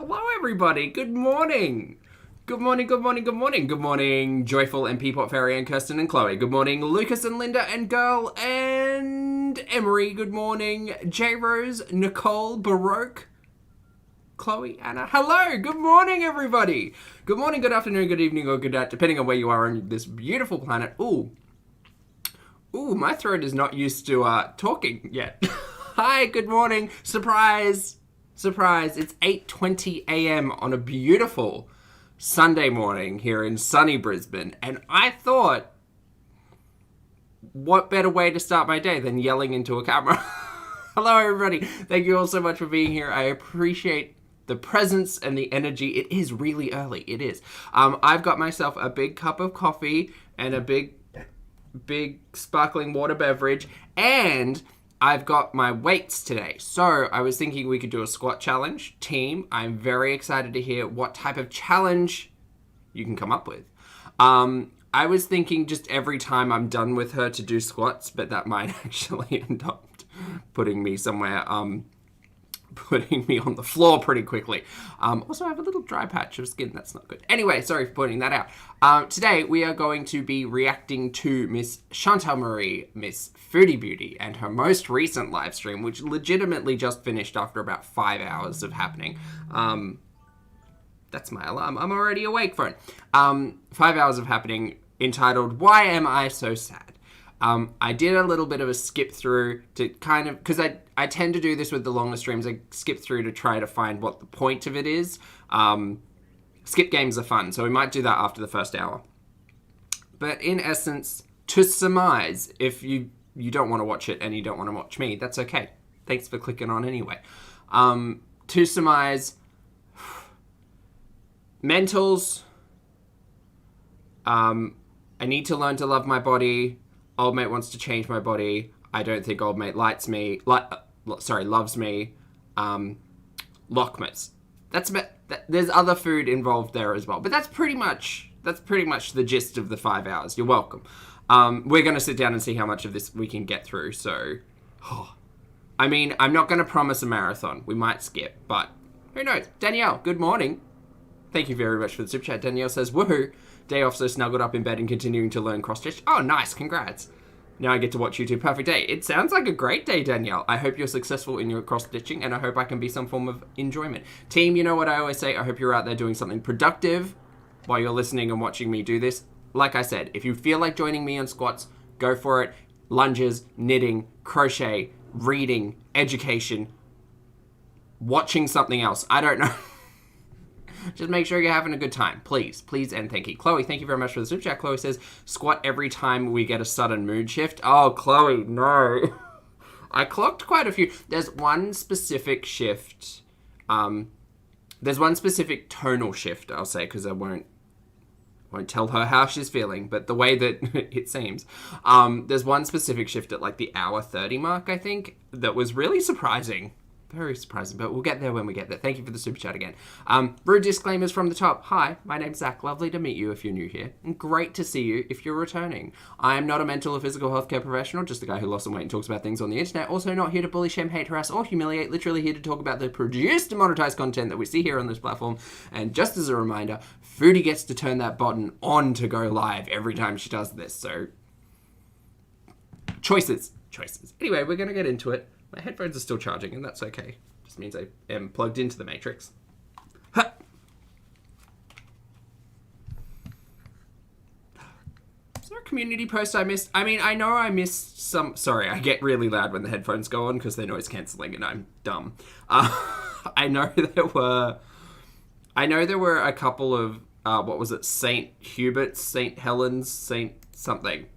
Hello, everybody. Good morning. Good morning, good morning, good morning. Good morning, Joyful and Peapot Fairy and Kirsten and Chloe. Good morning, Lucas and Linda and Girl and Emery. Good morning, J Rose, Nicole, Baroque, Chloe, Anna. Hello. Good morning, everybody. Good morning, good afternoon, good evening, or good night, depending on where you are on this beautiful planet. Ooh, my throat is not used to talking yet. Hi, good morning. Surprise. It's 8:20 a.m. on a beautiful Sunday morning here in sunny Brisbane. And I thought, what better way to start my day than yelling into a camera? Hello, everybody. Thank you all so much for being here. I appreciate the presence and the energy. It is really early. It is. I've got myself a big cup of coffee and a big sparkling water beverage, and I've got my weights today. So I was thinking we could do a squat challenge. Team, I'm very excited to hear what type of challenge you can come up with. I was thinking just every time I'm done with her to do squats, but that might actually end up putting me somewhere, putting me on the floor pretty quickly. Also, I have a little dry patch of skin. That's not good. Anyway, sorry for pointing that out. Today, we are going to be reacting to Miss Chantal Marie, Miss Foodie Beauty, and her most recent live stream, which legitimately just finished after about 5 hours of happening. That's my alarm. I'm already awake, phone. 5 hours of happening, entitled, Why Am I So Sad? I did a little bit of a skip through to kind of, because I tend to do this with the longer streams. I skip through to try to find what the point of it is. Skip games are fun, so we might do that after the first hour. But in essence, to surmise, if you don't want to watch it and you don't want to watch me, that's okay. Thanks for clicking on anyway. To surmise, mentals, I need to learn to love my body. Old mate wants to change my body. I don't think old mate loves me. Lockmas. There's other food involved there as well, but that's pretty much the gist of the 5 hours. You're welcome. We're gonna sit down and see how much of this we can get through. So, I mean, I'm not gonna promise a marathon. We might skip, but who knows? Danielle, good morning. Thank you very much for the super chat. Danielle says, woohoo. Day off, so snuggled up in bed and continuing to learn cross-stitch. Oh, nice. Congrats. Now I get to watch you two. Perfect day. It sounds like a great day, Danielle. I hope you're successful in your cross-stitching, and I hope I can be some form of enjoyment. Team, you know what I always say? I hope you're out there doing something productive while you're listening and watching me do this. Like I said, if you feel like joining me on squats, go for it. Lunges, knitting, crochet, reading, education, watching something else. I don't know. Just make sure you're having a good time. Please, and thank you. Chloe, thank you very much for the super chat. Chloe says, squat every time we get a sudden mood shift. Oh, Chloe, no. I clocked quite a few. There's one specific shift. There's one specific tonal shift, I'll say, because I won't tell her how she's feeling, but the way that it seems. There's one specific shift at like the hour 30 mark, I think, that was really surprising. Very surprising, but we'll get there when we get there. Thank you for the super chat again. Rude disclaimers from the top. Hi, my name's Zach. Lovely to meet you if you're new here. And great to see you if you're returning. I am not a mental or physical healthcare professional, just a guy who lost some weight and talks about things on the internet. Also not here to bully, shame, hate, harass, or humiliate. Literally here to talk about the produced and monetized content that we see here on this platform. And just as a reminder, Foodie gets to turn that button on to go live every time she does this. So, choices. Anyway, we're going to get into it. My headphones are still charging, and that's okay. Just means I am plugged into the Matrix. Ha! Is there a community post I missed? I mean, I know I missed some... Sorry, I get really loud when the headphones go on because they're noise cancelling, and I'm dumb. I know there were a couple of... what was it? St. Hubert's, St. Helens, St. something.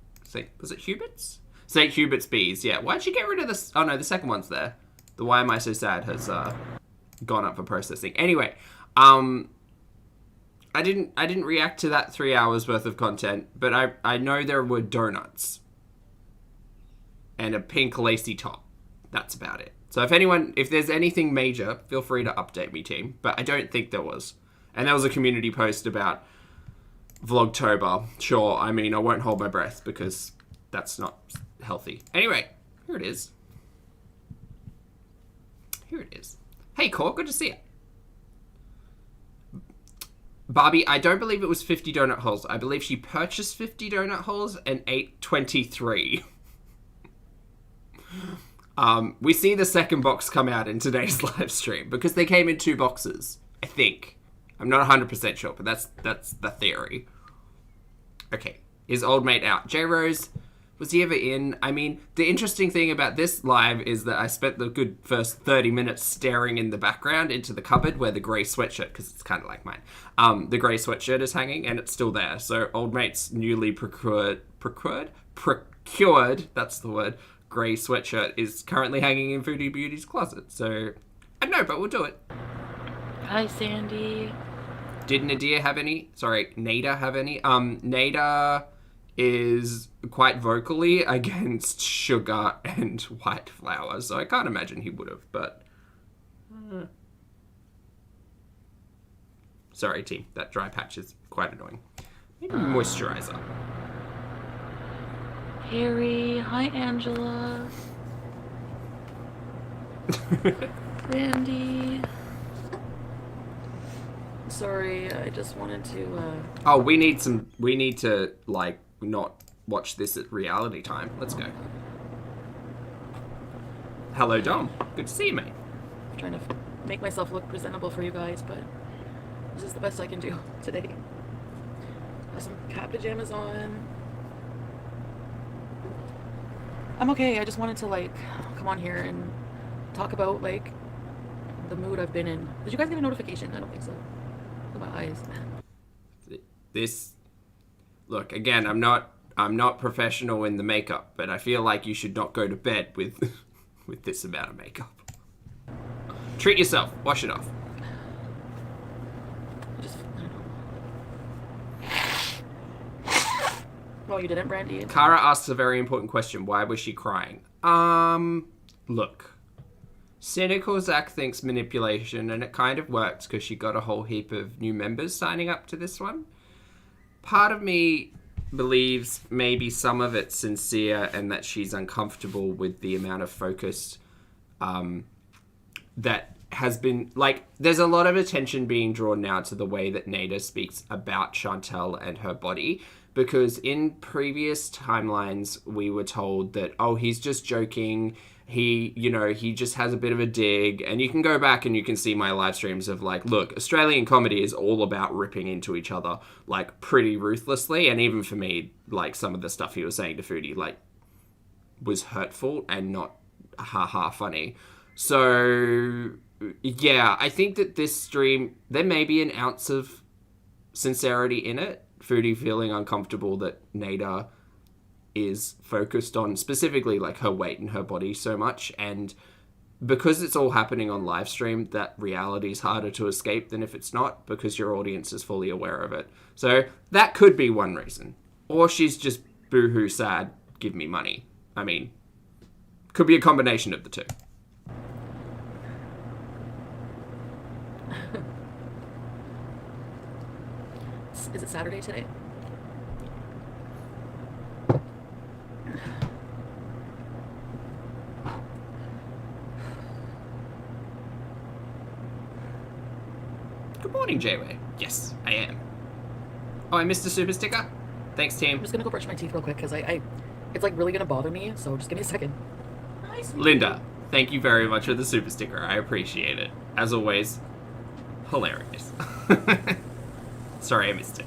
Was it Hubert's? St. Hubert's bees, yeah. Why'd you get rid of this? Oh, no, the second one's there. The Why Am I So Sad has gone up for processing. Anyway, I didn't react to that 3 hours worth of content, but I know there were donuts and a pink lacy top. That's about it. So if there's anything major, feel free to update me, team. But I don't think there was. And there was a community post about Vlogtober. Sure, I mean, I won't hold my breath because that's not healthy. Anyway, here it is. Hey, Cor, good to see you. Barbie, I don't believe it was 50 donut holes. I believe she purchased 50 donut holes and ate 23. We see the second box come out in today's live stream because they came in 2 boxes, I think. I'm not 100% sure, but that's the theory. Okay, is old mate out? J-Rose, was he ever in? I mean, the interesting thing about this live is that I spent the good first 30 minutes staring in the background into the cupboard where the grey sweatshirt, because it's kind of like mine, the grey sweatshirt is hanging and it's still there. So old mate's newly procured, that's the word, grey sweatshirt is currently hanging in Foodie Beauty's closet. So, I don't know, but we'll do it. Hi, Sandy. Did Nadia have any? Sorry, Nada have any? Nada is quite vocally against sugar and white flour, so I can't imagine he would have, but... Sorry, team. That dry patch is quite annoying. Maybe moisturizer. Harry. Hi, Angela. Randy. Sorry, I just wanted to, Oh, we need to, like, not watch this at reality time. Let's go. Hello, Dom. Good to see you, mate. I'm trying to make myself look presentable for you guys, but this is the best I can do today. Have some cat pajamas on. I'm okay. I just wanted to, like, come on here and talk about, like, the mood I've been in. Did you guys get a notification? I don't think so. Look at my eyes. Look, again, I'm not professional in the makeup, but I feel like you should not go to bed with this amount of makeup. Treat yourself. Wash it off. Oh, you didn't, Brandy? Kara asks a very important question. Why was she crying? Look. Cynical Zach thinks manipulation, and it kind of works because she got a whole heap of new members signing up to this one. Part of me believes maybe some of it's sincere and that she's uncomfortable with the amount of focus that has been... Like, there's a lot of attention being drawn now to the way that Nada speaks about Chantal and her body, because in previous timelines we were told that, oh, he's just joking, he just has a bit of a dig, and you can go back and you can see my live streams of, like, look, Australian comedy is all about ripping into each other, like, pretty ruthlessly, and even for me, like, some of the stuff he was saying to Foodie, like, was hurtful and not ha-ha funny. So, yeah, I think that this stream, there may be an ounce of sincerity in it, Foodie feeling uncomfortable that Nada is focused on specifically like her weight and her body so much, and because it's all happening on live stream, that reality is harder to escape than if it's not, because your audience is fully aware of it. So that could be one reason. Or she's just boohoo sad, give me money. I mean, could be a combination of the two. Is it Saturday today? Good morning, J-Way. Yes, I am. Oh, I missed a super sticker? Thanks, team. I'm just gonna go brush my teeth real quick because it's like really gonna bother me, so just give me a second. Nice. Linda, thank you very much for the super sticker. I appreciate it. As always, hilarious. Sorry, I missed it.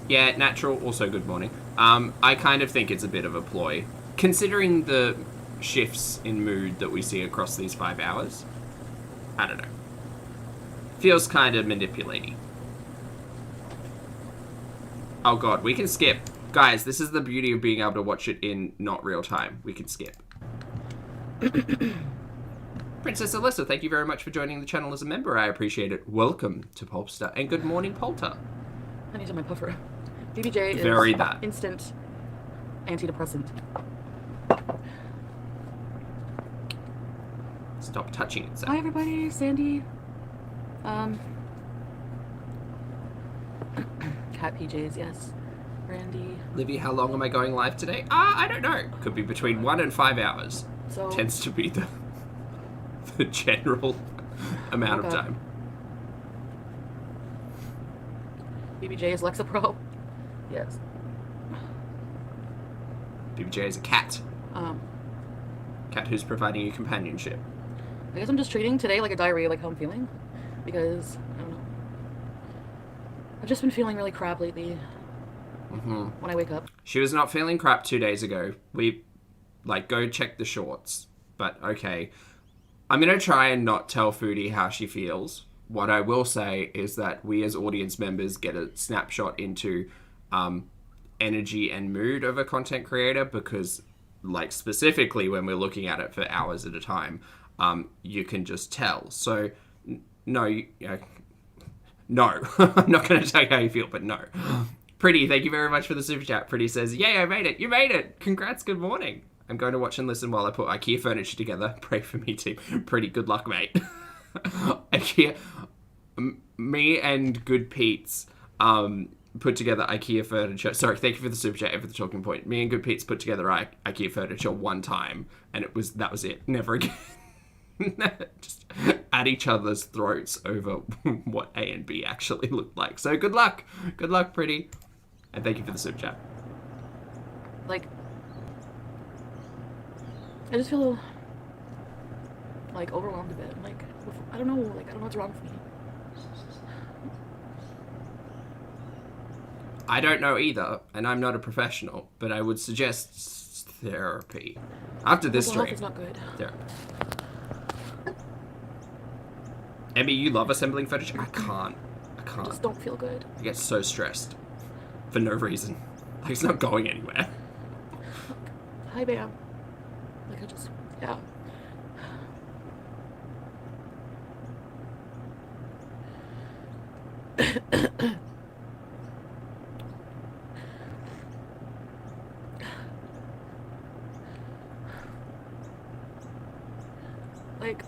Yeah, natural, also good morning. I kind of think it's a bit of a ploy, considering the shifts in mood that we see across these 5 hours. I don't know. Feels kind of manipulating. Oh god, we can skip. Guys, this is the beauty of being able to watch it in not real time. We can skip. Princess Alyssa, thank you very much for joining the channel as a member. I appreciate it. Welcome to Popstar, and good morning, Polter. I need to my puffer. BBJ Very is that. instant antidepressant. Stop touching it, Zach. Hi everybody, Sandy. Cat PJs, yes. Randy. Livy, how long am I going live today? I don't know. Could be between 1 and 5 hours. So Tends to be the general amount of Okay. time. BBJ is Lexapro. Yes. BBJ is a cat. Um, Cat who's providing you companionship. I guess I'm just treating today like a diary, like how I'm feeling, because I don't know. I've just been feeling really crap lately. When I wake up. She was not feeling crap 2 days ago. Go check the shorts. But okay. I'm going to try and not tell Foodie how she feels. What I will say is that we as audience members get a snapshot into energy and mood of a content creator because, like, specifically when we're looking at it for hours at a time, you can just tell. So, no, no. I'm not going to tell you how you feel, but no. Pretty, thank you very much for the super chat. Pretty says, yay, I made it. You made it. Congrats, good morning. I'm going to watch and listen while I put IKEA furniture together. Pray for me, team. Pretty good luck, mate. IKEA, me and Good Pete's put together IKEA furniture. Sorry, thank you for the super chat and for the talking point. Me and Good Pete's put together IKEA furniture one time, and that was it. Never again. Just at each other's throats over what A and B actually looked like. So good luck. Good luck, Pretty. And thank you for the super chat. Like, I just feel like overwhelmed a bit. Like, I don't know what's wrong with me. I don't know either, and I'm not a professional, but I would suggest therapy. After this Mental health stream. is not good. Therapy. Emmy, you love assembling furniture? I can't. I just don't feel good. I get so stressed. For no reason. Like, it's not going anywhere. Hi, Bam. Like, yeah. Like,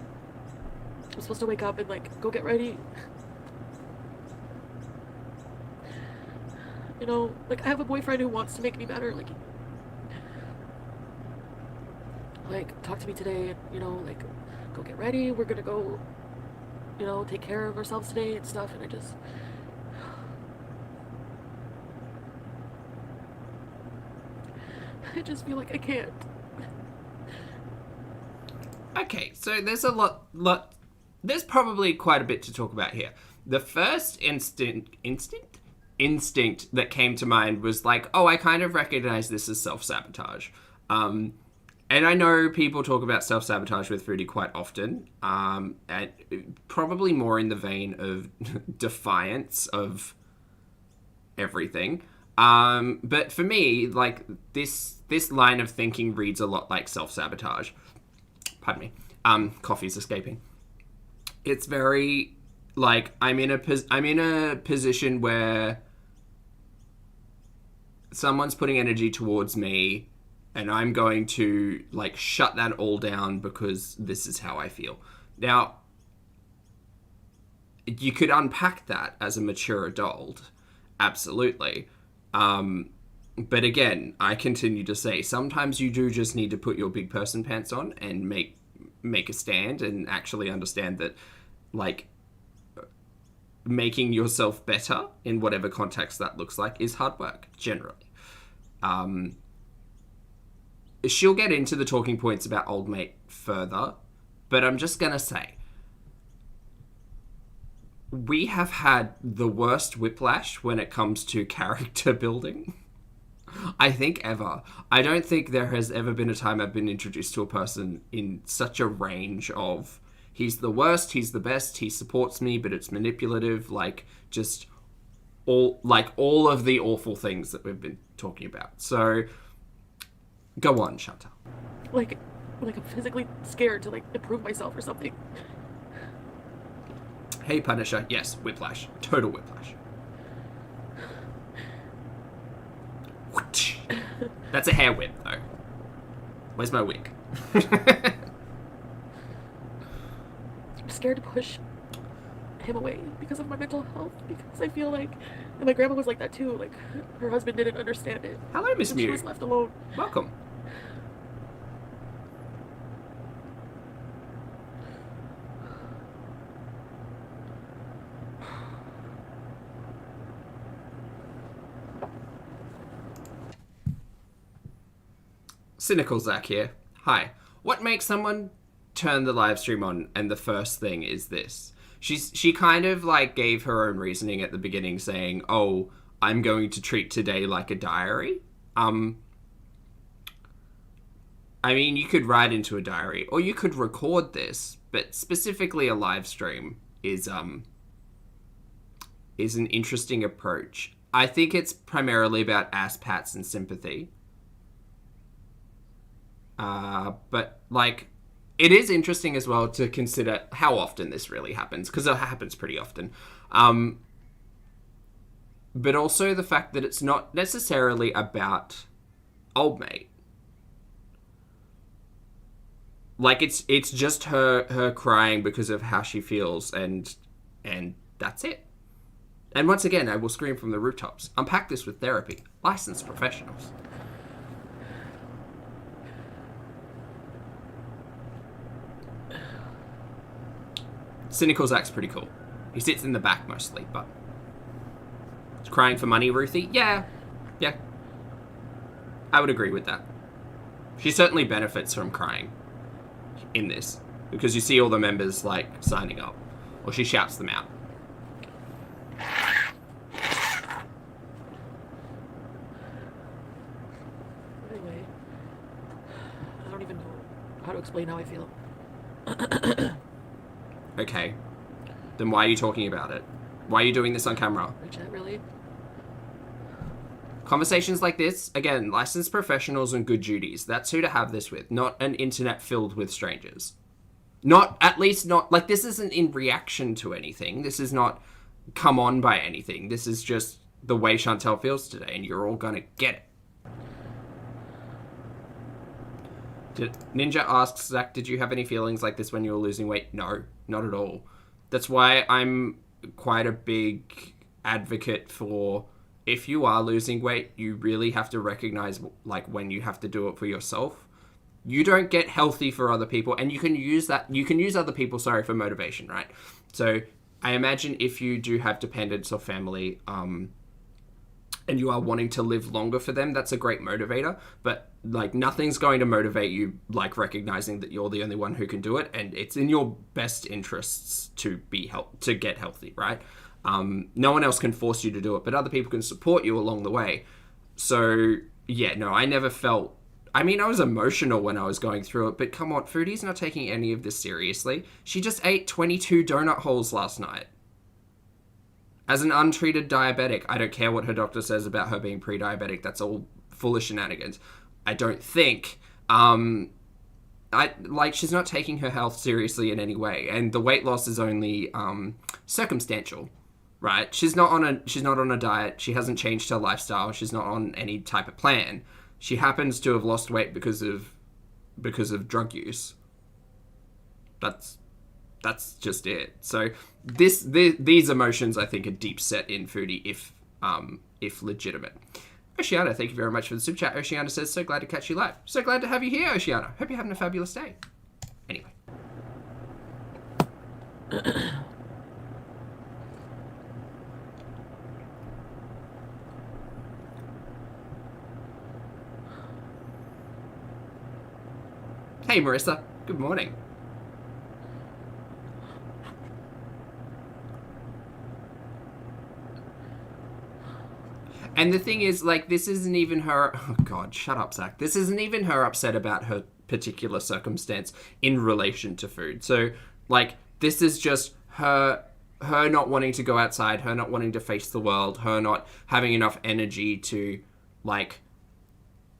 I'm supposed to wake up and, like, go get ready. You know, like, I have a boyfriend who wants to make me better, like, talk to me today, and, you know, like, go get ready, we're gonna go, you know, take care of ourselves today and stuff, and I just feel like I can't. Okay, so there's a lot, there's probably quite a bit to talk about here. The first instinct that came to mind was like, oh, I kind of recognize this as self-sabotage. And I know people talk about self-sabotage with Foodie quite often, and probably more in the vein of defiance of everything. But for me, like, this line of thinking reads a lot like self-sabotage. Pardon me. Coffee's escaping. It's very, like, I'm in a position where someone's putting energy towards me, and I'm going to, like, shut that all down because this is how I feel. Now, you could unpack that as a mature adult, absolutely. But again, I continue to say, sometimes you do just need to put your big person pants on and make a stand and actually understand that, like, making yourself better in whatever context that looks like is hard work, generally. She'll get into the talking points about old mate further, but I'm just gonna say, we have had the worst whiplash when it comes to character building, I think, ever. I don't think there has ever been a time I've been introduced to a person in such a range of, he's the worst, he's the best, he supports me, but it's manipulative, like, just all of the awful things that we've been talking about. So, go on, Chantal. Like I'm physically scared to, like, improve myself or something. Hey, Punisher. Yes, whiplash. Total whiplash. That's a hair whip, though. Where's my wig? I'm scared to push him away because of my mental health, because I feel like, and my grandma was like that too, like her husband didn't understand it. Hello, Miss and she Mew. was left alone. Welcome. Cynical Zach here. Hi. What makes someone turn the live stream on and the first thing is this? She kind of like gave her own reasoning at the beginning saying, "Oh, I'm going to treat today like a diary." I mean, you could write into a diary or you could record this, but specifically a live stream is an interesting approach. I think it's primarily about ass pats and sympathy. But like, it is interesting as well to consider how often this really happens, because it happens pretty often. But also the fact that it's not necessarily about old mate. Like, it's just her crying because of how she feels, and that's it. And once again, I will scream from the rooftops. Unpack this with therapy. Licensed professionals. Cynical Zach's pretty cool. He sits in the back mostly, but... He's crying for money, Ruthie? Yeah. I would agree with that. She certainly benefits from crying in this, because you see all the members, like, signing up. Or she shouts them out. Anyway, I don't even know how to explain how I feel. Okay. Then why are you talking about it? Why are you doing this on camera? Chat, really? Conversations like this, again, licensed professionals and good duties. That's who to have this with, not an internet filled with strangers. At least not, like, this isn't in reaction to anything. This is not come on by anything. This is just the way Chantal feels today, and you're all gonna get it. Ninja asks, Zach, did you have any feelings like this when you were losing weight? No, not at all. That's why I'm quite a big advocate for, if you are losing weight, you really have to recognize, like, when you have to do it for yourself. You don't get healthy for other people, and you can use other people, for motivation, right? So I imagine if you do have dependents or family, and you are wanting to live longer for them, that's a great motivator. But, like, nothing's going to motivate you like recognizing that you're the only one who can do it, and it's in your best interests to get healthy, right? No one else can force you to do it, but other people can support you along the way. So, yeah, no, I never felt... I mean, I was emotional when I was going through it, but come on, Foodie's not taking any of this seriously. She just ate 22 donut holes last night. As an untreated diabetic, I don't care what her doctor says about her being pre-diabetic. That's all full of shenanigans. I don't think... she's not taking her health seriously in any way, and the weight loss is only circumstantial, right? She's not on a diet. She hasn't changed her lifestyle. She's not on any type of plan. She happens to have lost weight because of drug use. That's just it. So these emotions, I think, are deep set in Foodie, if legitimate. Oceana, thank you very much for the super chat. Oceana says, so glad to catch you live. So glad to have you here, Oceana. Hope you're having a fabulous day. Anyway. Hey, Marissa. Good morning. And the thing is, like, this isn't even her... Oh, God, shut up, Zach. This isn't even her upset about her particular circumstance in relation to food. So, like, this is just her not wanting to go outside, her not wanting to face the world, her not having enough energy to, like,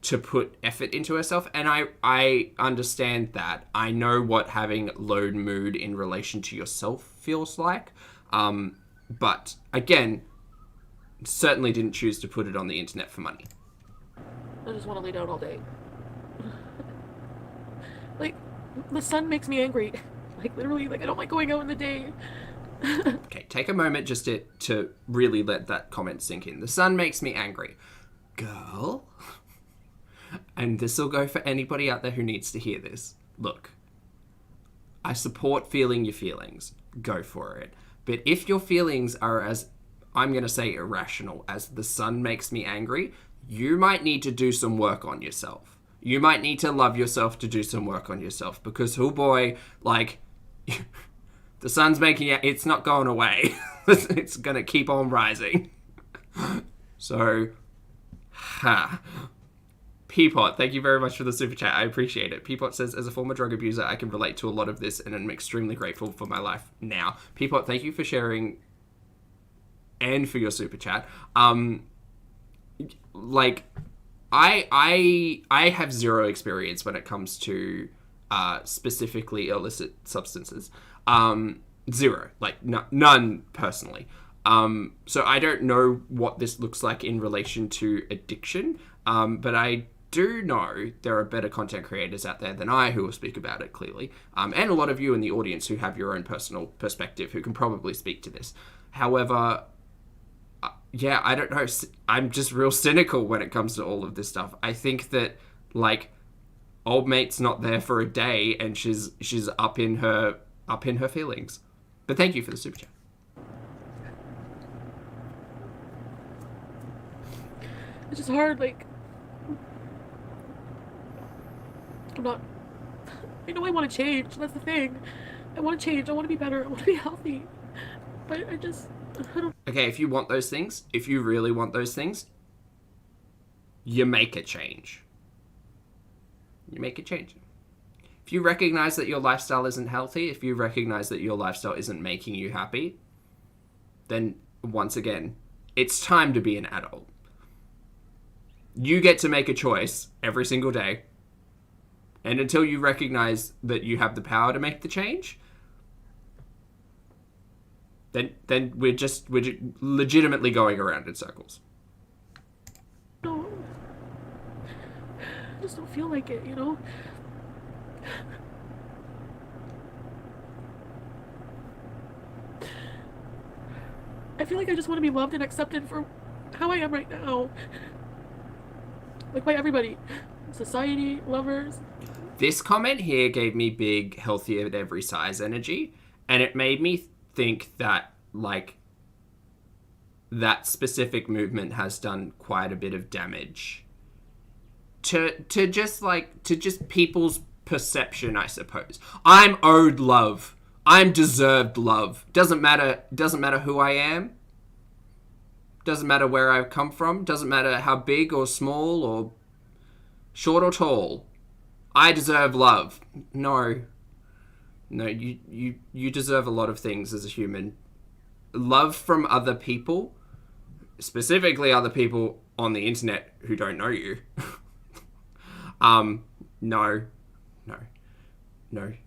to put effort into herself. And I understand that. I know what having low mood in relation to yourself feels like. But, again... certainly didn't choose to put it on the internet for money. I just want to lay down all day. Like, the sun makes me angry. Like, literally, like, I don't like going out in the day. Okay, take a moment just to really let that comment sink in. The sun makes me angry. Girl, and this will go for anybody out there who needs to hear this. Look, I support feeling your feelings. Go for it. But if your feelings are as, I'm going to say, irrational as the sun makes me angry, you might need to do some work on yourself. You might need to love yourself to do some work on yourself, because, oh boy, like, the sun's making it, it's not going away. It's going to keep on rising. So, Peapot, thank you very much for the super chat. I appreciate it. Peapot says, as a former drug abuser, I can relate to a lot of this and I'm extremely grateful for my life now. Peapot, thank you for sharing and for your super chat. Like, I have zero experience when it comes to specifically illicit substances. Zero. Like, none personally. So I don't know what this looks like in relation to addiction, but I do know there are better content creators out there than I who will speak about it clearly, and a lot of you in the audience who have your own personal perspective who can probably speak to this. However, yeah, I don't know. I'm just real cynical when it comes to all of this stuff. I think that, like, old mate's not there for a day and she's up in her feelings. But thank you for the super chat. It's just hard, like, I know I want to change, that's the thing. I want to change, I want to be better, I want to be healthy. But I don't... Okay, if you want those things, if you really want those things, you make a change. You make a change. If you recognize that your lifestyle isn't healthy, if you recognize that your lifestyle isn't making you happy, then once again, it's time to be an adult. You get to make a choice every single day. And until you recognize that you have the power to make the change, then we're legitimately going around in circles. No. I just don't feel like it, you know? I feel like I just want to be loved and accepted for how I am right now. Like, by everybody. Society, lovers. This comment here gave me big, healthy at every size energy. And it made me think that, like, that specific movement has done quite a bit of damage to just people's perception, I suppose. I'm owed love. I'm deserved love. Doesn't matter who I am. Doesn't matter where I've come from. Doesn't matter how big or small or short or tall. I deserve love. No, you deserve a lot of things as a human. Love from other people, specifically other people on the internet who don't know you. No.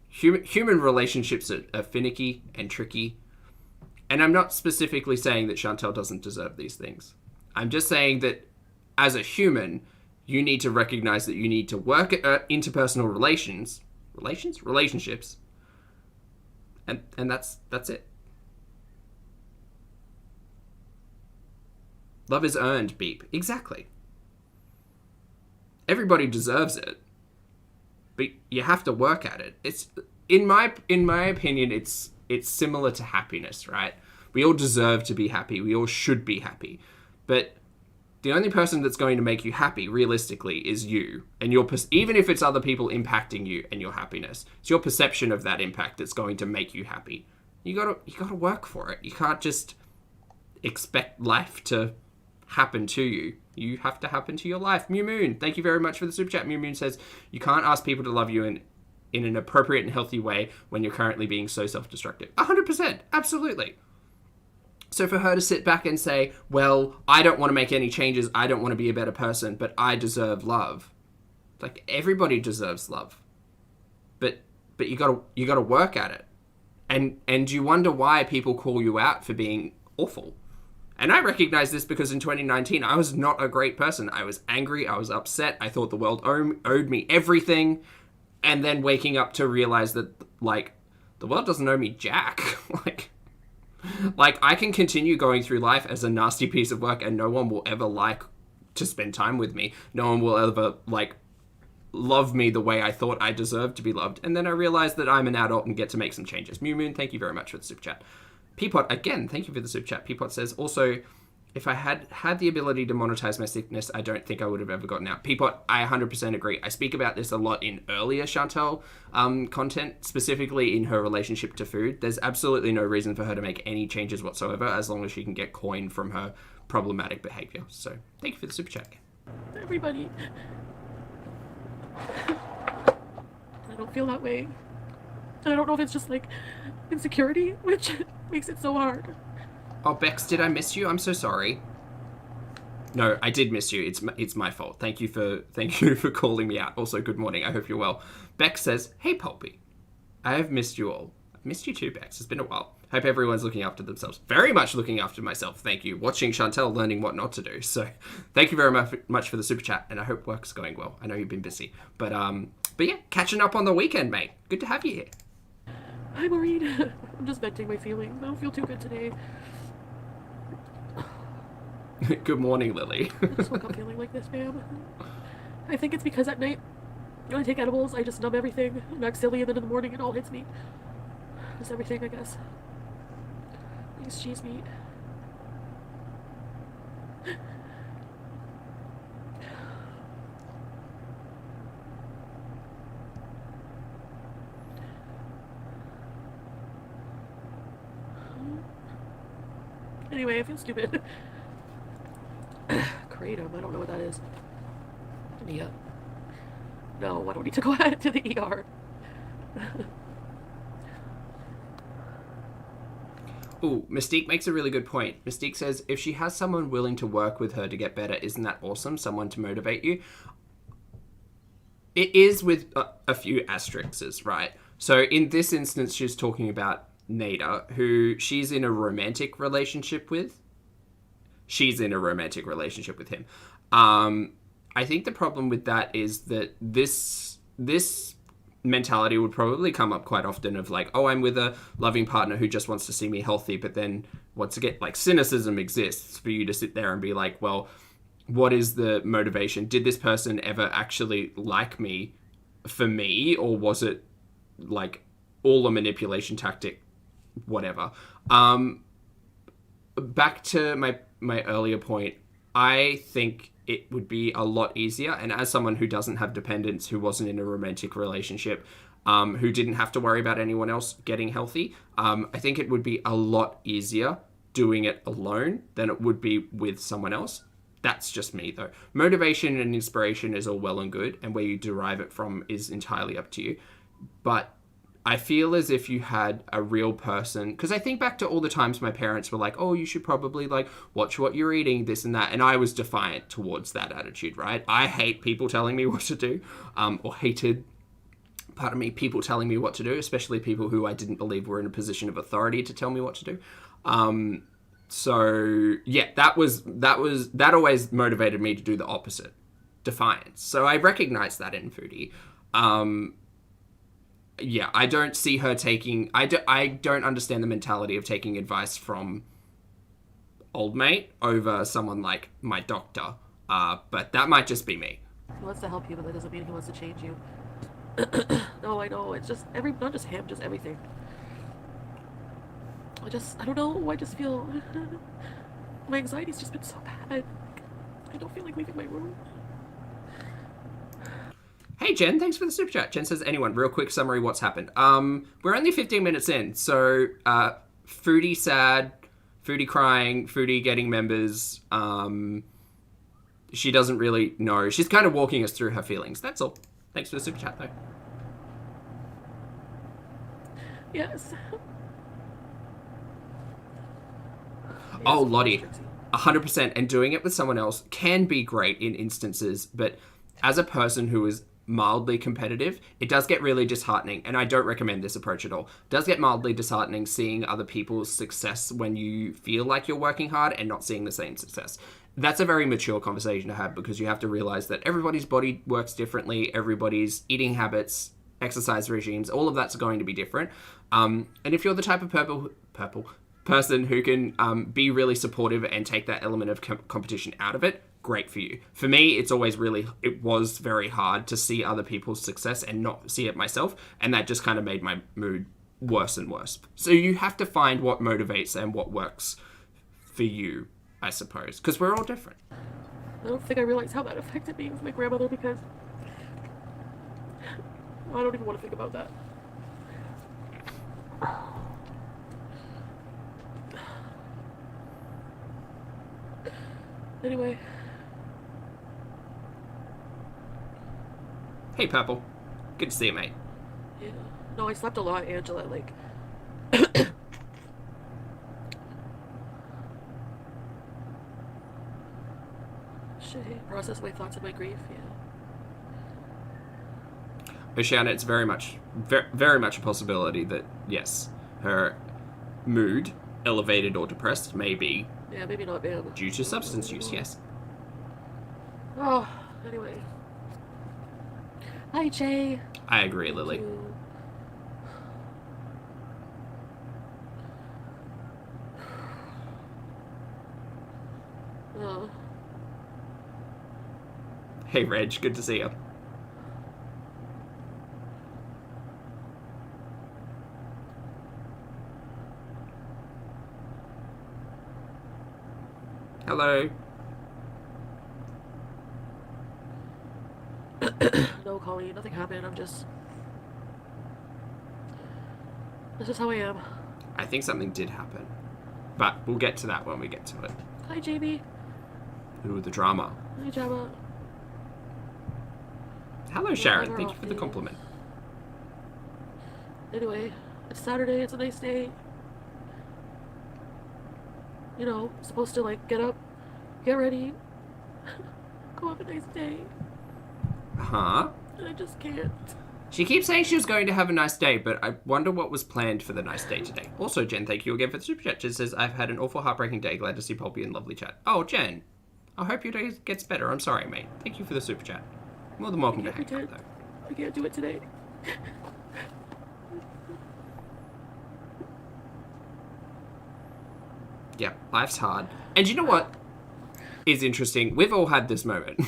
Human relationships are finicky and tricky. And I'm not specifically saying that Chantal doesn't deserve these things. I'm just saying that as a human, you need to recognize that you need to work at interpersonal relationships. And that's it. Love is earned, beep. Exactly. Everybody deserves it. But you have to work at it. It's in my opinion, it's similar to happiness, right? We all deserve to be happy. We all should be happy. But the only person that's going to make you happy, realistically, is you. And even if it's other people impacting you and your happiness, it's your perception of that impact that's going to make you happy. You gotta work for it. You can't just expect life to happen to you. You have to happen to your life. Mew Moon, thank you very much for the super chat. Mew Moon says, you can't ask people to love you in an appropriate and healthy way when you're currently being so self-destructive. 100%. Absolutely. So for her to sit back and say, well, I don't want to make any changes. I don't want to be a better person, but I deserve love. Like, everybody deserves love. But you gotta work at it. And you wonder why people call you out for being awful. And I recognize this because in 2019, I was not a great person. I was angry. I was upset. I thought the world owed me everything. And then waking up to realize that, like, the world doesn't owe me jack. Like, Like, I can continue going through life as a nasty piece of work and no one will ever like to spend time with me. No one will ever, like, love me the way I thought I deserved to be loved. And then I realized that I'm an adult and get to make some changes. Mew Moon, thank you very much for the super chat. Peapot, again, thank you for the super chat. Peapot says, also, if I had the ability to monetize my sickness, I don't think I would have ever gotten out. Peapot, I 100% agree. I speak about this a lot in earlier Chantal content, specifically in her relationship to food. There's absolutely no reason for her to make any changes whatsoever as long as she can get coin from her problematic behavior. So, thank you for the super chat. Everybody. I don't feel that way. And I don't know if it's just like insecurity, which makes it so hard. Oh, Bex, did I miss you? I'm so sorry. No, I did miss you. It's my fault. Thank you for calling me out. Also, good morning. I hope you're well. Bex says, "Hey, Pulpy, I have missed you all. I've missed you too, Bex. It's been a while. Hope everyone's looking after themselves. Very much looking after myself. Thank you. Watching Chantal learning what not to do. So, thank you very much for the super chat, and I hope work's going well. I know you've been busy, but yeah, catching up on the weekend, mate. Good to have you here." I'm worried. I'm just venting my feelings. I don't feel too good today. Good morning, Lily. I just woke up feeling like this, ma'am. I think it's because at night, when I take edibles, I just numb everything. I'm act silly, and then in the morning it all hits me. Just everything, I guess. It's cheese meat. Anyway, I feel stupid. Kratom, I don't know what that is. Yeah. No, I don't need to go to the ER. Ooh, Mystique makes a really good point. Mystique says, if she has someone willing to work with her to get better, isn't that awesome? Someone to motivate you. It is with a few asterisks, right? So in this instance, she's talking about Nada, who she's in a romantic relationship with. She's in a romantic relationship with him. I think the problem with that is that this mentality would probably come up quite often of like, oh, I'm with a loving partner who just wants to see me healthy, but then once again, like, cynicism exists for you to sit there and be like, well, what is the motivation? Did this person ever actually like me for me, or was it like all a manipulation tactic, whatever? Back to my earlier point, I think it would be a lot easier, and as someone who doesn't have dependents, who wasn't in a romantic relationship, who didn't have to worry about anyone else getting healthy, I think it would be a lot easier doing it alone than it would be with someone else. That's just me, though. Motivation and inspiration is all well and good, and where you derive it from is entirely up to you. But I feel as if you had a real person, because I think back to all the times my parents were like, oh, you should probably like watch what you're eating, this and that. And I was defiant towards that attitude, right? I hate people telling me what to do, or hated, pardon me, people telling me what to do, especially people who I didn't believe were in a position of authority to tell me what to do. So yeah, that always motivated me to do the opposite, defiance. So I recognize that in Foodie. Yeah, I don't see her taking... I don't understand the mentality of taking advice from old mate over someone like my doctor. But that might just be me. He wants to help you, but that doesn't mean he wants to change you. No, I know. It's just not just him, just everything. I don't know. I just feel... my anxiety's just been so bad. I don't feel like leaving my room. Hey Jen, thanks for the super chat. Jen says, anyone, real quick summary, what's happened? We're only 15 minutes in, so Foodie sad, Foodie crying, Foodie getting members. She doesn't really know. She's kind of walking us through her feelings. That's all. Thanks for the super chat, though. Yes. Oh, Lottie, 100%. And doing it with someone else can be great in instances, but as a person who is mildly competitive, it does get really disheartening, and I don't recommend this approach at all. It does get mildly disheartening seeing other people's success when you feel like you're working hard and not seeing the same success. That's a very mature conversation to have, because you have to realize that everybody's body works differently, everybody's eating habits, exercise regimes, all of that's going to be different. And if you're the type of person who can be really supportive and take that element of competition out of it, great for you. For me, it was very hard to see other people's success and not see it myself, and that just kind of made my mood worse and worse. So you have to find what motivates and what works for you, I suppose, because we're all different. I don't think I realized how that affected me with my grandmother, because I don't even want to think about that. Anyway. Hey, Purple. Good to see you, mate. Yeah. No, I slept a lot, Angela. Like, shit. Process my thoughts and my grief. Yeah. Oceana, it's very much a possibility that, yes, her mood, elevated or depressed, may be maybe not bad. Due to substance use, yes. Oh, anyway. Hi, Jay. I agree, Lily. Oh. Hey, Reg, good to see you. Hello. No, Colleen, nothing happened. This is how I am. I think something did happen. But we'll get to that when we get to it. Hi, Jamie. Ooh, the drama. Hi, Jabba. Hello, Sharon. Thank you for the compliment. Anyway, it's Saturday. It's a nice day. You know, supposed to, like, get up, get ready, go have a nice day. Huh? And I just can't. She keeps saying she was going to have a nice day, but I wonder what was planned for the nice day today. Also, Jen, thank you again for the super chat. She says, I've had an awful heartbreaking day. Glad to see Pulpy in lovely chat. Oh, Jen. I hope your day gets better. I'm sorry, mate. Thank you for the super chat. More than welcome to hang out, though. I can't do it today. Yeah, life's hard. And you know what is interesting? We've all had this moment.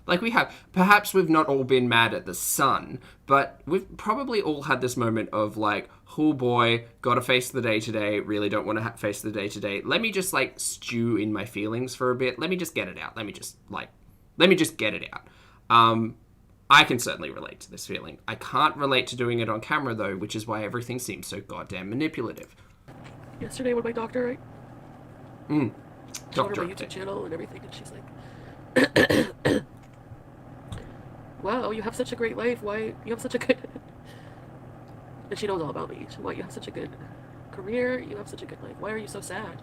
Like we have. Perhaps we've not all been mad at the sun, but we've probably all had this moment of like, oh boy, gotta face the day today, really don't want to face the day today. Let me just like stew in my feelings for a bit. Let me just get it out. Let me just get it out. I can certainly relate to this feeling. I can't relate to doing it on camera though, which is why everything seems so goddamn manipulative. Yesterday with my doctor, right? Doctor my YouTube channel and everything, and she's like, wow, you have such a great life. Why you have such a good... And she knows all about me. Why you have such a good career? You have such a good life. Why are you so sad?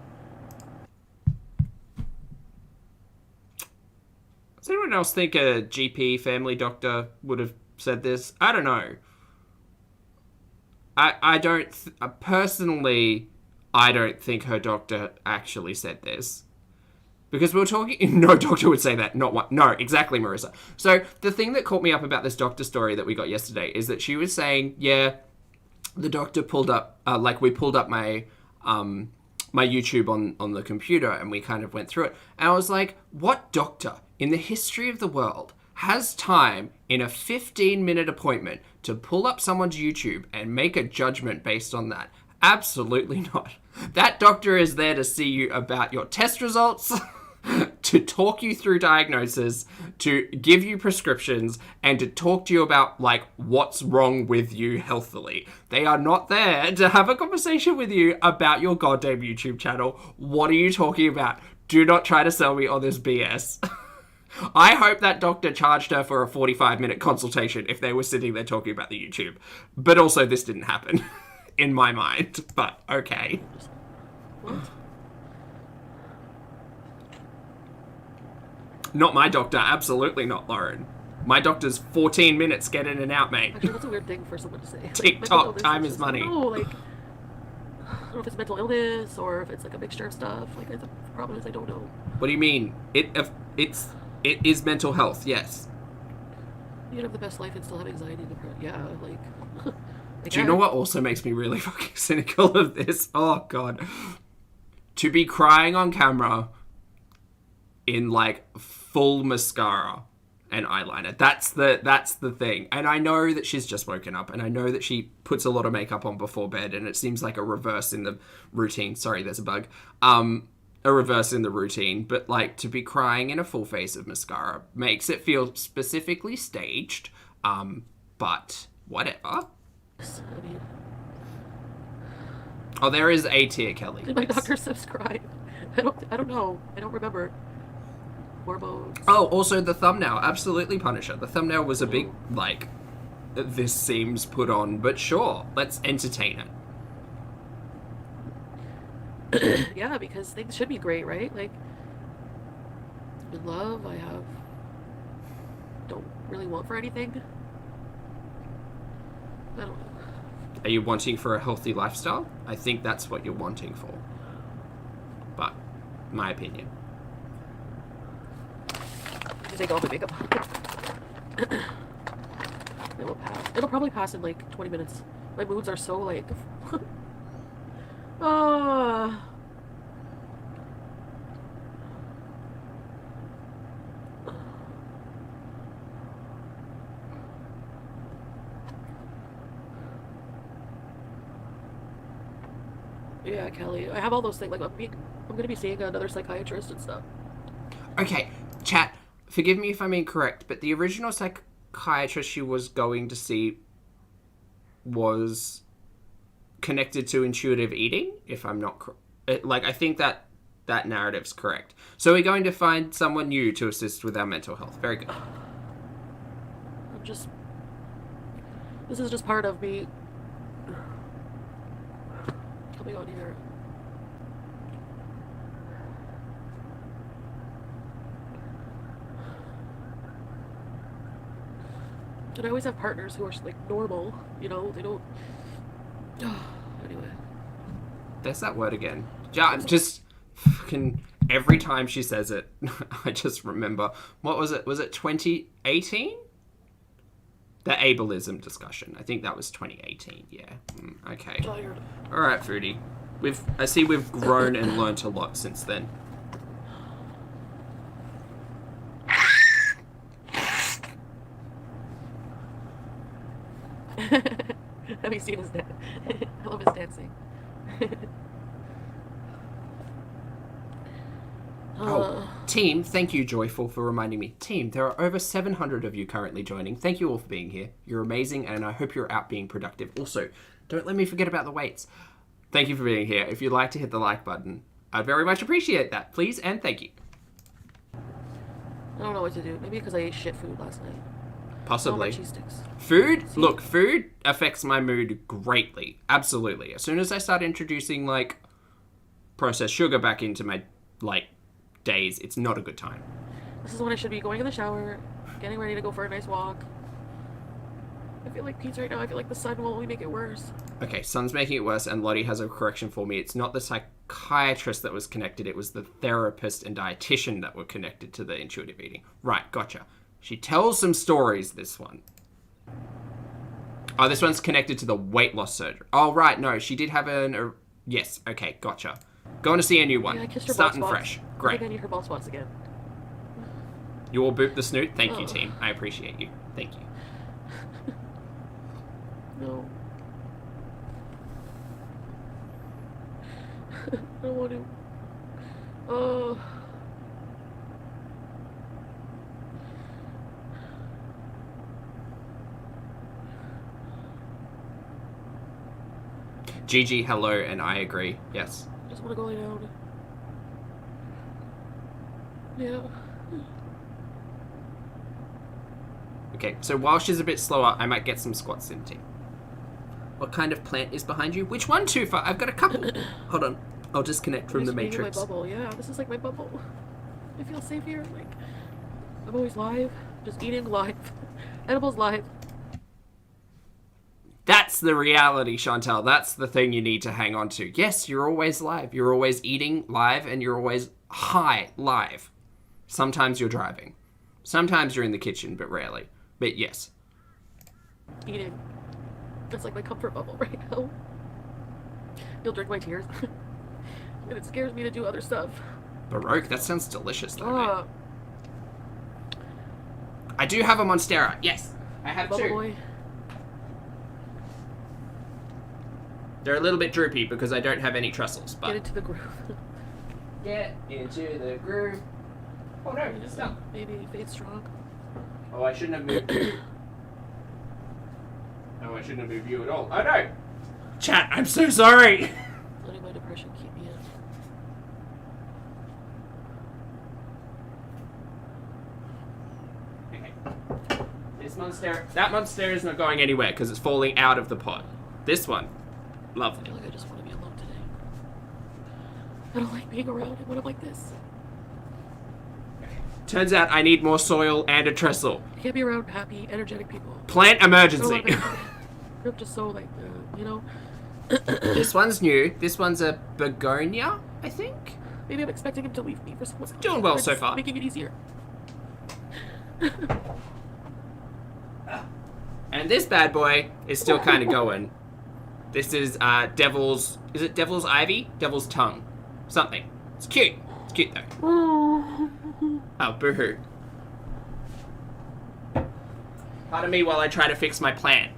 Does anyone else think a GP, family doctor, would have said this? I don't know. I don't... personally, I don't think her doctor actually said this. Because we were talking... No doctor would say that. Not one. No, exactly, Marissa. So the thing that caught me up about this doctor story that we got yesterday is that she was saying, yeah, the doctor pulled up... we pulled up my my YouTube on the computer and we kind of went through it. And I was like, what doctor in the history of the world has time in a 15-minute appointment to pull up someone's YouTube and make a judgment based on that? Absolutely not. That doctor is there to see you about your test results, to talk you through diagnosis, to give you prescriptions, and to talk to you about, like, what's wrong with you healthily. They are not there to have a conversation with you about your goddamn YouTube channel. What are you talking about? Do not try to sell me on this BS. I hope that doctor charged her for a 45-minute consultation if they were sitting there talking about the YouTube. But also, this didn't happen. In my mind, but okay. What? Not my doctor, absolutely not, Lauren. My doctor's 14 minutes, get in and out, mate. Actually, that's a weird thing for someone to say. TikTok, time is money. Oh, like, I don't know if it's mental illness or if it's like a mixture of stuff. Like, the problem is I don't know. What do you mean? It is mental health, yes. You can have the best life and still have anxiety and depression. Yeah, like, Do you know what also makes me really fucking cynical of this? Oh, God. To be crying on camera in, like, full mascara and eyeliner. That's the thing. And I know that she's just woken up, and I know that she puts a lot of makeup on before bed, and it seems like a reverse in the routine. Sorry, there's a bug. A reverse in the routine. But, like, to be crying in a full face of mascara makes it feel specifically staged. But whatever. Oh, there is a tier, Kelly. Did my doctor subscribe? I don't know. I don't remember. Hormones. Oh, also the thumbnail. Absolutely Punisher. The thumbnail was a big, like, this seems put on, but sure, let's entertain it. Yeah, because things should be great, right? Like, in love, don't really want for anything. I don't know. Are you wanting for a healthy lifestyle? I think that's what you're wanting for. But, my opinion. You take all my makeup. It will pass. It'll probably pass in like 20 minutes. My moods are so like... Ah. Yeah, Kelly. I have all those things. Like, I'm gonna be seeing another psychiatrist and stuff. Okay, chat. Forgive me if I'm incorrect, but the original psychiatrist she was going to see was connected to intuitive eating, if I'm not like, I think that narrative's correct. So we're going to find someone new to assist with our mental health. Very good. This is just part of me coming on here. And I always have partners who are like normal, you know, they don't... Anyway. There's that word again. Just fucking every time she says it, I just remember, what was it? Was it 2018? The ableism discussion. I think that was 2018, yeah. Okay. Tired. Alright, Foodie. I see we've grown and learnt a lot since then. Have you seen his dance? I love his dancing. Team, thank you, Joyful, for reminding me. Team, there are over 700 of you currently joining. Thank you all for being here. You're amazing, and I hope you're out being productive. Also, don't let me forget about the weights. Thank you for being here. If you'd like to hit the like button, I'd very much appreciate that. Please and thank you. I don't know what to do. Maybe because I ate shit food last night. Possibly. Cheese sticks. Food? See? Look, food affects my mood greatly. Absolutely. As soon as I start introducing, like, processed sugar back into my, like, days, it's not a good time. This is when I should be going in the shower, getting ready to go for a nice walk. I feel like pizza right now. I feel like the sun will only make it worse. Okay, sun's making it worse, and Lottie has a correction for me. It's not the psychiatrist that was connected. It was the therapist and dietitian that were connected to the intuitive eating. Right, gotcha. She tells some stories, this one. Oh, this one's connected to the weight loss surgery. Oh, right, no, she did have yes, okay, gotcha. Going to see a new one. Yeah, I kissed her starting bald fresh. spots. Great. I think I need her bald spots again. You all boop the snoot? Thank you, team. I appreciate you. Thank you. No. I don't want to. Oh. GG, hello, and I agree. Yes. I just want to go lay down. Yeah. Okay, so while she's a bit slower, I might get some squats in, team. What kind of plant is behind you? Which one, Tufa? I've got a couple. Hold on. I'll disconnect from the matrix. My bubble. Yeah, this is like my bubble. I feel safe here. Like, I'm always live. Just eating live. Edibles live. That's the reality, Chantal. That's the thing you need to hang on to. Yes, you're always live. You're always eating live, and you're always high live. Sometimes you're driving. Sometimes you're in the kitchen, but rarely. But yes. Eating. It's like my comfort bubble right now. You'll drink my tears. And it scares me to do other stuff. Baroque? That sounds delicious, though, mate. Ah, I do have a Monstera. Yes, I have bubble two. boy. They're a little bit droopy because I don't have any trestles, but... Get into the groove. Get into the groove. Oh no, it's done. Maybe fade strong. Oh, I shouldn't have moved you. No, I shouldn't have moved you at all. Oh no! Chat, I'm so sorry! Letting my depression keep me in. Okay. This Monstera... That Monstera is not going anywhere because it's falling out of the pot. This one. I Lovely. feel like I just want to be alone today. I don't like being around when I'm like this. Turns out I need more soil and a trestle. I can't be around happy, energetic people. Plant I emergency. don't want I'm just so like, you know. This one's new. This one's a begonia, I think. Maybe I'm expecting him to leave me for someone else. Doing well Or so just far. Making it easier. And this bad boy is still kind of going. This is Devil's... Is it Devil's Ivy? Devil's Tongue. Something. It's cute. It's cute, though. Oh, boo-hoo. Pardon me while I try to fix my plant.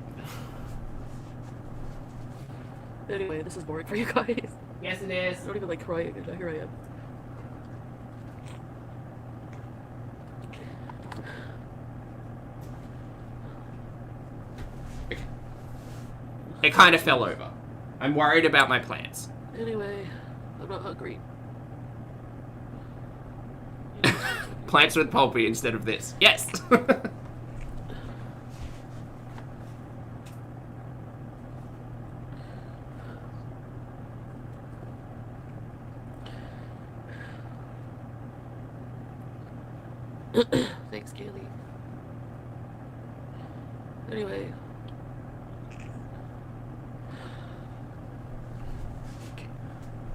Anyway, this is boring for you guys. Yes, it is. I don't even like crying, and here I am. It kind of fell over. I'm worried about my plants. Anyway, I'm not hungry. Plants with Pulpy instead of this. Yes! Thanks, Kaylee. Anyway.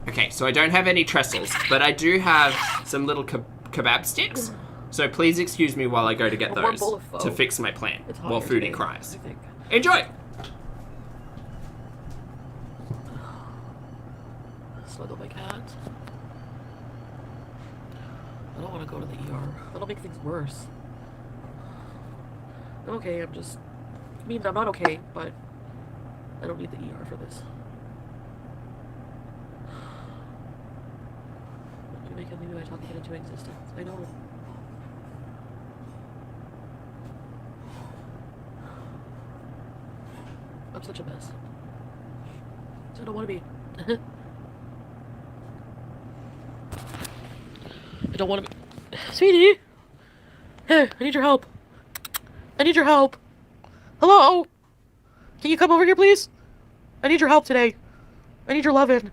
Okay, so I don't have any trestles, but I do have some little kebab sticks. So please excuse me while I go to get A warm those bowl of pho. to fix my plant It's hot while here Foodie today, cries. I think. Enjoy! Snuggle my cat. I don't want to go to the ER. That'll make things worse. I'm okay, I'm just... I mean, I'm not okay, but I don't need the ER for this. You make it, maybe I talk it into existence. I know. I'm such a mess. I don't want to be. I don't want to be. Sweetie! Hey, I need your help. I need your help. Hello? Can you come over here, please? I need your help today. I need your lovin'.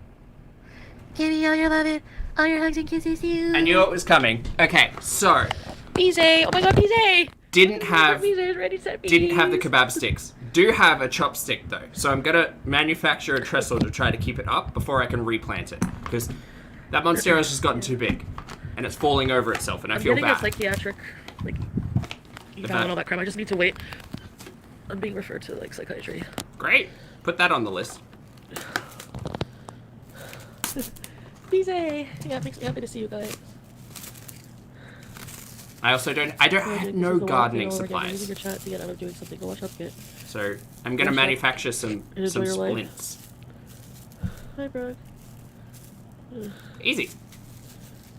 Give me all your lovin', all your hugs and kisses, you. I knew it was coming. Okay, so... Bize! Oh my god, Bize! Didn't have Ready, set, the kebab sticks. Do have a chopstick though, so I'm gonna manufacture a trestle to try to keep it up before I can replant it, because that Monstera's just gotten too big, and it's falling over itself, and I feel I'm bad. getting a psychiatric, like, eval and all that crap. I just need to wait. I'm being referred to like psychiatry. Great, put that on the list. Bize! Yeah, it makes me happy to see you guys. I also I have no gardening supplies, Your chat to get out of doing something. Go watch Upkit. so I'm gonna manufacture some Enjoy your life. splints. Hi, bro. Easy.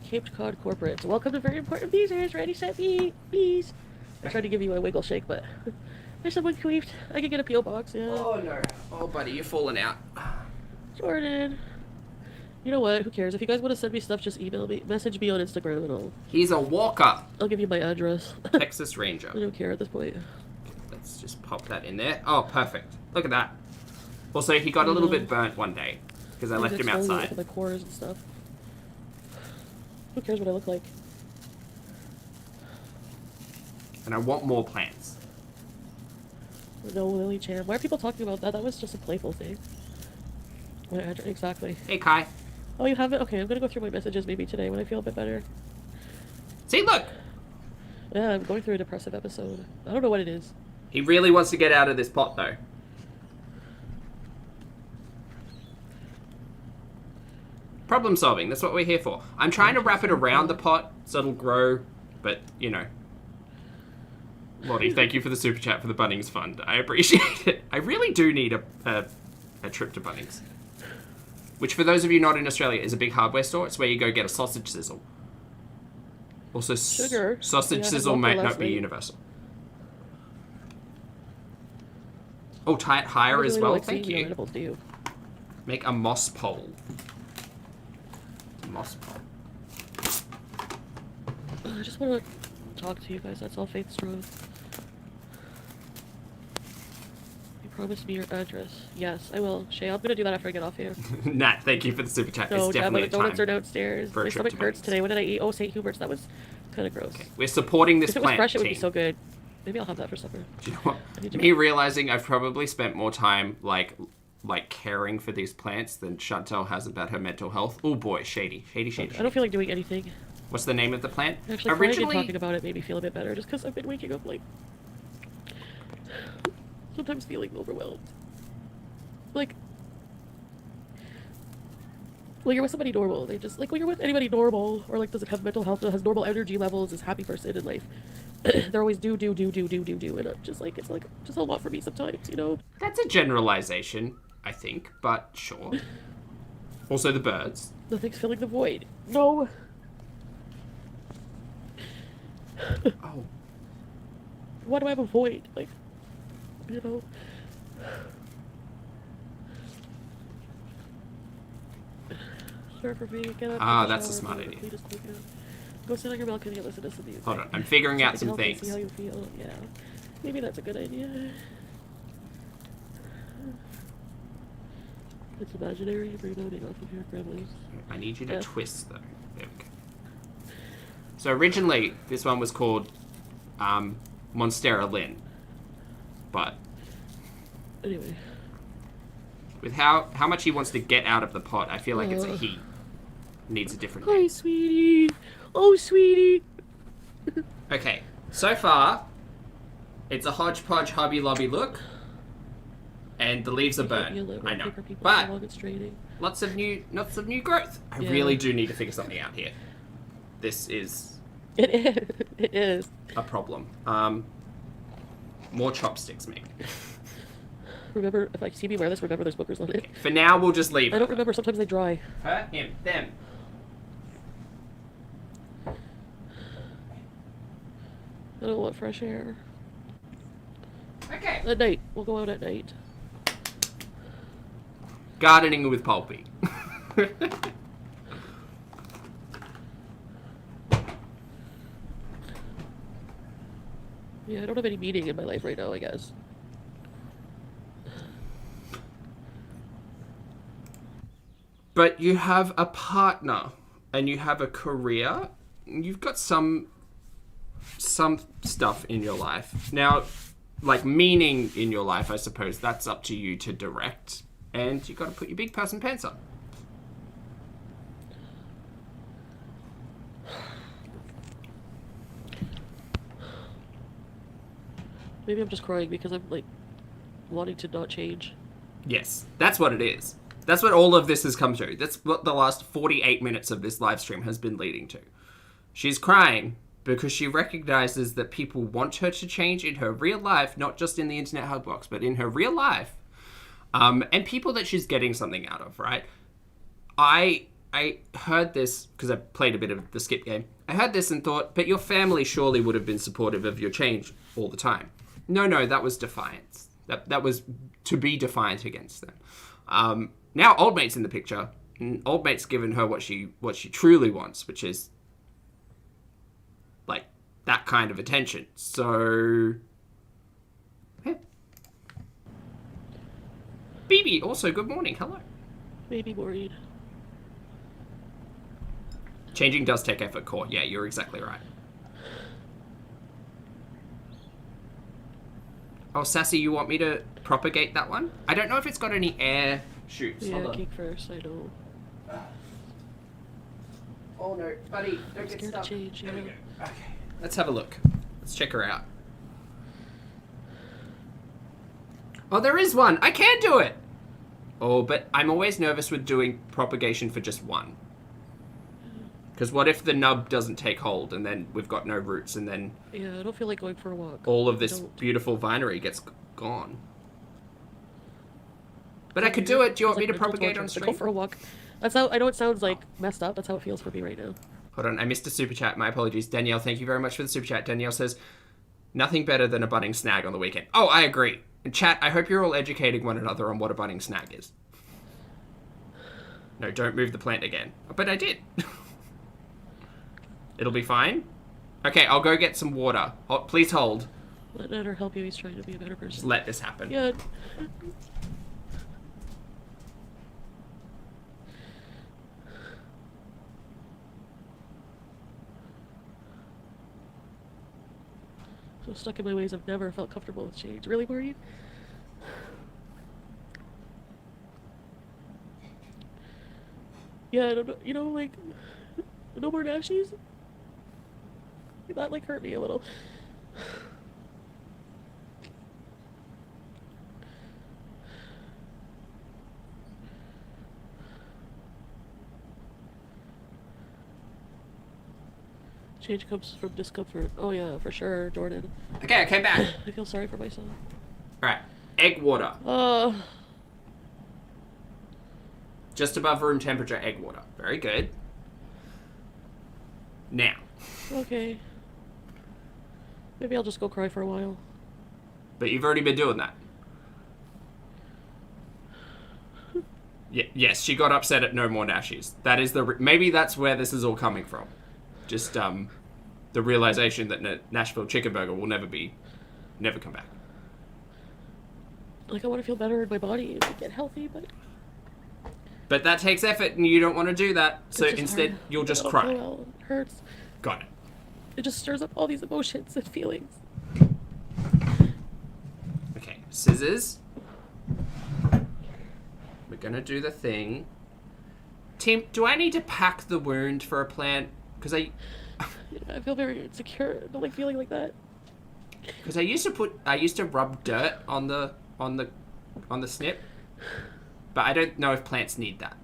Cape Cod Corporate. Welcome to Very Important Beezers. Ready, set, bees. I tried to give you a wiggle shake, but there's someone queefed. I could get a P.O. box, yeah. Oh no. Oh buddy, you're falling out. Jordan. You know what? Who cares? If you guys want to send me stuff, just email me. Message me on Instagram and He's a walker. I'll give you my address. Texas Ranger. I don't care at this point. Let's just pop that in there. Oh, perfect. Look at that. Also, he got a little bit burnt one day because I left him outside. My pores and stuff. Who cares what I look like? And I want more plants. No, Lily Chan. Why are people talking about that? That was just a playful thing. My address, exactly. Hey, Kai. Oh, you have it? Okay, I'm gonna go through my messages maybe today when I feel a bit better. See, look. Yeah, I'm going through a depressive episode. I don't know what it is. He really wants to get out of this pot, though. problem solving. That's what we're here for. I'm trying to wrap it around the pot so it'll grow, but, you know. Lottie, thank you for the super chat for the Bunnings Fund. I appreciate it. I really do need a trip to Bunnings. Which, for those of you not in Australia, is a big hardware store. It's where you go get a sausage sizzle. Also, Sugar. sausage sizzle might not be universal. Oh, tie it higher as well. Thank you. Edibles, do you. Make a moss pole. Moss pole. I just want to talk to you guys. That's all, Faith Strode. You promised me your address. Yes, I will. Shay, I'm gonna do that after I get off here. Nat, thank you for the super chat. No, it's definitely my donuts are downstairs. My stomach hurts today. What did I eat? Oh, St. Hubert's. That was kind of gross. Okay. We're supporting this if it plant was fresh, team. it would be so good. Maybe I'll have that for supper. Do you know what? Me realizing I've probably spent more time like caring for these plants than Chantal has about her mental health. Oh boy, shady. I don't feel like doing anything. What's the name of the plant? Actually, originally talking about it made me feel a bit better, just because I've been waking up like sometimes feeling overwhelmed. Like when you're with somebody normal, they just like when you're with anybody normal or like doesn't have mental health, has normal energy levels, is a happy person in life. They're always do, and I'm just like it's like just a lot for me sometimes, you know. That's a generalization, I think, but sure. Also the birds. Nothing's filling the void. No. Oh. Why do I have a void? Like, you know. Start for me. Get up. Ah, that's a smart idea. Go sit on your balcony and listen to some music. Hold on, I'm figuring out some things. See how you feel. Yeah, maybe that's a good idea. It's imaginary. Bring loading off of your gremlins. I need you to twist though. There we go. So originally, this one was called Monstera Lynn, but anyway, with how much he wants to get out of the pot, I feel like it's a he. Needs a different name. Hi, sweetie. Oh, sweetie. Okay, so far, it's a hodgepodge Hobby Lobby look, and the leaves are burnt. I know, but lots of new growth. I really do need to figure something out here. This is. It is a problem. More chopsticks, maybe. Remember, if I see me wear this, remember there's bookers on it. Okay, for now, we'll just leave. I don't remember. Sometimes they dry. Her, him, them. I don't want fresh air. Okay. At night. We'll go out at night. Gardening with Pulpy. Yeah, I don't have any meaning in my life right now, I guess. But you have a partner, and you have a career, and you've got some stuff in your life. Now, like meaning in your life, I suppose, that's up to you to direct. And you've got to put your big person pants on. Maybe I'm just crying because I'm, like, wanting to not change. Yes, that's what it is. That's what all of this has come to. That's what the last 48 minutes of this live stream has been leading to. She's crying because she recognizes that people want her to change in her real life, not just in the internet hug box, but in her real life. And people that she's getting something out of, right? I heard this because I played a bit of the skip game. I heard this and thought, but your family surely would have been supportive of your change all the time. No, that was defiance. That was to be defiant against them. Now old mate's in the picture, and old mate's given her what she truly wants, which is like that kind of attention. So, yeah. BB, also good morning. Hello. Maybe worried. Changing does take effort, Core. Yeah, you're exactly right. Oh, Sassy, you want me to propagate that one? I don't know if it's got any air shoots. Yeah, kick first, I know. Oh no, buddy, don't get stuck. Change, There we go. Okay, let's have a look. Let's check her out. Oh, there is one. I can do it. Oh, but I'm always nervous with doing propagation for just one. Because what if the nub doesn't take hold and then we've got no roots and then Yeah, I don't feel like going for a walk. all of this beautiful vinery gets gone? But I could do it. Do you want me to propagate on stream? Go for a walk. That's how, I know it sounds like messed up. That's how it feels for me right now. Hold on, I missed a super chat. My apologies. Danielle, thank you very much for the super chat. Danielle says, nothing better than a budding snag on the weekend. Oh, I agree. And chat, I hope you're all educating one another on what a budding snag is. No, don't move the plant again. But I did. It'll be fine. Okay, I'll go get some water. Oh, please hold. Let Nader help you. He's trying to be a better person. Just let this happen. Yeah. So stuck in my ways, I've never felt comfortable with change. Really worried? Yeah, I don't know, you know, like, no more nashies? That, like, hurt me a little. Change comes from discomfort. Oh yeah, for sure, Jordan. Okay, I came back. I feel sorry for myself. Alright, egg water. Just above room temperature egg water. Very good. Now. Okay. Maybe I'll just go cry for a while. But you've already been doing that. Yes, she got upset at no more nashies. That is maybe that's where this is all coming from. Just the realization that Nashville Chicken Burger will never come back. Like, I want to feel better in my body and get healthy, but that takes effort, and you don't want to do that. So instead, hard. you'll just cry. Well, it hurts. Got it. It just stirs up all these emotions and feelings. Okay, scissors. We're gonna do the thing. Tim, do I need to pack the wound for a plant? Because I feel very insecure. I don't like feeling like that. Because I used to rub dirt on the snip, but I don't know if plants need that.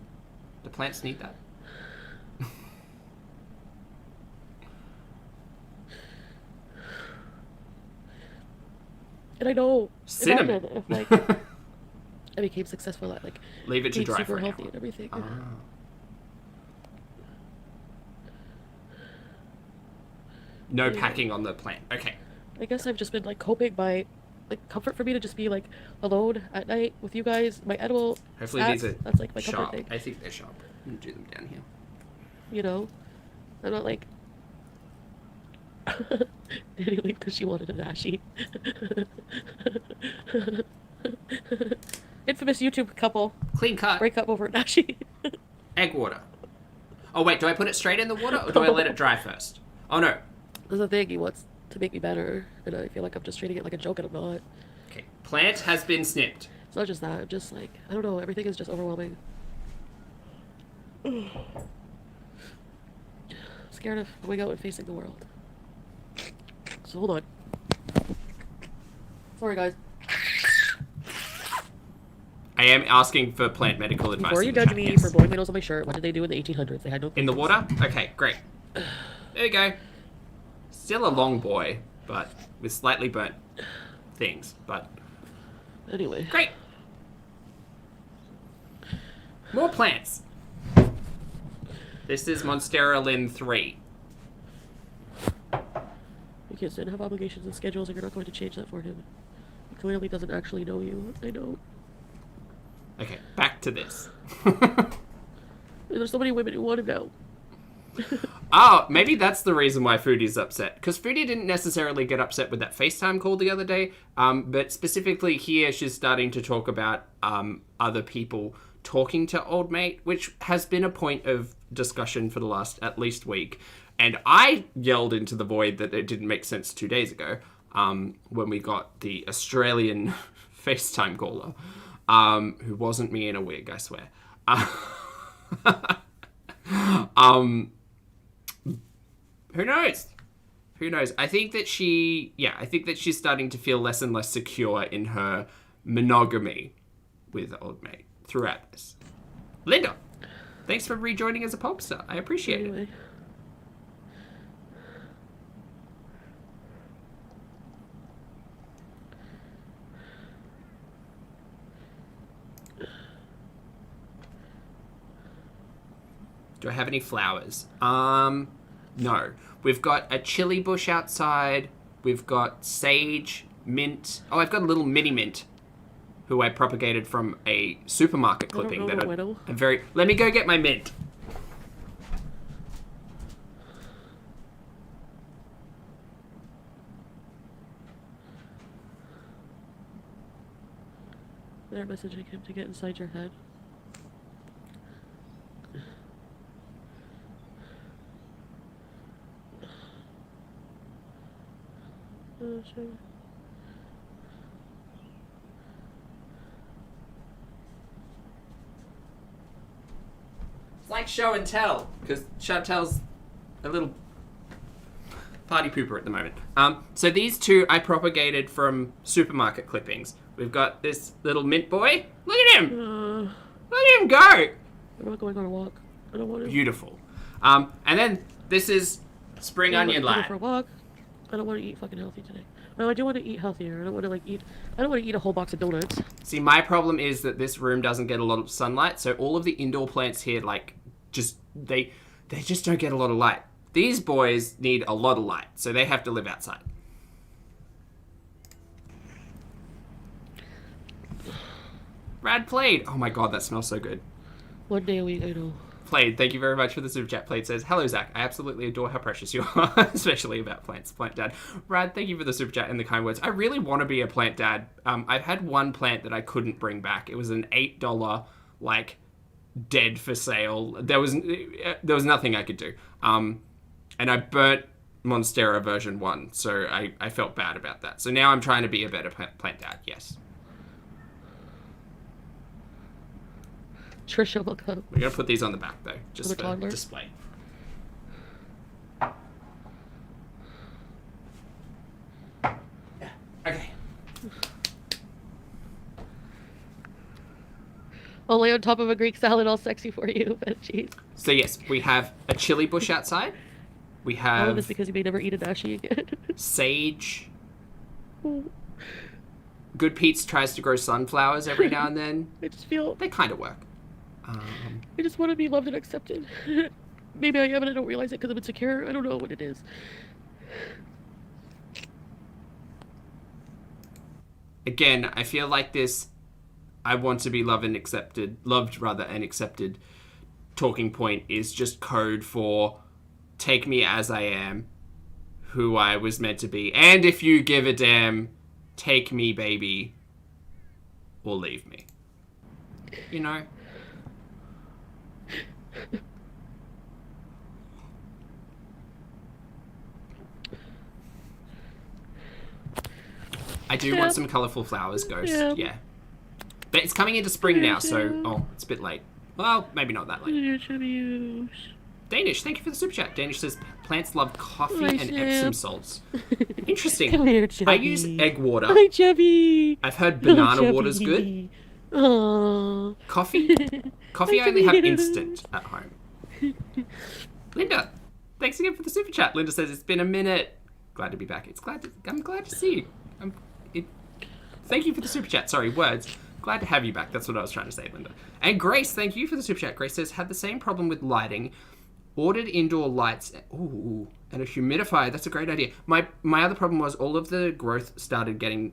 Do plants need that? And I know cinnamon. If like I became successful at like leave it to dry super for an healthy hour. And everything. Oh. No packing on the plant. Okay. I guess I've just been like coping by like comfort for me to just be like alone at night with you guys. My edible. Hopefully snacks, these are that's like my sharp. comfort thing. I think they're sharp. I'm gonna do them down here. You know, I'm not like. Anyway, because she wanted a nashi. Infamous YouTube couple. Clean cut. Break up over a nashi. Egg water. Oh wait, do I put it straight in the water or do I let it dry first? Oh no. That's the thing, he wants to make me better, and I feel like I'm just treating it like a joke, and I'm not. Okay, plant has been snipped. It's not just that, I'm just like, I don't know, everything is just overwhelming. Scared of going out and facing the world. So hold on. Sorry guys. I am asking for plant medical advice. Before you judge me for blowing my nose on my shirt, what did they do in the 1800s? They had no... In the water? Okay, great. There we go. Still a long boy, but with slightly burnt things, but... Anyway. Great. More plants. This is Monstera Lin 3. Your kids didn't have obligations and schedules, and you're not going to change that for him. He clearly doesn't actually know you. I know. Okay, back to this. There's so many women who want him now. Oh, maybe that's the reason why Foodie's upset. Because Foodie didn't necessarily get upset with that FaceTime call the other day. But specifically here, she's starting to talk about other people talking to old mate, which has been a point of discussion for the last at least week. And I yelled into the void that it didn't make sense 2 days ago when we got the Australian FaceTime caller, who wasn't me in a wig, I swear. Who knows? Who knows? I think that she's starting to feel less and less secure in her monogamy with old mate throughout this. Linda, thanks for rejoining as a pop star. I appreciate it. Do I have any flowers? No. We've got a chili bush outside. We've got sage, mint. Oh, I've got a little mini mint who I propagated from a supermarket clipping. I don't know. I'm very... Let me go get my mint. They're messaging him to get inside your head. Oh, sure. It's like show and tell, because Chantal's a little party pooper at the moment. So these two I propagated from supermarket clippings. We've got this little mint boy. Look at him! Look at him go! I'm not going on a walk. I don't want to. Beautiful. And then this is spring onion Go lad. for a walk. I don't want to eat fucking healthy today. No, I do want to eat healthier. I don't want to eat. I don't want to eat a whole box of donuts. See, my problem is that this room doesn't get a lot of sunlight, so all of the indoor plants here, they just don't get a lot of light. These boys need a lot of light, so they have to live outside. Brad Played. Oh my god, that smells so good. One day a week, I know. Played, thank you very much for the super chat. Played says, hello Zach, I absolutely adore how precious you are, especially about plants. Plant dad. Brad, thank you for the super chat and the kind words. I really want to be a plant dad. I've had one plant that I couldn't bring back. It was an $8, dead for sale. There was nothing I could do. And I burnt Monstera version 1, so I felt bad about that. So now I'm trying to be a better plant dad, yes. Trisha will come. We're going to put these on the back, though, just for display. Okay. Only on top of a Greek salad, all sexy for you, but jeez. So yes, we have a chili bush outside. We have... All of this because you may never eat a dashi again. Sage. Good Pete's tries to grow sunflowers every now and then. I just feel... They kind of work. I just want to be loved and accepted. Maybe I am and I don't realize it because I'm insecure. I don't know what it is. Again, I feel like this I want to be loved and accepted talking point is just code for take me as I am, who I was meant to be, and if you give a damn, take me, baby, or leave me. You know? I do want some colourful flowers, Ghost. Yeah. But it's coming into spring now, so... Oh, it's a bit late. Well, maybe not that late. Danish, thank you for the super chat. Danish says, plants love coffee and Epsom salts. Interesting. Come here, I use egg water. Hi, Chubby. I've heard banana water's good. Aww. Coffee I only have instant at home. Linda, thanks again for the super chat. Linda says, it's been a minute. Glad to be back. I'm glad to see you. Thank you for the super chat. Sorry, words. Glad to have you back. That's what I was trying to say, Linda. And Grace, thank you for the super chat. Grace says, had the same problem with lighting. Ordered indoor lights. Ooh, and a humidifier. That's a great idea. My other problem was all of the growth started getting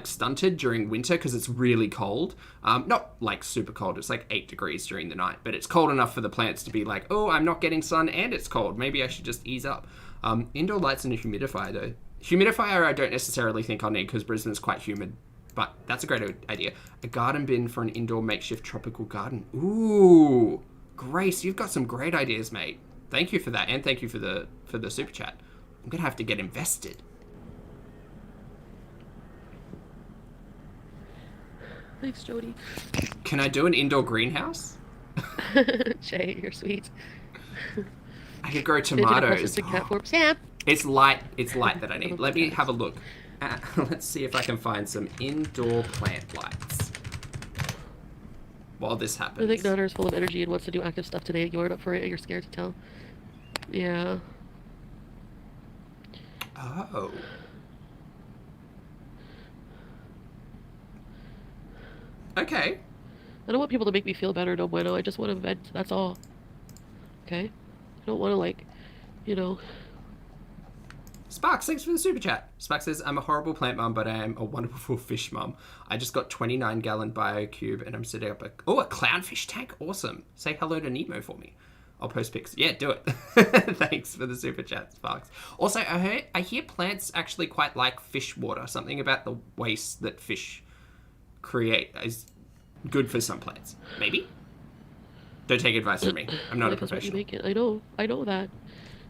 stunted during winter because it's really cold. Not super cold. It's 8 degrees during the night, but it's cold enough for the plants to be oh, I'm not getting sun and it's cold. Maybe I should just ease up. Indoor lights and a humidifier though. Humidifier I don't necessarily think I'll need because Brisbane's quite humid, but that's a great idea. A garden bin for an indoor makeshift tropical garden. Ooh, Grace, you've got some great ideas, mate. Thank you for that, and thank you for the super chat. I'm gonna have to get invested. Thanks, Jody. Can I do an indoor greenhouse? Shay, you're sweet. I could grow tomatoes. Yeah. It's light that I need. Let me have a look. Let's see if I can find some indoor plant lights while this happens. I think Nana is full of energy and wants to do active stuff today. You're up for it and you're scared to tell. Yeah. Oh. Okay. I don't want people to make me feel better, no bueno. I just want to vent, that's all. okay? I don't want to, like, you know... Sparks, thanks for the super chat. Sparks says, I'm a horrible plant mum, but I am a wonderful fish mum. I just got 29-gallon BioCube, and I'm setting up a clownfish tank. Awesome. Say hello to Nemo for me. I'll post pics. Yeah, do it. Thanks for the super chat, Sparks. Also, I hear plants actually quite like fish water. Something about the waste that fish create is good for some plants. Maybe? Don't take advice from me. I'm not a professional. What you make it. I know that.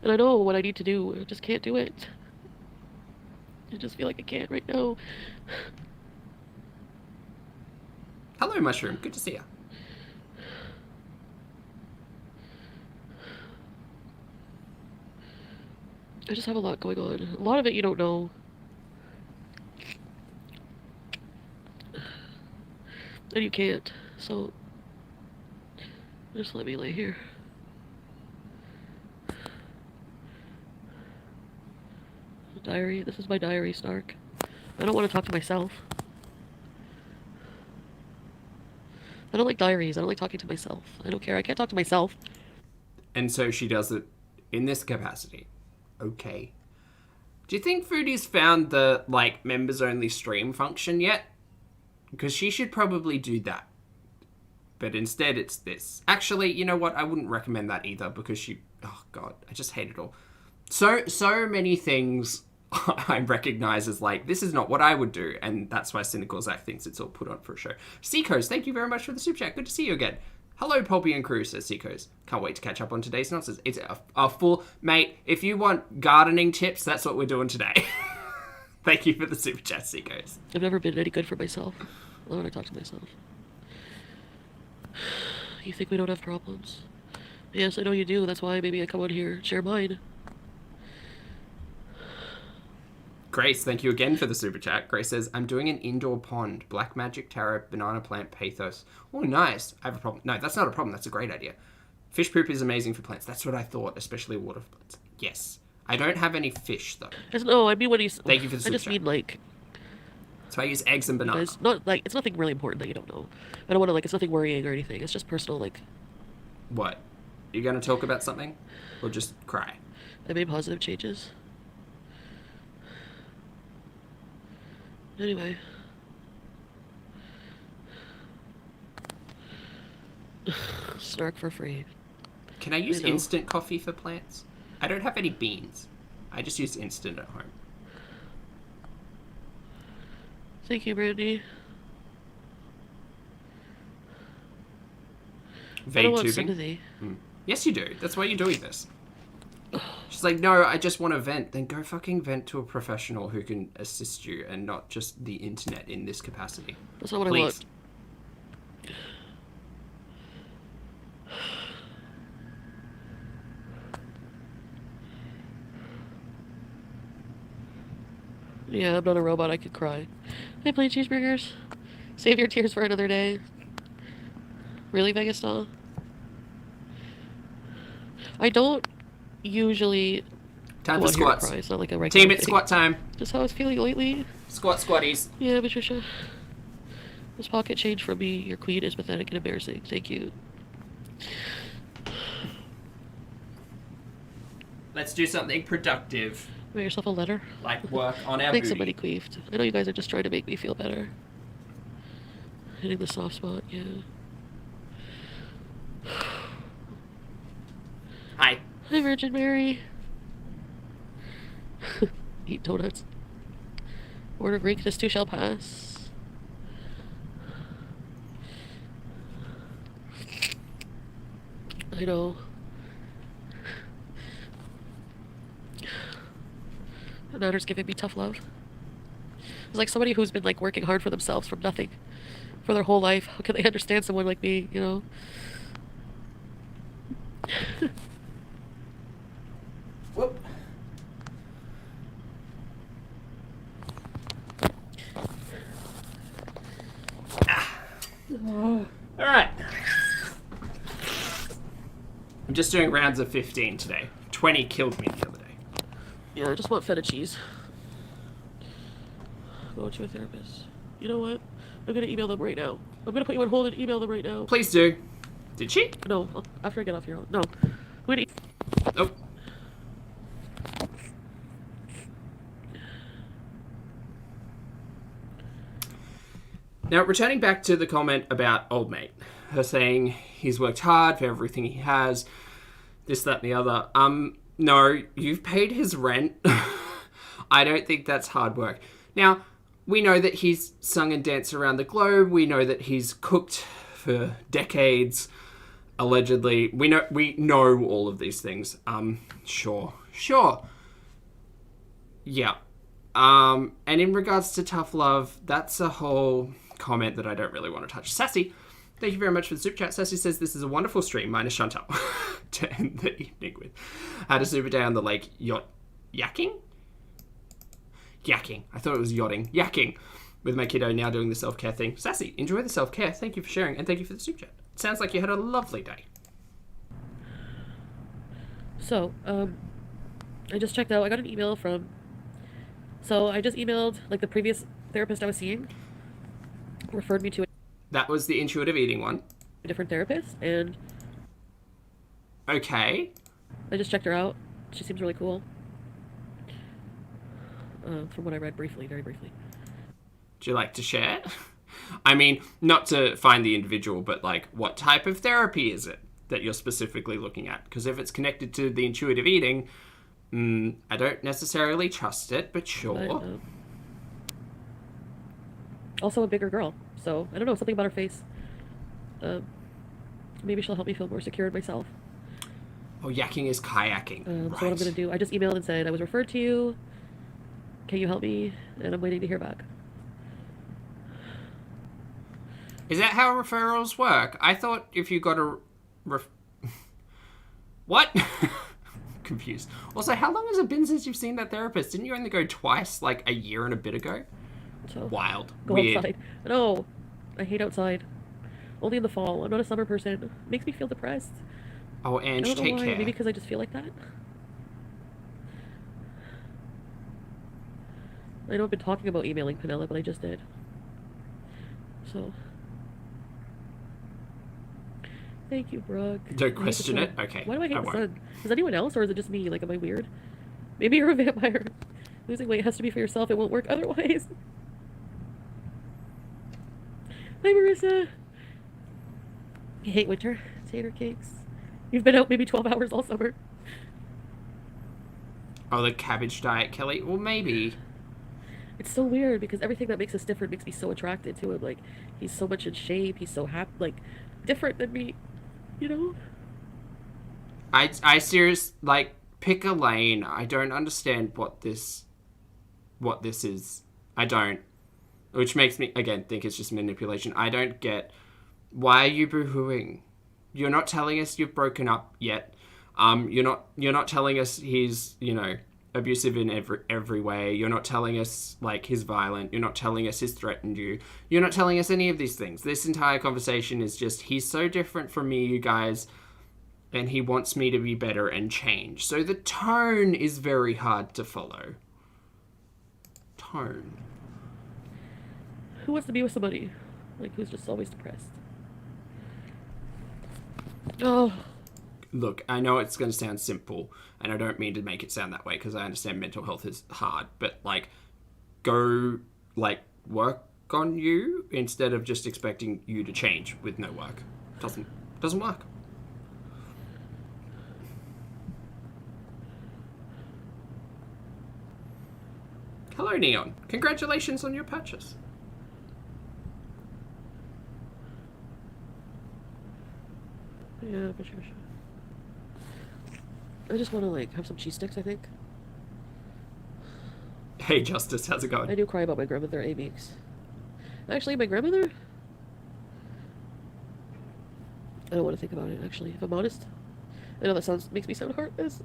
And I know what I need to do. I just can't do it. I just feel like I can't right now. Hello, Mushroom. Good to see you. I just have a lot going on. A lot of it you don't know. And you can't. So, just let me lay here. Diary. This is my diary, Stark. I don't want to talk to myself. I don't like diaries. I don't like talking to myself. I don't care. I can't talk to myself. And so she does it in this capacity. Okay. Do you think Foodie's found the, like, members-only stream function yet? Because she should probably do that. But instead it's this. Actually, you know what? I wouldn't recommend that either because she... Oh, God. I just hate it all. So many things I recognize as, like, this is not what I would do. And that's why Cynical Zach thinks it's all put on for a show. Seacoast, thank you very much for the super chat. Good to see you again. Hello, Pulpy and crew, says Seacoast. Can't wait to catch up on today's nonsense. It's a full... Mate, if you want gardening tips, that's what we're doing today. Thank you for the super chat, Seacoast. I've never been any good for myself. I want to talk to myself. You think we don't have problems? Yes, I know you do. That's why maybe I come on here, share mine. Grace, thank you again for the super chat. Grace says, I'm doing an indoor pond. Black magic tarot, banana plant, pathos. Oh, nice. I have a problem. No, that's not a problem. That's a great idea. Fish poop is amazing for plants. That's what I thought, especially water plants. Yes. I don't have any fish, though. No, I mean when he's... Thank you for the super I just chat. mean, like... So I use eggs and banana. It's not, like, it's nothing really important that you don't know. I don't want to, like, it's nothing worrying or anything. It's just personal, like... What? You going to talk about something? Or just cry? I made positive changes. Anyway. Snark for free. Can I use instant coffee for plants? I don't have any beans. I just use instant at home. Thank you, Brandy. Vague I don't want tubing. sympathy. Yes, you do. That's why you're doing this. She's like, no, I just want to vent. Then go fucking vent to a professional who can assist you and not just the internet in this capacity. That's not what Please. I want. Yeah, I'm not a robot. I could cry. Hey, plain cheeseburgers. Save your tears for another day. Really, Vegas doll? I don't usually Time go for on here to squats. cry. It's not like a regular Team, it's thing. squat time. Just how I was feeling lately. Squat squatties. Yeah, Patricia. This pocket change from me, your queen, is pathetic and embarrassing. Thank you. Let's do something productive. Write yourself a letter. Like work on our I think booty. somebody queefed. I know you guys are just trying to make me feel better. Hitting the soft spot, yeah. Hi. Hi, Virgin Mary. Eat donuts. Order Greek, this too shall pass. I know. The Nanner's giving me tough love. It's like somebody who's been like working hard for themselves from nothing for their whole life. How can they understand someone like me, you know? Whoop. Alright. I'm just doing rounds of 15 today. 20 killed me the other day. Yeah, I just want feta cheese. Go to a therapist. You know what? I'm gonna email them right now. I'm gonna put you on hold and email them right now. Please do. Did she? No, after I get off your own. No. Foodie. Oh. Now, returning back to the comment about old mate, her saying he's worked hard for everything he has, this, that, and the other. No, you've paid his rent. I don't think that's hard work. Now, we know that he's sung and danced around the globe. We know that he's cooked for decades, allegedly. We know all of these things. Sure. Yeah. And in regards to tough love, that's a whole comment that I don't really want to touch. Sassy, thank you very much for the super chat. Sassy says this is a wonderful stream, minus Chantal, to end the evening with. Had a super day on the lake yakking. I thought it was yachting. Yakking with my kiddo, now doing the self-care thing. Sassy, enjoy the self-care. Thank you for sharing, and thank you for the super chat. Sounds like you had a lovely day. So, I just checked out. I got an email from... So, I just emailed, like, the previous therapist I was seeing. Referred me to That was the intuitive eating one. a different therapist, and... Okay. I just checked her out. She seems really cool. From what I read briefly, very briefly. Do you like to share? I mean, not to find the individual, but like, what type of therapy is it that you're specifically looking at? Because if it's connected to the intuitive eating, I don't necessarily trust it, but sure. Also a bigger girl, so I don't know, something about her face. Maybe she'll help me feel more secure in myself. Oh, yakking is kayaking. Right. So what I'm gonna do, I just emailed and said I was referred to you. Can you help me? And I'm waiting to hear back. Is that how referrals work? I thought if you got a what? Confused. Also, how long has it been since you've seen that therapist? Didn't you only go twice, like a year and a bit ago? So wild. Go Weird. outside. No, I hate outside. Only in the fall. I'm not a summer person. It makes me feel depressed. Oh, Ange, take why. care. Maybe because I just feel like that. I know I've been talking about emailing Penella, but I just did. So. Thank you, Brooke. Don't question it? Okay. Why do I hate the sun? Is anyone else, or is it just me? Like, am I weird? Maybe you're a vampire. Losing weight has to be for yourself. It won't work otherwise. Hi, Marissa. I hate winter. Tater cakes. You've been out maybe 12 hours all summer. Oh, the cabbage diet, Kelly? Well, maybe. It's so weird because everything that makes us different makes me so attracted to him. Like, he's so much in shape. He's so happy, like, different than me. You know? I seriously, like, pick a lane. I don't understand what this is. I don't. Which makes me, again, think it's just manipulation. I don't get, why are you boo-hooing? You're not telling us you've broken up yet. You're not telling us he's, abusive in every way. You're not telling us, like, he's violent. You're not telling us he's threatened you. You're not telling us any of these things. This entire conversation is just, he's so different from me, you guys, and he wants me to be better and change. So the tone is very hard to follow. Tone. Who wants to be with somebody, like, who's just always depressed? Oh. Look, I know it's going to sound simple, and I don't mean to make it sound that way, because I understand mental health is hard, but, like, go, like, work on you instead of just expecting you to change with no work. Doesn't work. Hello, Neon. Congratulations on your purchase. Yeah, for sure. I just want to, like, have some cheese sticks, I think. Hey, Justice, how's it going? I do cry about my grandmother A weeks. Actually, my grandmother... I don't want to think about it, actually, if I'm honest. I know that makes me sound heartless.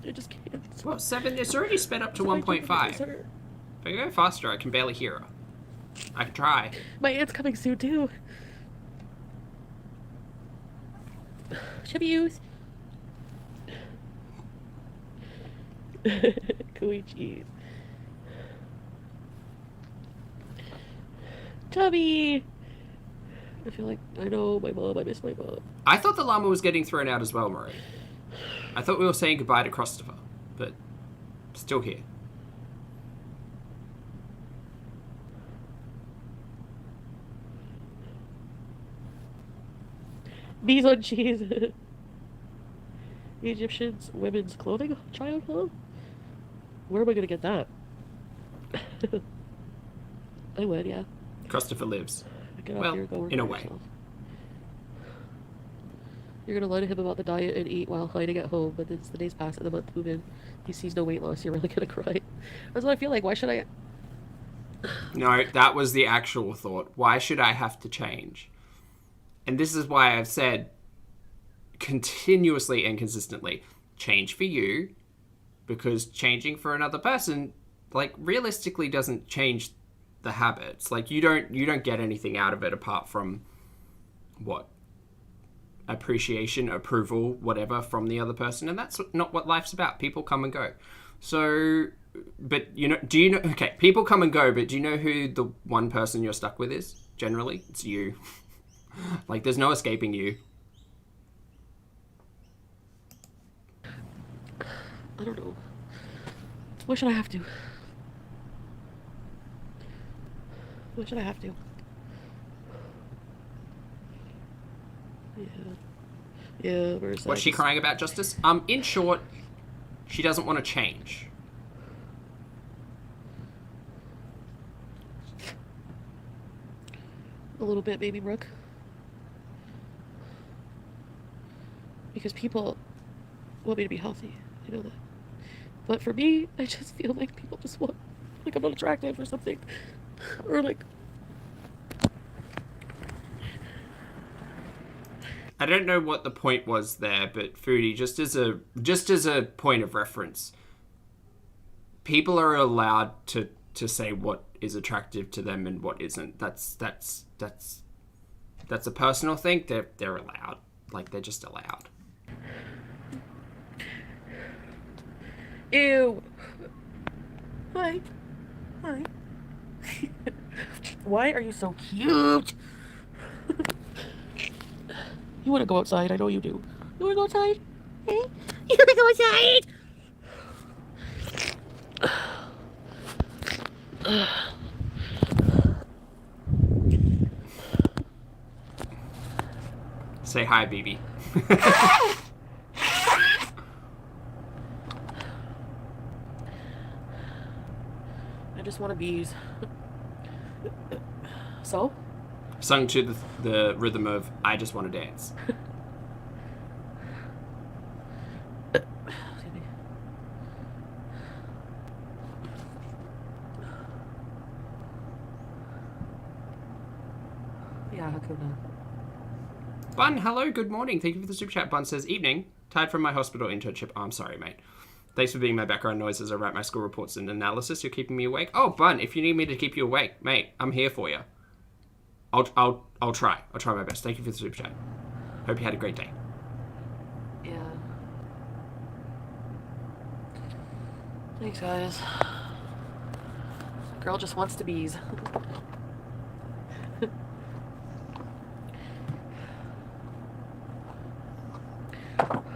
I just can't. Well, 7, it's already sped up to 1.5. If I go faster, I can barely hear her. I can try. My aunt's coming soon, too. Chubbies. Gooey cheese. Chubby. I feel like I know my mom. I miss my mom. I thought the llama was getting thrown out as well, Marie. I thought we were saying goodbye to Christopher, but still here. Bees on cheese. Egyptians women's clothing child home? Where am I gonna get that? I would, yeah. Christopher lives. Get Well, off here, go work in a for way. yourself. You're gonna lie to him about the diet and eat while hiding at home, but it's the days pass and the month move in. He sees no weight loss. You're really gonna cry. That's what I feel like. Why should I? No, that was the actual thought. Why should I have to change? And this is why I've said continuously and consistently, change for you, because changing for another person, like, realistically doesn't change the habits. Like, you don't get anything out of it apart from what? Appreciation, approval, whatever from the other person, and that's not what life's about. People come and go. So, but do you know, okay, people come and go, but do you know who the one person you're stuck with is? Generally, it's you. Like, there's no escaping you. I don't know. Why should I have to? Why should I have to? Yeah, where's What's she crying about, Justice? In short, she doesn't want to change. A little bit, baby Brooke. Because people want me to be healthy. I know that. But for me, I just feel like people just want, like, I'm not attractive or something. Or like, I don't know what the point was there, but Foodie, just as a point of reference, people are allowed to say what is attractive to them and what isn't. That's a personal thing. They're allowed. Like, they're just allowed. ew. Hi. Hi. Why are you so cute? You want to go outside? I know you do. You want to go outside? Hey? You want to go outside? Say hi, BB. I just want to bees. So? Sung to the rhythm of I Just Want to Dance. Excuse me. Yeah, Hakuna. Bun, hello, good morning. Thank you for the super chat. Bun says, evening. Tired from my hospital internship. Oh, I'm sorry, mate. Thanks for being my background noise as I write my school reports and analysis. You're keeping me awake. Oh, Bun, if you need me to keep you awake, mate, I'm here for you. I'll try. I'll try my best. Thank you for the super chat. Hope you had a great day. Yeah. Thanks, guys. Girl just wants to bees.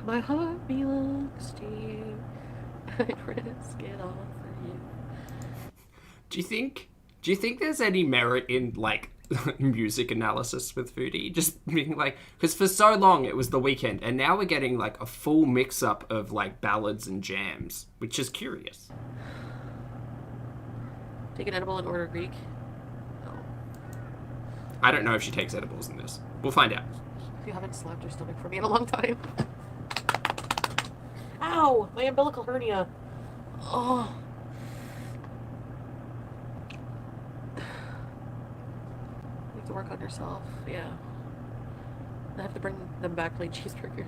My heart belongs to you. I'd risk it all for you. Do you think there's any merit in, like, music analysis with Foodie? Just being like, because for so long it was The Weeknd, and now we're getting, like, a full mix-up of, like, ballads and jams, which is curious. Take an edible and order Greek. No. I don't know if she takes edibles in this. We'll find out. If you haven't slapped your stomach for me in a long time. Ow! My umbilical hernia. Oh. You have to work on yourself. Yeah. I have to bring them back plain cheeseburger.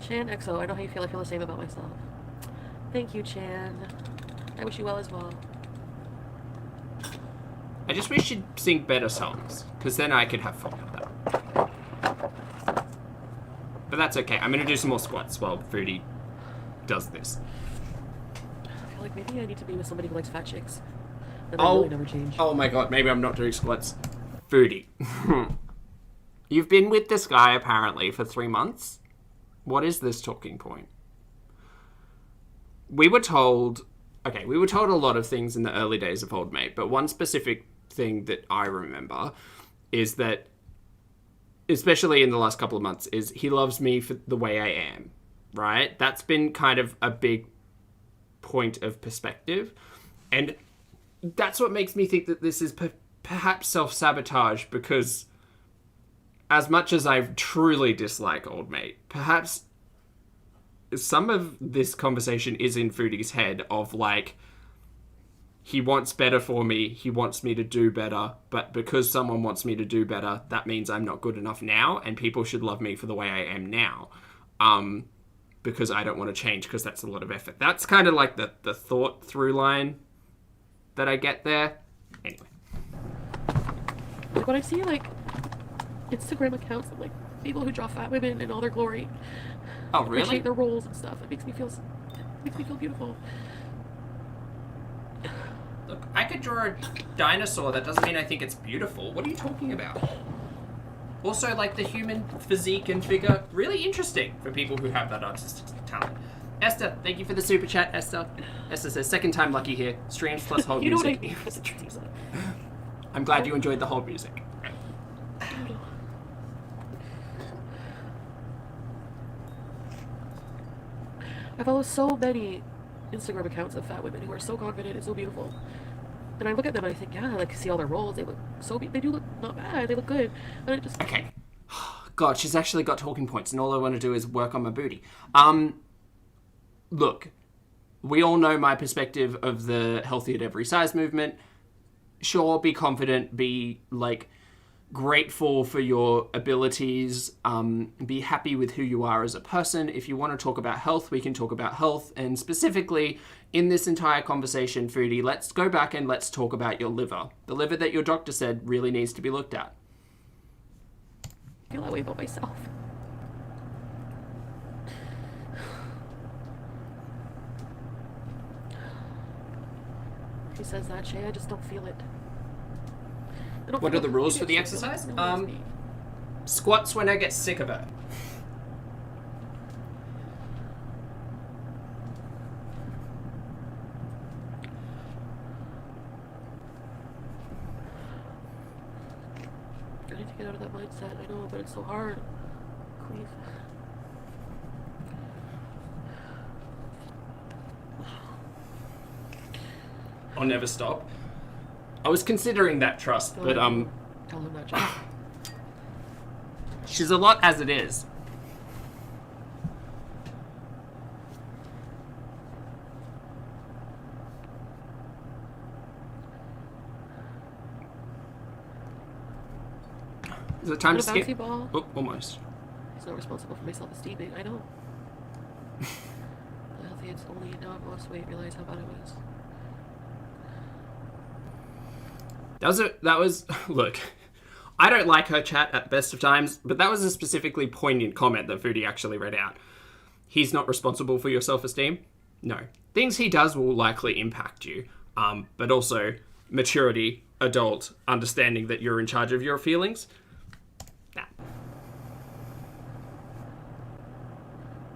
Chan XO, I know how you feel. I feel the same about myself. Thank you, Chan. I wish you well as well. I just wish she'd sing better songs, because then I could have fun with that. But that's okay. I'm going to do some more squats while Foodie does this. I feel like, maybe I need to be with somebody who likes fat chicks. And then really never change. Oh my god, maybe I'm not doing squats. Foodie. You've been with this guy apparently for 3 months. What is this talking point? We were told a lot of things in the early days of Old Mate, but one specific thing that I remember is that, especially in the last couple of months, is he loves me for the way I am, right? That's been kind of a big point of perspective. And that's what makes me think that this is perhaps self-sabotage, because as much as I truly dislike Old Mate, perhaps some of this conversation is in Foodie's head of like, he wants better for me, he wants me to do better, but because someone wants me to do better, that means I'm not good enough now, and people should love me for the way I am now. Because I don't want to change, because that's a lot of effort. That's kind of like the thought through line that I get there. Anyway. Like, when I see, like, Instagram accounts of, like, people who draw fat women in all their glory. Oh, really? Appreciate their roles and stuff. It makes me feel beautiful. Look, I could draw a dinosaur. That doesn't mean I think it's beautiful. What are you talking about? Also, like, the human physique and figure, really interesting for people who have that artistic talent. Esther, thank you for the super chat, Esther. Esther says, second time lucky here. Streams plus hold You know music. what I mean? I'm glad you enjoyed the hold music. I follow so many Instagram accounts of fat women who are so confident and so beautiful. And I look at them and I think, yeah, I like see all their roles. They look they do look not bad. They look good. And it just... Okay. God, she's actually got talking points, and all I want to do is work on my booty. Look, we all know my perspective of the healthy at every size movement. Sure, be confident, be, like, grateful for your abilities, be happy with who you are as a person. If you want to talk about health, we can talk about health. And specifically, in this entire conversation, Foodie, let's go back and let's talk about your liver. The liver that your doctor said really needs to be looked at. I feel that way about myself. He says that, Shay, I just don't feel it. What are the rules for the exercise? Squats when I get sick of it. I need to get out of that mindset. I know, but it's so hard. Please. I'll never stop. I was considering that trust, but Tell him that, Jack. she's a lot as it is. Is it time to skip? Ball? Oh, almost. He's not responsible for my self-esteem. I know. The healthy, it's only now I've lost weight, realize how bad it was. That was look, I don't like her chat at best of times, but that was a specifically poignant comment that Foodie actually read out. He's not responsible for your self-esteem? No. Things he does will likely impact you, but also maturity, adult, understanding that you're in charge of your feelings. Nah.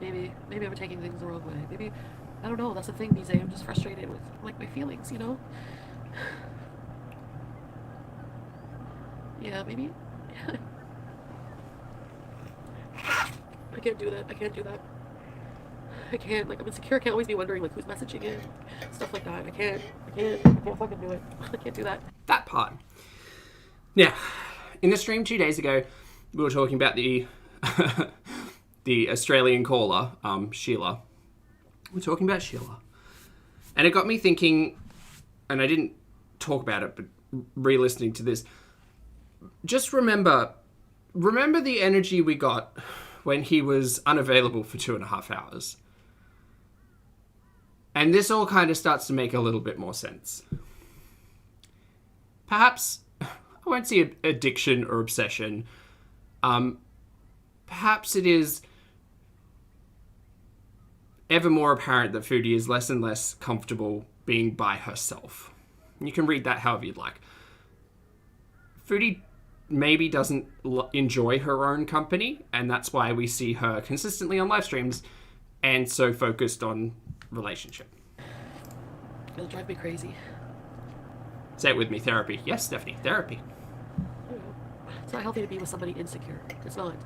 Maybe I'm taking things the wrong way. Maybe, I don't know, that's the thing, Mise. I'm just frustrated with, like, my feelings, you know? Yeah, maybe. I can't do that. I can't, like, I'm insecure. I can't always be wondering, like, who's messaging it. Stuff like that. I can't fucking do it. I can't do that. That part. Now, in the stream 2 days ago, we were talking about the the Australian caller, Sheila. We're talking about Sheila. And it got me thinking, and I didn't talk about it, but re-listening to this, just remember the energy we got when he was unavailable for 2.5 hours. And this all kind of starts to make a little bit more sense. Perhaps, I won't say addiction or obsession. Perhaps it is ever more apparent that Foodie is less and less comfortable being by herself. You can read that however you'd like. Foodie maybe doesn't enjoy her own company, and that's why we see her consistently on live streams and so focused on relationship. It'll drive me crazy. Say it with me, therapy. Yes, Stephanie, therapy. It's not healthy to be with somebody insecure. It's not.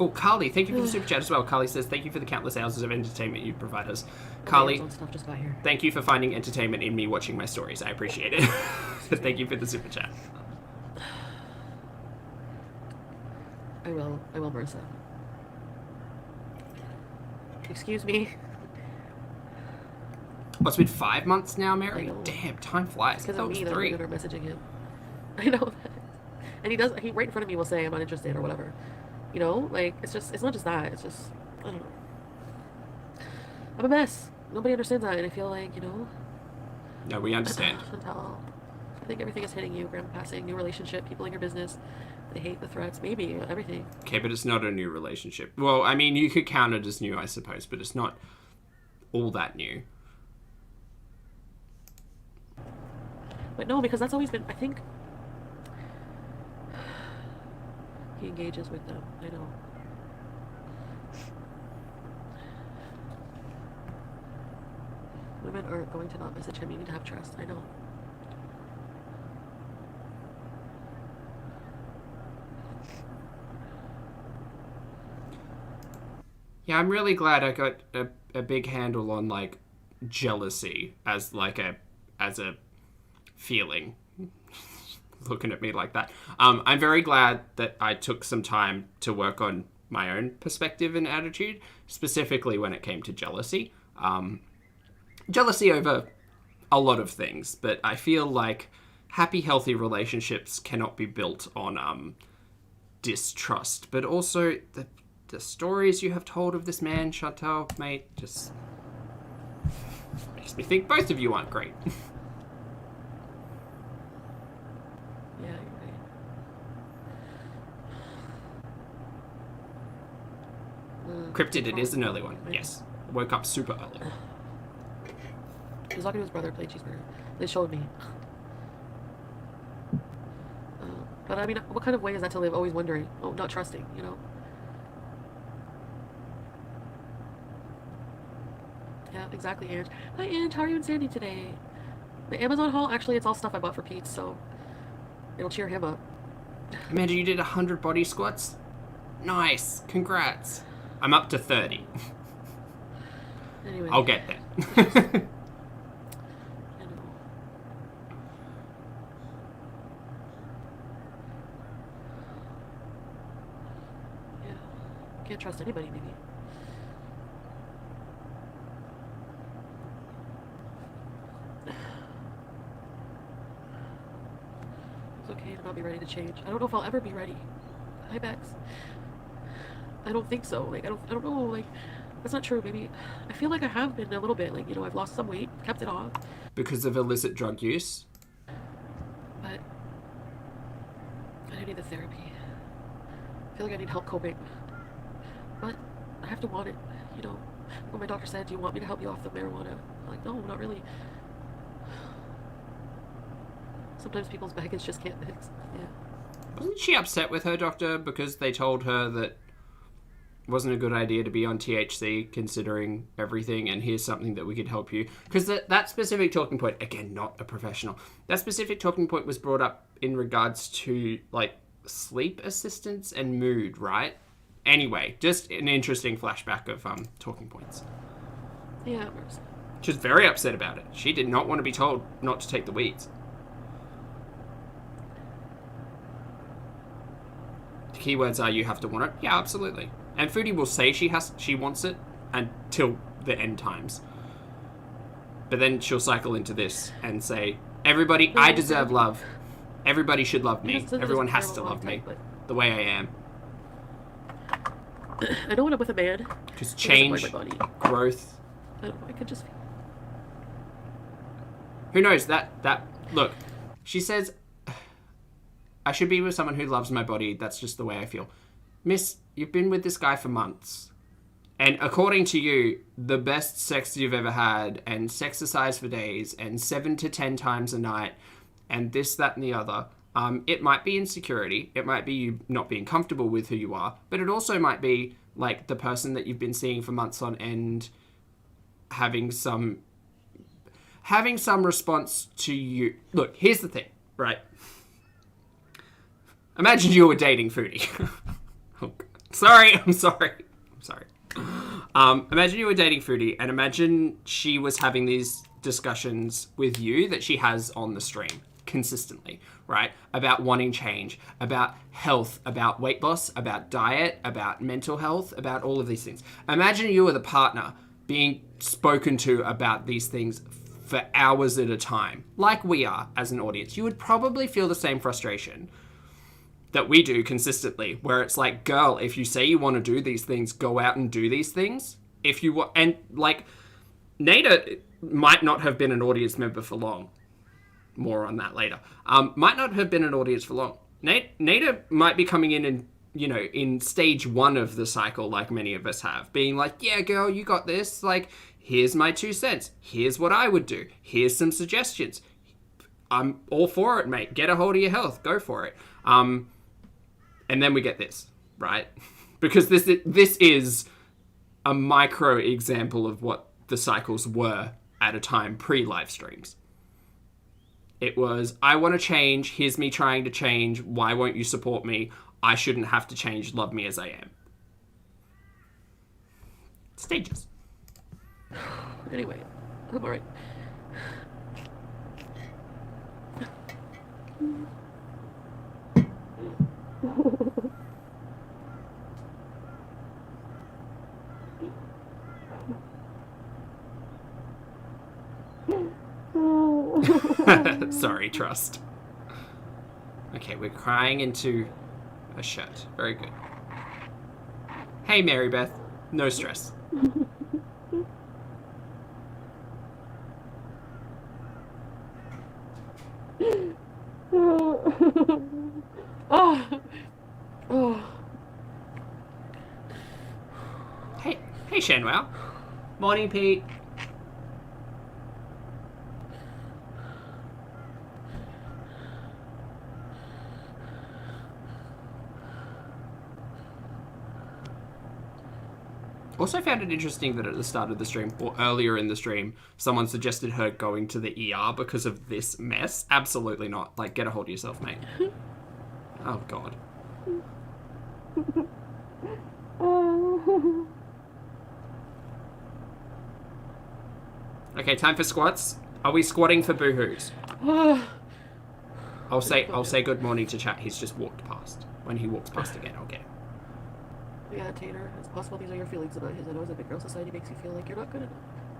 Oh, Carly, thank you for the super chat as well. Carly says, thank you for the countless hours of entertainment you provide us. Carly, Stuff just got here. thank you for finding entertainment in me watching my stories. I appreciate it. Thank you for the super chat. I will, Marissa. Excuse me. Oh, it's been 5 months now, Mary? I know. Damn, time flies. It's because That of was me that 3. I'm messaging him. I know that. And he right in front of me will say I'm not interested or whatever. You know, like, it's not just that. It's just, I don't know. I'm a mess. Nobody understands that, and I feel like, you know. No, we understand. Chantal, I think everything is hitting you. Grandpa passing, new relationship, people in your business. They hate the threats, maybe, everything. Okay, but it's not a new relationship. Well, I mean, you could count it as new, I suppose, but it's not all that new. But no, because that's always been, I think, he engages with them. I know. Women aren't going to not message him. You need to have trust. I know. Yeah, I'm really glad I got a big handle on, like, jealousy as a feeling. Looking at me like that. I'm very glad that I took some time to work on my own perspective and attitude, specifically when it came to jealousy. Jealousy over a lot of things, but I feel like happy, healthy relationships cannot be built on distrust. But also, the stories you have told of this man, Chantal, mate, just makes me think both of you aren't great. Yeah, you're right. Cryptid, it is an early one. Yes. I woke up super early. He was talking to his brother, playing cheeseburger. They showed me. But I mean, what kind of way is that to live? Always wondering. Oh, not trusting, you know? Yeah, exactly, Ange. Hi, Ange. How are you and Sandy today? The Amazon haul, actually, it's all stuff I bought for Pete, so it'll cheer him up. Amanda, you did 100 body squats? Nice. Congrats. I'm up to 30. Anyway. I'll get there. I know. Yeah. Can't trust anybody, maybe. It's okay to not be ready to change. I don't know if I'll ever be ready. Hi, Bex. I don't think so. Like, I don't know. Like, that's not true. Maybe I feel like I have been a little bit. Like, you know, I've lost some weight, kept it off. Because of illicit drug use? But I do need the therapy. I feel like I need help coping. But I have to want it. You know, when my doctor said, "Do you want me to help you off the marijuana?" I'm like, no, not really. Sometimes people's baggage just can't mix. Yeah. Wasn't she upset with her doctor because they told her that it wasn't a good idea to be on THC considering everything, and here's something that we could help you? Because that specific talking point, again, not a professional, that specific talking point was brought up in regards to, like, sleep assistance and mood, right? Anyway, just an interesting flashback of talking points. Yeah. She was very upset about it. She did not want to be told not to take the weeds. The keywords are you have to want it. Yeah, absolutely. And Foodie will say she wants it until the end times. But then she'll cycle into this and say, everybody, I deserve love. Everybody should love me. Everyone has to love me the way I am. I know when I'm with a man. Because change, growth. I don't know, I could just Who knows? Look, she says, I should be with someone who loves my body. That's just the way I feel. Miss, you've been with this guy for months. And according to you, the best sex you've ever had, and sexercise for days, and 7 to 10 times a night, and this, that, and the other. It might be insecurity. It might be you not being comfortable with who you are. But it also might be, like, the person that you've been seeing for months on end having some response to you. Look, here's the thing, right? Imagine you were dating Foodie. Oh, I'm sorry. Imagine you were dating Foodie, and imagine she was having these discussions with you that she has on the stream consistently, right? About wanting change, about health, about weight loss, about diet, about mental health, about all of these things. Imagine you were the partner being spoken to about these things for hours at a time, like we are as an audience. You would probably feel the same frustration that we do consistently, where it's like, girl, if you say you want to do these things, go out and do these things. If you want, and like, Nada might not have been an audience member for long. More on that later. Might not have been an audience for long. Nada might be coming in and, you know, in stage 1 of the cycle, like many of us have, being like, yeah, girl, you got this. Like, here's my 2 cents. Here's what I would do. Here's some suggestions. I'm all for it, mate. Get a hold of your health. Go for it. And then we get this, right? Because this is a micro example of what the cycles were at a time pre-live streams. It was, I want to change. Here's me trying to change. Why won't you support me? I shouldn't have to change. Love me as I am. Stages. Anyway, I'm alright. Sorry, trust. Okay, we're crying into a shirt. Very good. Hey, Mary Beth. No stress. Hey, Shanwell. Morning, Pete. Also found it interesting that at the start of the stream, or earlier in the stream, someone suggested her going to the ER because of this mess. Absolutely not. Like, get a hold of yourself, mate. Oh, God. Okay, time for squats. Are we squatting for boohoos? I'll say good morning to chat. He's just walked past. When he walks past again, I'll get him. Yeah, Tater, it's possible these are your feelings about his. I know as a big girl society makes you feel like you're not good enough.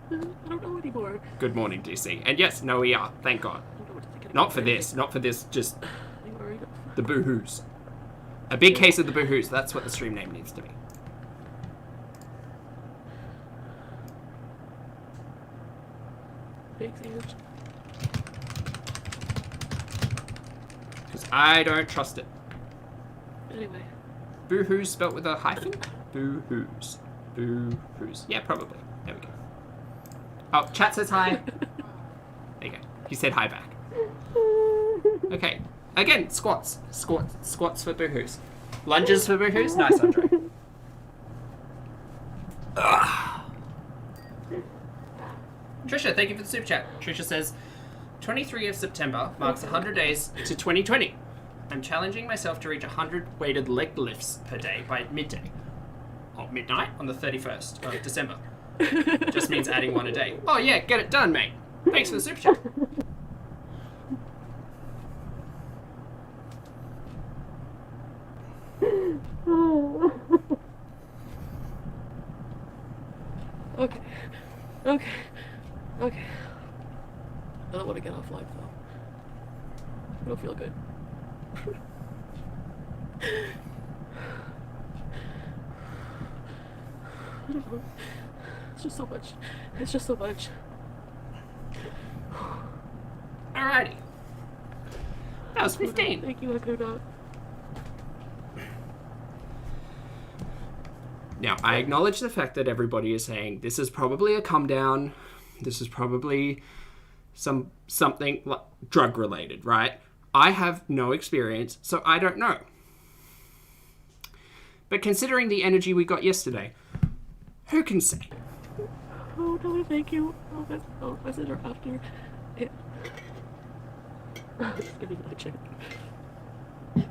I don't know anymore. Good morning, DC. And yes, no, we are. Thank God. I don't know what to think anymore. Not for this, just Anymore. the boohoos. A big case of the boohoos. That's what the stream name needs to be. Thanks, Age. Because I don't trust it. Anyway. Boohoos spelt with a hyphen? Boohoos. Boohoos. Yeah, probably. There we go. Oh, chat says hi. There you go. He said hi back. Okay. Again, squats. Squats for boohoos. Lunges for boohoos. Nice, Andre. Trisha, thank you for the super chat. Trisha says, 23 of September marks 100 days to 2020. I'm challenging myself to reach 100 weighted leg lifts per day by midday. Or midnight on the 31st of December. Just means adding one a day. Oh yeah, get it done, mate. Thanks for the super chat. Okay. I don't want to get off live though. I don't feel good. I don't know. It's just so much. Alrighty. That was 15. Thank you, I could not. Now, I acknowledge the fact that everybody is saying this is probably a come down. This is probably something like drug related, right? I have no experience, so I don't know. But considering the energy we got yesterday, who can say? Oh, no, thank you. I'll message her after. Yeah. Just give me my check. I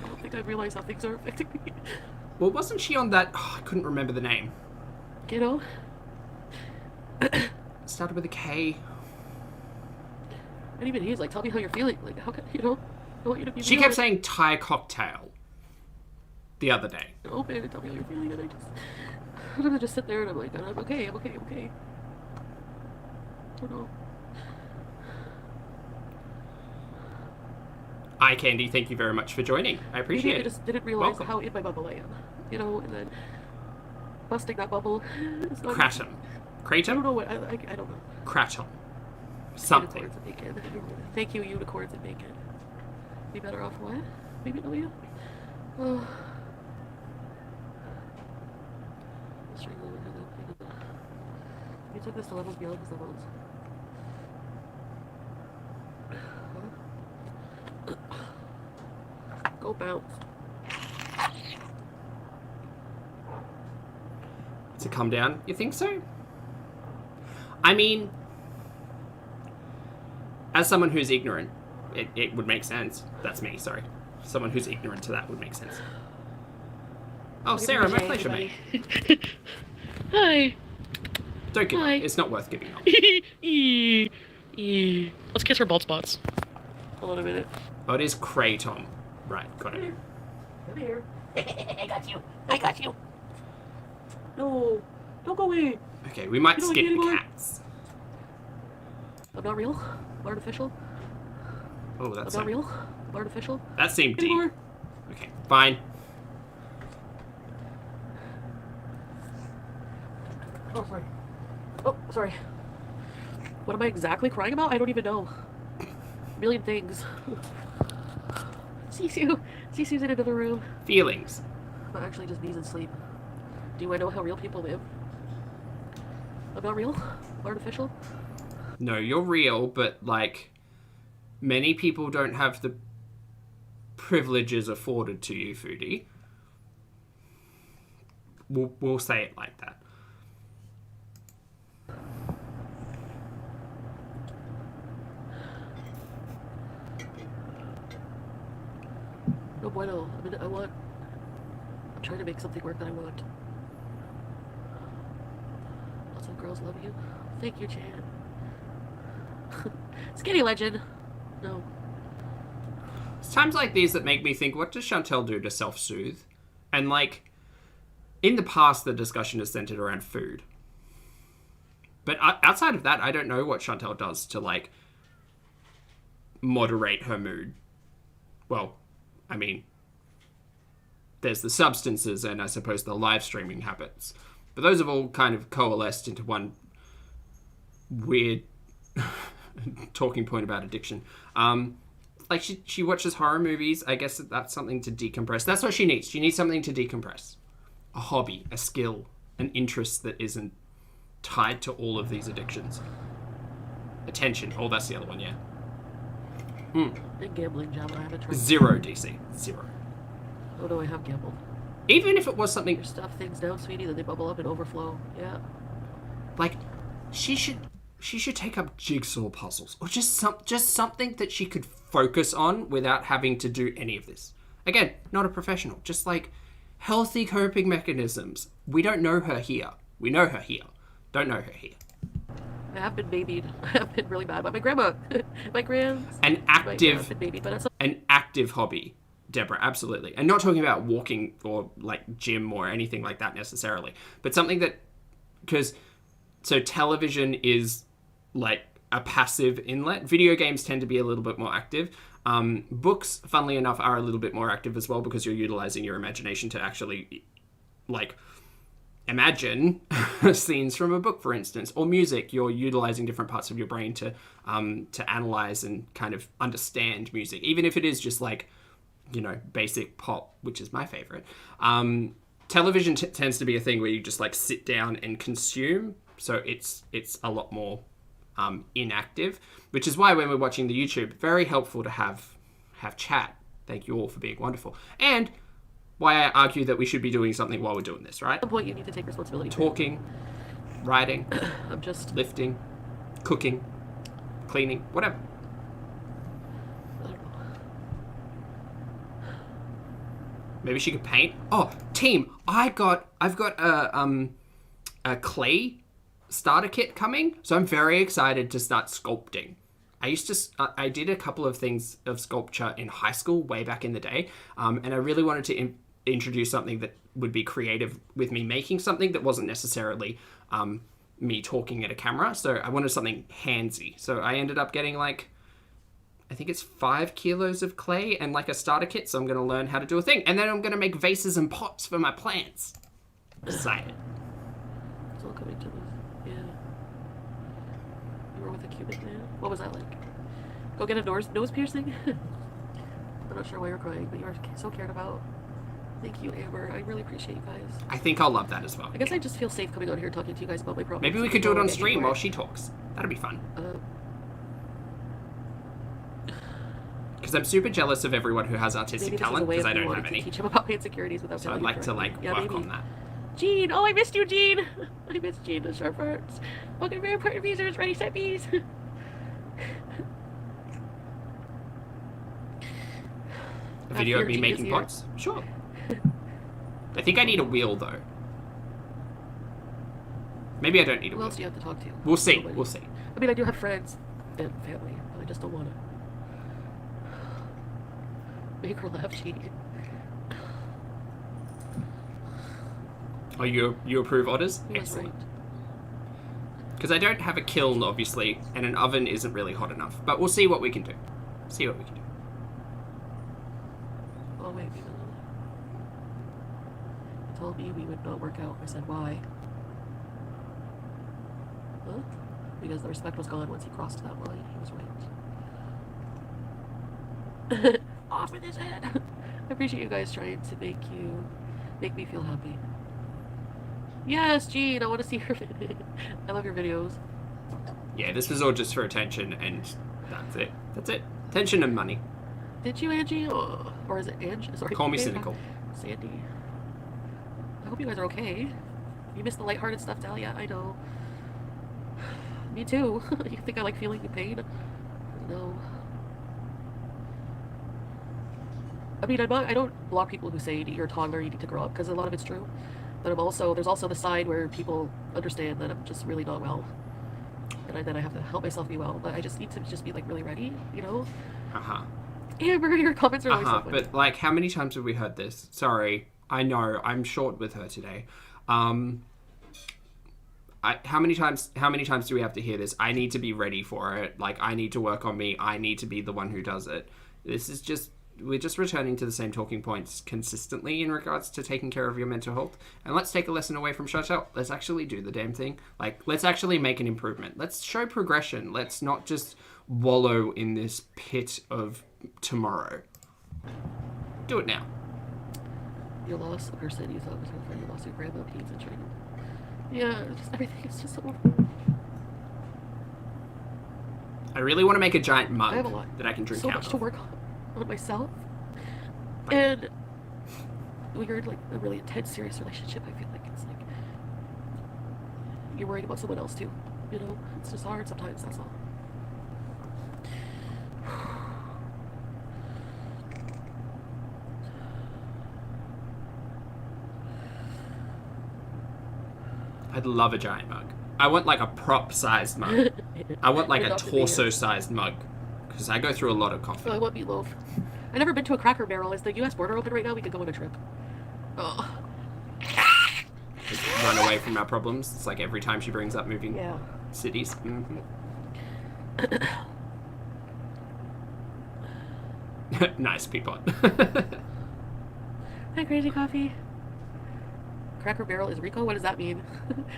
don't think I realize how things are affecting me. Well, wasn't she on that... Oh, I couldn't remember the name. Kiddo? Started with a K. And even he's like, tell me how you're feeling. Like, how can, I want you to be She kept saying Thai cocktail the other day. Open and tell me how you're feeling, and I'm gonna just sit there and I'm like, I'm okay. I don't know. Hi, Candy. Thank you very much for joining. I appreciate Maybe it. I just didn't realize Welcome. how in my bubble I am. And then busting that bubble is not... Kratom. I Kratom? don't know what, I don't know. Kratom. Something. Unicorns and bacon. Thank you, unicorns and bacon. Be better off what? Maybe no, you? Oh. You took this to levels beyond his levels. Go bounce. To come down? You think so? I mean, as someone who's ignorant, it would make sense. That's me, sorry. Someone who's ignorant to that would make sense. Oh, Sarah, my pleasure, mate. Hi. Don't give Hi. up. It's not worth giving up. Let's kiss her bald spots. Hold on a minute. Oh, it is Kratom. Right, got it. Come here. I got you. No. Don't go away. Okay, we might You don't skip like me the anymore? cats. I'm not real. I'm artificial. Oh, I'm that's not real. I'm artificial. That seemed deep. Anymore. Okay, fine. Oh, sorry. Oh, sorry. What am I exactly crying about? I don't even know. A million things. Sisu's in another room. Feelings. But actually just bees and sleep. Do I know how real people live? I'm not real? I'm artificial? No, you're real, but, like, many people don't have the privileges afforded to you, Foodie. We'll say it like that. No bueno. I mean, I'm trying to make something work that I want. Lots of girls love you. Thank you, Chan. Skinny legend. No. It's times like these that make me think, what does Chantal do to self-soothe? And, like, in the past, the discussion is centered around food. But outside of that, I don't know what Chantal does to, like, moderate her mood. Well, I mean, there's the substances and I suppose the live streaming habits. But those have all kind of coalesced into one weird talking point about addiction. Like, she watches horror movies. I guess that's something to decompress. That's what she needs. She needs something to decompress. A hobby, a skill, an interest that isn't tied to all of these addictions. Attention. Oh, that's the other one, yeah. Big gambling job. I haven't tried. 0 DC. 0. Oh no, I have gambled. Even if it was something... You stuff things down, sweetie, then they bubble up and overflow. Yeah. Like, she should take up jigsaw puzzles. Or just something that she could focus on without having to do any of this. Again, not a professional. Just, like, healthy coping mechanisms. We don't know her here. We know her here. Don't know her here. I have been babied. I have been really bad by my grandma. My grands. An active... Been babied, but that's An active hobby, Deborah, absolutely. And not talking about walking or, like, gym or anything like that necessarily. But something that... Because... So television is, like, a passive inlet. Video games tend to be a little bit more active. Books, funnily enough, are a little bit more active as well because you're utilizing your imagination to actually, like, imagine scenes from a book, for instance, or music. You're utilizing different parts of your brain to analyze and kind of understand music, even if it is just like, you know, basic pop, which is my favorite. Television tends to be a thing where you just like sit down and consume, so it's a lot more inactive, which is why when we're watching the YouTube, very helpful to have chat. Thank you all for being wonderful. And why I argue that we should be doing something while we're doing this, right? At some point, you need to take responsibility. Talking, writing, I'm just lifting, cooking, cleaning, whatever. I don't know. Maybe she could paint. Oh, team! I've got a clay starter kit coming, so I'm very excited to start sculpting. I did a couple of things of sculpture in high school way back in the day, and I really wanted to introduce something that would be creative with me making something that wasn't necessarily me talking at a camera. So I wanted something handsy. So I ended up getting like, I think it's 5 kilos of clay and like a starter kit. So I'm going to learn how to do a thing. And then I'm going to make vases and pots for my plants. Excited. It's all coming to this. Yeah. You were with a cubic man? What was that like? Go get a nose piercing? I'm not sure why you're crying, but you are so cared about. Thank you, Amber. I really appreciate you guys. I think I'll love that as well. I guess I just feel safe coming on here talking to you guys about my problems. Maybe we could do it on stream while she talks. That'd be fun. Because I'm super jealous of everyone who has artistic talent, because I don't have any. Teach him about my insecurities without so I'd like to work on that. Gene! Oh, I missed you, Gene! I missed Gene, the sharp arts. Welcome to very important visitors, ready, set, bees. A video of me making pots? Sure. I think I need a wheel, though. Maybe I don't need a wheel. Who else do you have to talk to? We'll see. Nobody. We'll see. I mean, I do have friends and family, but I just don't want to. Make her laugh, Gene. Oh, you approve orders? He was Excellent. right. Because I don't have a kiln, obviously, and an oven isn't really hot enough. But we'll see what we can do. See what we can do. Oh, wait, he told me we would not work out. I said, why? Huh? Because the respect was gone once he crossed that line. He was right. Off with his head! I appreciate you guys trying to make me feel happy. Yes, Gene, I want to see your I love your videos. Yeah, this was all just for attention, and that's it. That's it. Attention and money. Did you, Angie? Oh, or is it Angie? Sorry. Call me cynical. Sandy. I hope you guys are okay. You missed the lighthearted stuff, Dahlia. I know. Me too. You think I like feeling the pain? No. I mean, I don't block people who say you're a toddler, you need to grow up, because a lot of it's true. But there's also the side where people understand that I'm just really not well. And then I have to help myself be well. But I just need to just be like really ready, you know? Amber, your comments are always so funny. But like, how many times have we heard this? Sorry, I know, I'm short with her today. How many times do we have to hear this? I need to be ready for it. Like, I need to work on me. I need to be the one who does it. We're just returning to the same talking points consistently in regards to taking care of your mental health. And let's take a lesson away from Chantal. Let's actually do the damn thing. Like, let's actually make an improvement. Let's show progression. Let's not just wallow in this pit of tomorrow. Do it now. You lost a person you thought was your friend. You lost your grandma, peds, and training. Yeah, just everything is just so... I really want to make a giant mug I have a lot. that I can drink so out much of. to work on myself. And when you're in like a really intense, serious relationship, I feel like it's like you're worried about someone else too. You know, it's just hard sometimes. That's all. I'd love a giant mug. I want like a prop-sized mug. I want like a torso-sized mug. Because I go through a lot of coffee. Oh, I want meatloaf. I've never been to a Cracker Barrel. Is the U.S. border open right now? We could go on a trip. Oh. Just run away from our problems. It's like every time she brings up moving cities. Mm-hmm. Nice, Peapod. Hi, Crazy Coffee. Cracker Barrel is Rico? What does that mean?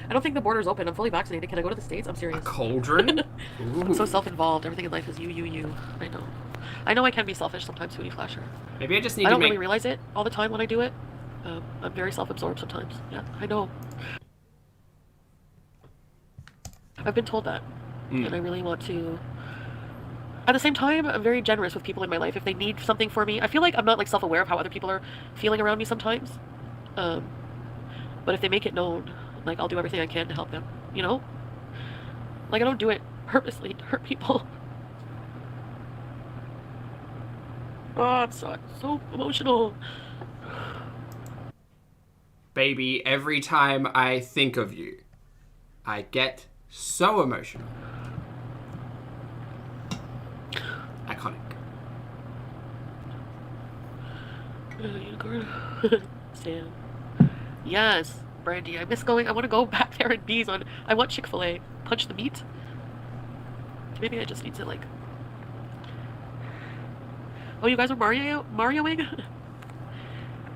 I don't think the border's open. I'm fully vaccinated. Can I go to the States? I'm A serious. cauldron? I'm so self-involved. Everything in life is you. I know. I know I can be selfish sometimes, Foodie Flasher. Maybe I just need I to don't make... really realize it all the time when I do it. I'm very self-absorbed sometimes. Yeah, I know. I've been told that. And I really want to... At the same time, I'm very generous with people in my life if they need something for me. I feel like I'm not like self-aware of how other people are feeling around me sometimes. But if they make it known, like I'll do everything I can to help them, you know? Like I don't do it purposely to hurt people. Oh, I'm so emotional. Baby, every time I think of you, I get so emotional. Iconic. Unicorn. Sam. Yes, Brandy. I miss going. I want to go back there and bees on. I want Chick-fil-A. Punch the meat. Maybe I just need to like. Oh, you guys are Marioing?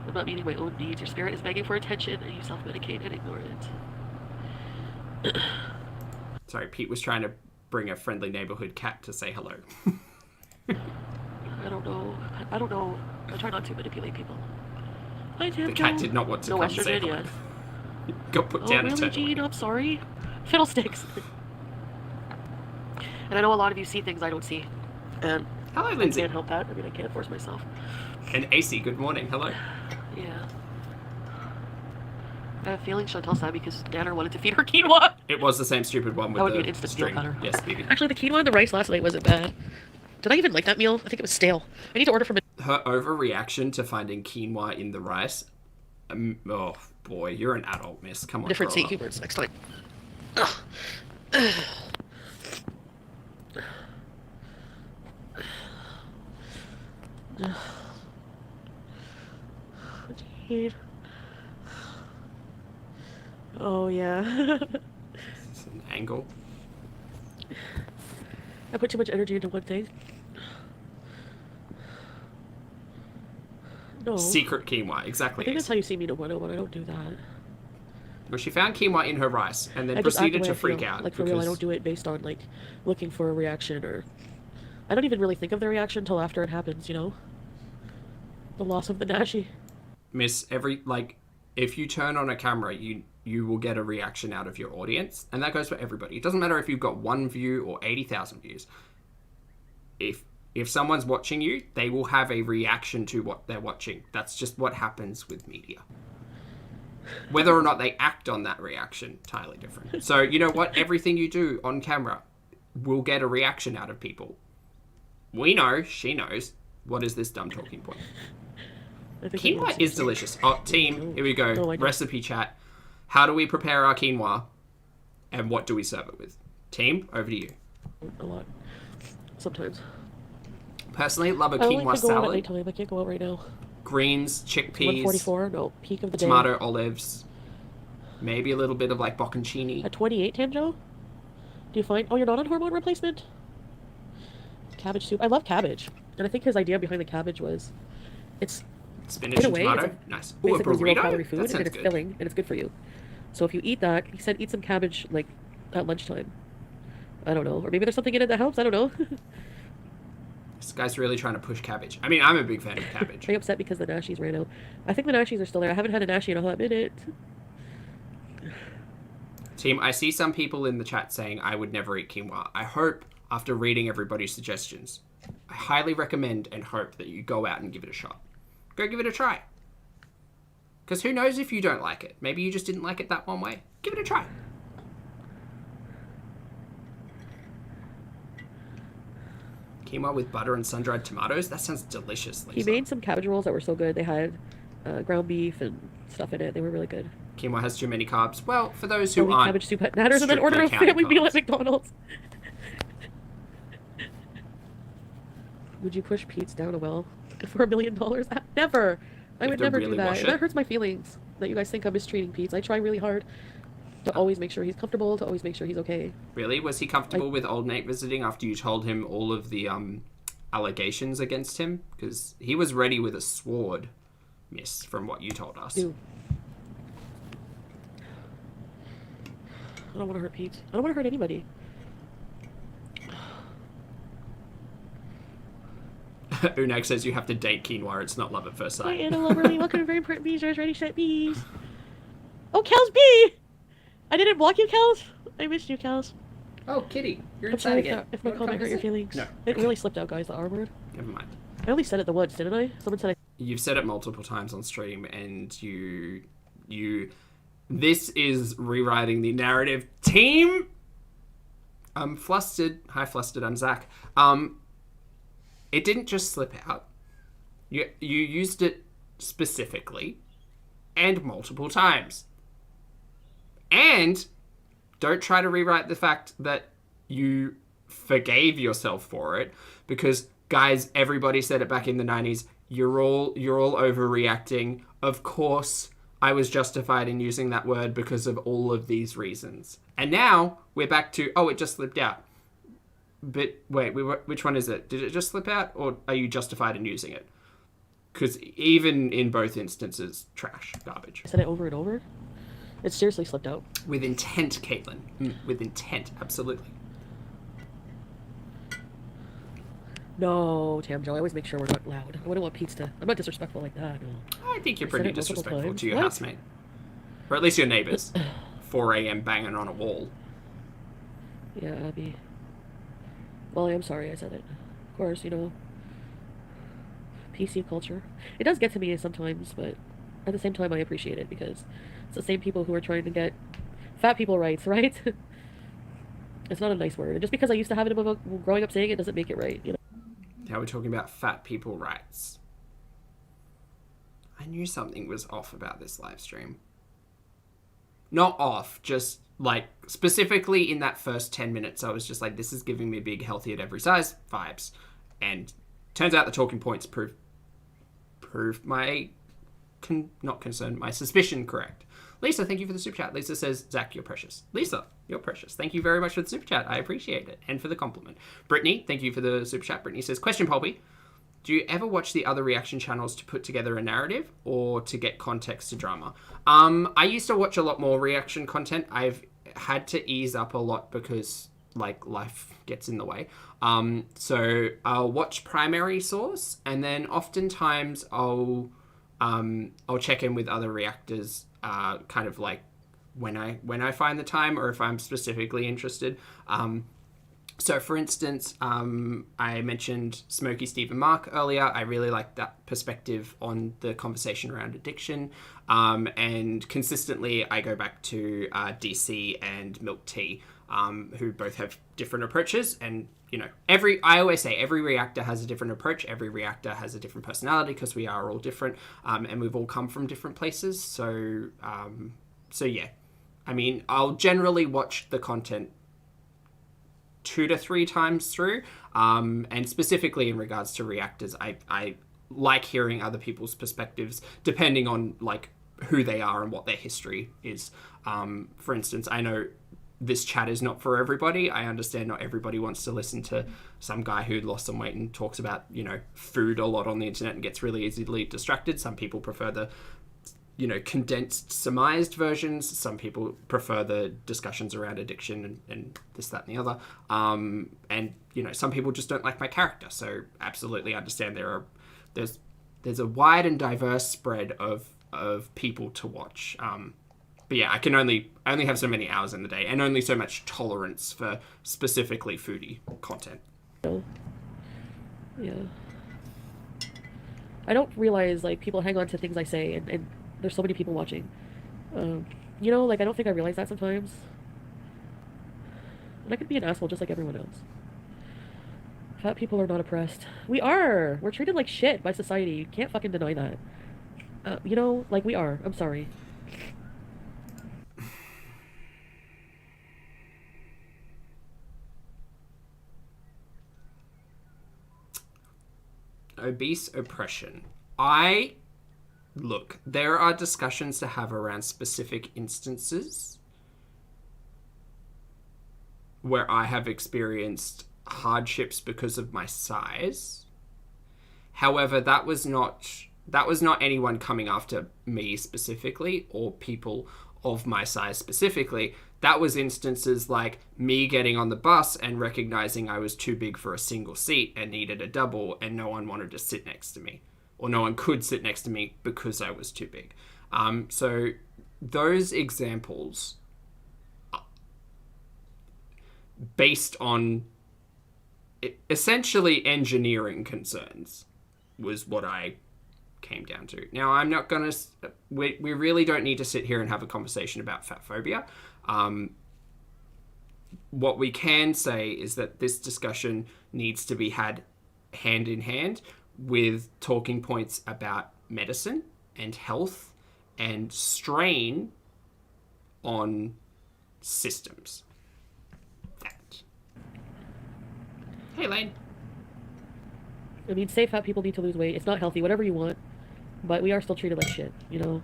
I'm not meeting my own needs. Your spirit is begging for attention, and you self-medicate and ignore it. Sorry, Pete was trying to bring a friendly neighborhood cat to say hello. I don't know. I try not to manipulate people. Hi, Tim. The cat did not want to no come and say hello. Got put down really, internally. Gene? I'm sorry. Fiddlesticks. And I know a lot of you see things I don't see. And Hello, I Lindsay. can't help that. I mean, I can't force myself. And AC, good morning. Hello. Yeah. I have a feeling Chantal sad because Danner wanted to feed her quinoa. It was the same stupid one with That would the be an instant meal string. cutter. Yes, baby. Actually, the quinoa and the rice last night wasn't bad. Did I even like that meal? I think it was stale. I need to order from a... Her overreaction to finding quinoa in the rice. Oh, boy. You're an adult, miss. Come on, different grow sea up. keywords next time. Oh, yeah. It's an angle. I put too much energy into one thing. No. Secret quinoa, exactly. I think that's how you see me no one, but I don't do that. Well, she found quinoa in her rice and then I just act the proceeded way to I freak feel. out. Like, for real, I don't do it based on, like, looking for a reaction or... I don't even really think of the reaction until after it happens, you know? The loss of the Nashi. Miss, if you turn on a camera, you will get a reaction out of your audience, and that goes for everybody. It doesn't matter if you've got 1 view or 80,000 views. If someone's watching you, they will have a reaction to what they're watching. That's just what happens with media. Whether or not they act on that reaction, entirely different. So, you know what? Everything you do on camera will get a reaction out of people. We know, she knows. What is this dumb talking point? Quinoa is delicious. Oh, team, here we go. No, Recipe chat. How do we prepare our quinoa? And what do we serve it with? Team, over to you. A lot. Sometimes. Personally, love a I only quinoa can go out at salad. nighttime. I can't go out right now. Greens, chickpeas, 144, no, peak of the tomato, olives. Maybe a little bit of like bocconcini. At 28, Tanjo? Do you find... Oh, you're not on hormone replacement? Cabbage soup. I love cabbage. And I think his idea behind the cabbage was... It's... Spinach in a and way, tomato. it's Nice. Ooh, a basically zero-calorie burrito? food, That and sounds it's good. filling, and it's good for you. So if you eat that... He said eat some cabbage, like, at lunchtime. I don't know. Or maybe there's something in it that helps. I don't know. This guy's really trying to push cabbage. I mean, I'm a big fan of cabbage. Very upset because the Nashis ran out. I think the Nashis are still there. I haven't had a Nashi in a hot minute. Team, I see some people in the chat saying I would never eat quinoa. I hope, after reading everybody's suggestions, I highly recommend and hope that you go out and give it a shot. Go give it a try. Because who knows if you don't like it. Maybe you just didn't like it that one way. Give it a try. Quinoa with butter and sun-dried tomatoes? That sounds delicious, Lisa. He made some cabbage rolls that were so good. They had ground beef and stuff in it. They were really good. Quinoa has too many carbs. Well, for those who Only aren't cabbage soup at Natters and then order a strictly family meal at counting McDonald's. Would you push Pete's down a well for $1 million? Never. I You would have to never really do that. wash And it. that hurts my feelings that you guys think I'm mistreating Pete's. I try really hard to always make sure he's comfortable, to always make sure he's okay. Really? Was he comfortable with old Nate visiting after you told him all of the allegations against him? Because he was ready with a sword, miss, from what you told us. Dude. I don't want to hurt Pete. I don't want to hurt anybody. Unag says you have to date quinoa. It's not love at first Hi, sight. Anna Loverly. Welcome to Very Important Bees. Ready, set, bees. Oh, Kel's bee! I didn't block you, Kels. I missed you, Kels. Oh, Kitty, you're I'm inside sorry again. if my comment hurt your feelings. No. It really slipped out, guys, the R word. Never mind. I only said it the once, didn't I? Someone said You've said it multiple times on stream, and you. This is rewriting the narrative. Team. I'm flustered. Hi, flustered. I'm Zach. It didn't just slip out. You used it specifically, and multiple times. And don't try to rewrite the fact that you forgave yourself for it, because guys, everybody said it back in the 90s. You're all overreacting. Of course, I was justified in using that word because of all of these reasons. And now we're back to, it just slipped out. But wait, which one is it? Did it just slip out, or are you justified in using it? Because even in both instances, trash, garbage. I said it over and over. It seriously slipped out. With intent, Caitlin. With intent, absolutely. No, Tam Joe, I always make sure we're not loud. I wouldn't want Pete's to... I'm not disrespectful like that, no. I think you're pretty disrespectful to your What? housemate. Or at least your neighbours. 4 a.m. banging on a wall. Yeah, Abby. Well, I am sorry I said it. Of course, PC culture. It does get to me sometimes, but at the same time I appreciate it because it's the same people who are trying to get fat people rights, right? It's not a nice word. And just because I used to have it growing up saying it doesn't make it right, Now we're talking about fat people rights. I knew something was off about this live stream. Not off, just like specifically in that first 10 minutes, I was just like, this is giving me big, healthy at every size vibes. And turns out the talking points prove my my suspicion correct. Lisa, thank you for the super chat. Lisa says, Zach, you're precious. Lisa, you're precious. Thank you very much for the super chat. I appreciate it. And for the compliment. Brittany, thank you for the super chat. Brittany says, question, Pulpy. Do you ever watch the other reaction channels to put together a narrative or to get context to drama? I used to watch a lot more reaction content. I've had to ease up a lot because life gets in the way. So I'll watch primary source, and then oftentimes I'll check in with other reactors, kind of like when I find the time, or if I'm specifically interested. So, for instance, I mentioned Smokey Steve and Mark earlier. I really like that perspective on the conversation around addiction. And consistently, I go back to DC and Milk Tea, who both have different approaches. And, I always say every reactor has a different approach. Every reactor has a different personality because we are all different. And we've all come from different places. So yeah. I mean, I'll generally watch the content 2 to 3 times through, and specifically in regards to reactors, I like hearing other people's perspectives depending on who they are and what their history is. For instance, I know this chat is not for everybody. I understand not everybody wants to listen to some guy who lost some weight and talks about food a lot on the internet and gets really easily distracted. Some people prefer the condensed, surmised versions. Some people prefer the discussions around addiction and this, that, and the other. And, some people just don't like my character. So absolutely understand there's a wide and diverse spread of people to watch. But yeah, I can only have so many hours in the day and only so much tolerance for specifically foodie content. Yeah. I don't realize, people hang on to things I say, and there's so many people watching. I don't think I realize that sometimes. And I could be an asshole just like everyone else. Fat people are not oppressed. We are! We're treated like shit by society. You can't fucking deny that. We are. I'm sorry. Obese oppression. Look, there are discussions to have around specific instances where I have experienced hardships because of my size. However, that was not anyone coming after me specifically, or people of my size specifically, that was instances like me getting on the bus and recognizing I was too big for a single seat and needed a double, and no one wanted to sit next to me, or no one could sit next to me because I was too big. So those examples, based on essentially engineering concerns, was what I came down to. Now, I'm not going to... We really don't need to sit here and have a conversation about fatphobia. What we can say is that this discussion needs to be had hand in hand with talking points about medicine and health and strain on systems. That. Hey, Lane. I mean, say fat people need to lose weight. It's not healthy, whatever you want. But we are still treated like shit, you know?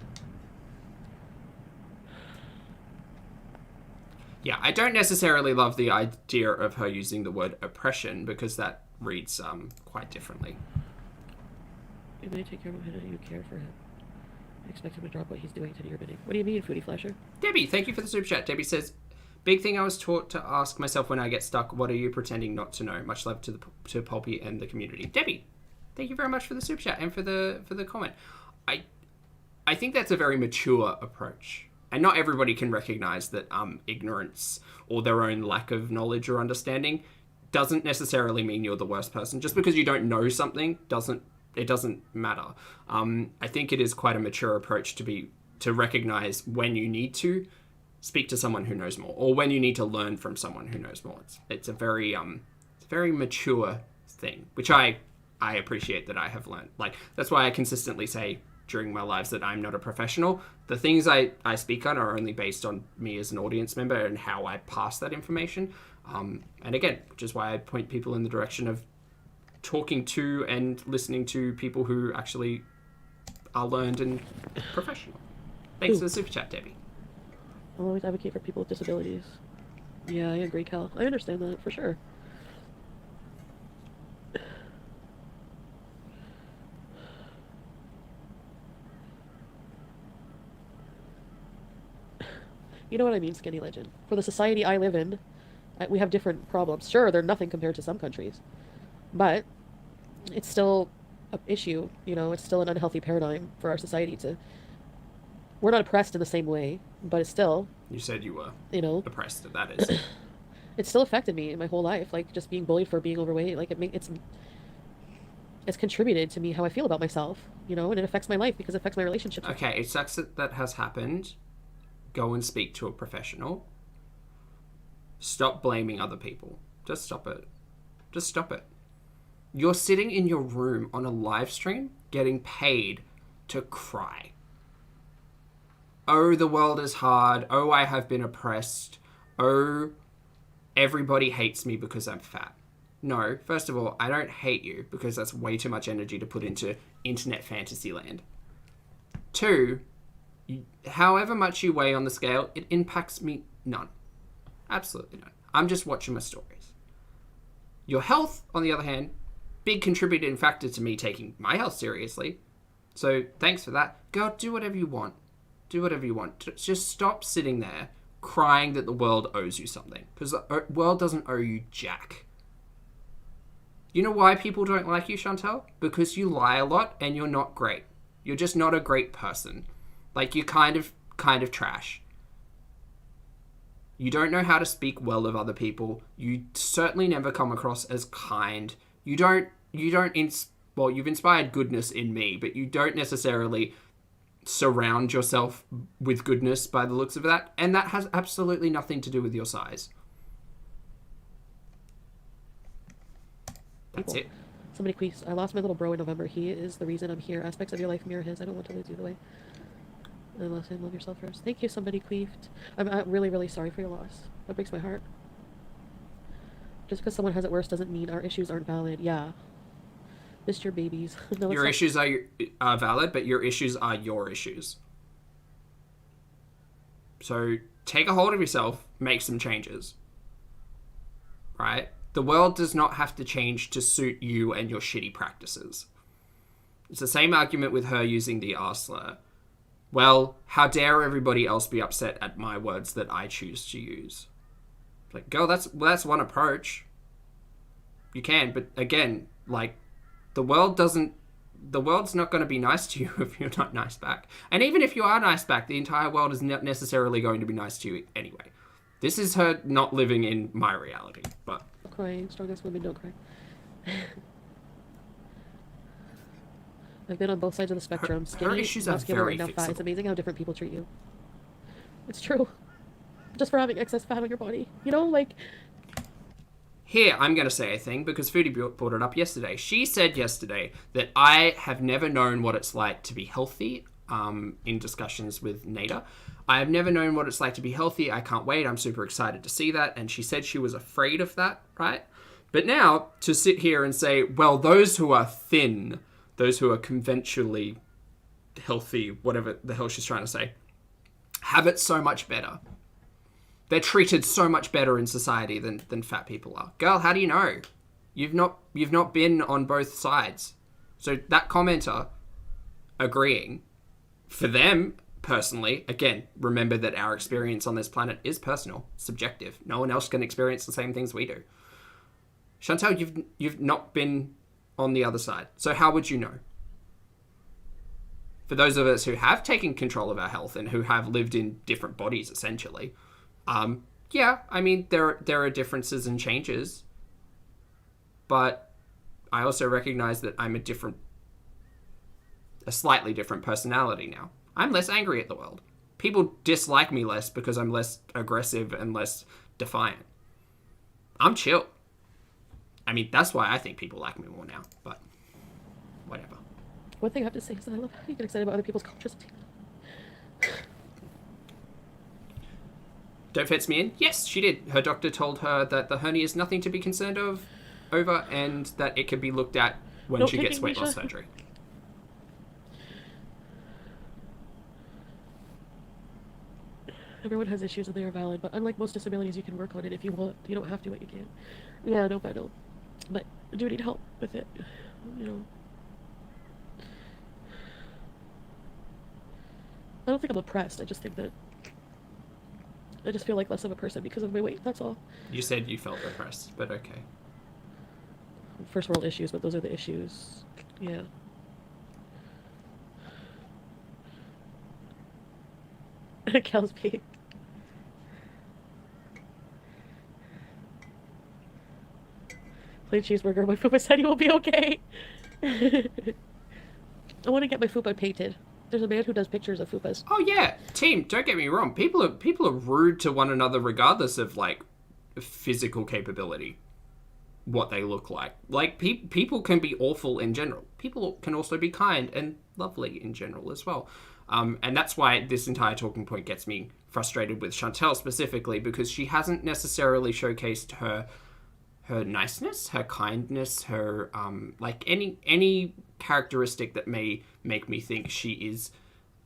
Yeah, I don't necessarily love the idea of her using the word oppression, because that reads quite differently. You may take care of him, you care for him. I expect him to drop what he's doing to your bidding. What do you mean, Foodie Flasher? Debbie, thank you for the super chat. Debbie says, big thing I was taught to ask myself when I get stuck, what are you pretending not to know? Much love to Pulpy and the community. Debbie, thank you very much for the super chat and for the comment. I think that's a very mature approach. And not everybody can recognize that ignorance or their own lack of knowledge or understanding doesn't necessarily mean you're the worst person. Just because you don't know something doesn't matter. I think it is quite a mature approach to recognize when you need to speak to someone who knows more, or when you need to learn from someone who knows more. It's a very mature thing, which I appreciate that I have learned. Like, that's why I consistently say during my lives that I'm not a professional. The things I speak on are only based on me as an audience member and how I pass that information. And again, which is why I point people in the direction of talking to and listening to people who actually are learned and professional. Thanks for the super chat, Debbie. I'll always advocate for people with disabilities. Yeah, I agree, Cal. I understand that, for sure. You know what I mean, Skinny Legend. For the society I live in, we have different problems. Sure, they're nothing compared to some countries. But it's still an issue, you know, it's still an unhealthy paradigm for our society to... We're not oppressed in the same way, but it's still... You said you were, you know, oppressed, that is. It's still affected me in my whole life, like, just being bullied for being overweight, like, it's contributed to me how I feel about myself, you know, and it affects my life because it affects my relationships. Okay, it sucks that has happened. Go and speak to a professional. Stop blaming other people. Just stop it. Just stop it. You're sitting in your room on a live stream getting paid to cry. Oh, the world is hard. Oh, I have been oppressed. Oh, everybody hates me because I'm fat. No, first of all, I don't hate you because that's way too much energy to put into internet fantasy land. Two, however much you weigh on the scale, it impacts me none. Absolutely none. I'm just watching my stories. Your health, on the other hand, big contributing factor to me taking my health seriously. So thanks for that. Go do whatever you want. Do whatever you want. Just stop sitting there crying that the world owes you something. Because the world doesn't owe you jack. You know why people don't like you, Chantal? Because you lie a lot and you're not great. You're just not a great person. Like, you're kind of trash. You don't know how to speak well of other people. You certainly never come across as kind. You've inspired goodness in me, but you don't necessarily surround yourself with goodness by the looks of that. And that has absolutely nothing to do with your size. That's it. Somebody please, I lost my little bro in November. He is the reason I'm here. Aspects of your life mirror his. I don't want to lose you the way. I lost him. Love yourself first. Thank you, somebody queefed. I'm really, really sorry for your loss. That breaks my heart. Just because someone has it worse doesn't mean our issues aren't valid. Yeah. Missed your babies. No, your issues are valid, but your issues are your issues. So take a hold of yourself, make some changes. Right? The world does not have to change to suit you and your shitty practices. It's the same argument with her using the R slur. well, how dare everybody else be upset at my words that I choose to use? Like, girl, that's one approach. You can, but again, like, the world's not going to be nice to you if you're not nice back. And even if you are nice back, the entire world is not necessarily going to be nice to you anyway. This is her not living in my reality, but... Crying. Strongest women don't cry. I've been on both sides of the spectrum. Her issues are very fixable. It's amazing how different people treat you. It's true. Just for having excess fat on your body. You know, like... Here, I'm going to say a thing, because Foodie brought it up yesterday. She said yesterday that I have never known what it's like to be healthy, in discussions with Nada. I have never known what it's like to be healthy. I can't wait. I'm super excited to see that. And she said she was afraid of that, right? But now, to sit here and say, well, those who are thin, those who are conventionally healthy, whatever the hell she's trying to say, have it so much better. They're treated so much better in society than fat people are. Girl, how do you know? You've not been on both sides. So that commenter agreeing, for them personally, again, remember that our experience on this planet is personal, subjective. No one else can experience the same things we do. Chantal, you've not been on the other side. So how would you know? For those of us who have taken control of our health and who have lived in different bodies, essentially, yeah, I mean, there are differences and changes, but I also recognize that I'm a slightly different personality now. I'm less angry at the world. People dislike me less because I'm less aggressive and less defiant. I'm chill. I mean, that's why I think people like me more now, but whatever. One thing I have to say is that I love how you get excited about other people's cultures. Don't fits me in? Yes, she did. Her doctor told her that the hernia is nothing to be concerned over and that it can be looked at when she gets weight loss surgery. Everyone has issues and they are valid, but unlike most disabilities, you can work on it if you want. You don't have to, but you can. Yeah, no, I know. But I do need help with it, you know. I don't think I'm oppressed. I just think that I just feel like less of a person because of my weight, that's all. You said you felt oppressed, but okay. First world issues, but those are the issues. Yeah. Cal's peak. Plain cheeseburger. My fupa said he will be okay. I want to get my fupa painted. There's a man who does pictures of fupas. Oh yeah, team. Don't get me wrong. People are rude to one another regardless of like physical capability, what they look like. Like people can be awful in general. People can also be kind and lovely in general as well. And that's why this entire talking point gets me frustrated with Chantal specifically, because she hasn't necessarily showcased her niceness, her kindness, her like any characteristic that may make me think she is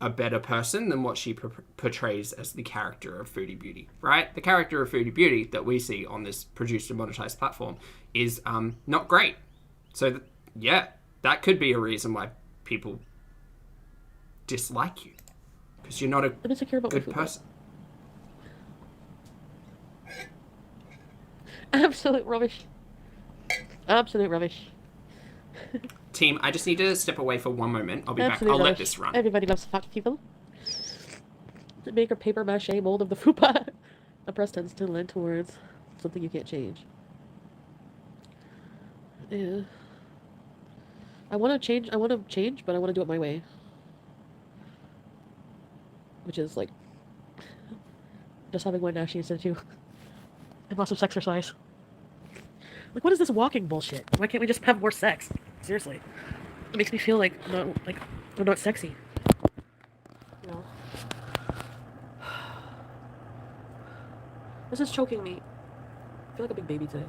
a better person than what she portrays as the character of Foodie Beauty, right? The character of Foodie Beauty that we see on this produced and monetized platform is not great. So yeah, that could be a reason why people dislike you, because you're not a good person. Absolute rubbish. Absolute rubbish. Team, I just need to step away for one moment. I'll be back. I'll let this run. Everybody loves fat people. Make a paper mache mold of the fupa. A press tends to lean towards something you can't change. Yeah. I want to change, but I want to do it my way. Which is like just having one nashi instead of two. And lots of sexercise. Like, what is this walking bullshit? Why can't we just have more sex? Seriously. It makes me feel like I'm not sexy. You know? This is choking me. I feel like a big baby today.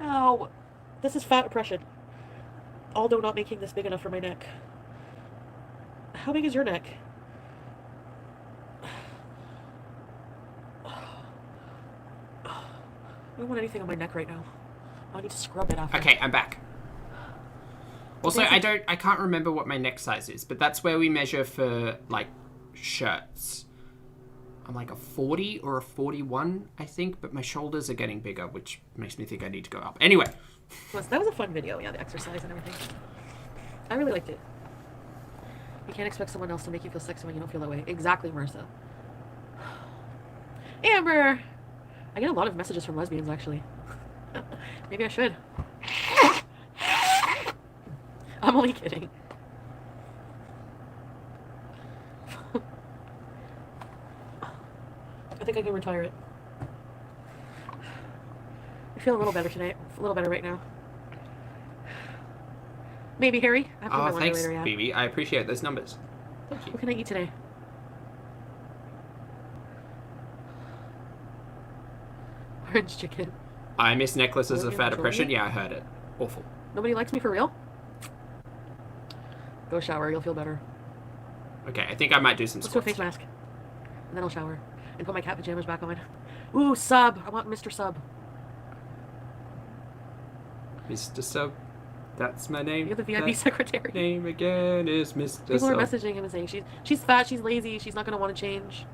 Ow! This is fat oppression. Although not making this big enough for my neck. How big is your neck? I don't want anything on my neck right now. I need to scrub it after. Okay, I'm back. Also, I can't remember what my neck size is, but that's where we measure for, like, shirts. I'm like a 40 or a 41, I think, but my shoulders are getting bigger, which makes me think I need to go up. Anyway. That was a fun video, yeah, the exercise and everything. I really liked it. You can't expect someone else to make you feel sexy when you don't feel that way. Exactly, Marissa. Amber! I get a lot of messages from lesbians, actually. Maybe I should. I'm only kidding. I think I can retire it. I feel a little better today. A little better right now. Maybe, Harry. I have to Oh, thanks, Phoebe. I appreciate those numbers. Thank you. What can I eat today? Orange chicken. I miss necklaces of fat oppression. Yeah, I heard it. Awful. Nobody likes me for real? Go shower. You'll feel better. Okay, I think I might do some Let's do a face mask. And then I'll shower. And put my cat pajamas back on. Ooh, Sub. I want Mr. Sub. Mr. Sub. That's my name. You're the VIP secretary. Name again is Mr. People Sub. are messaging him and saying she's fat, she's lazy, she's not going to want to change.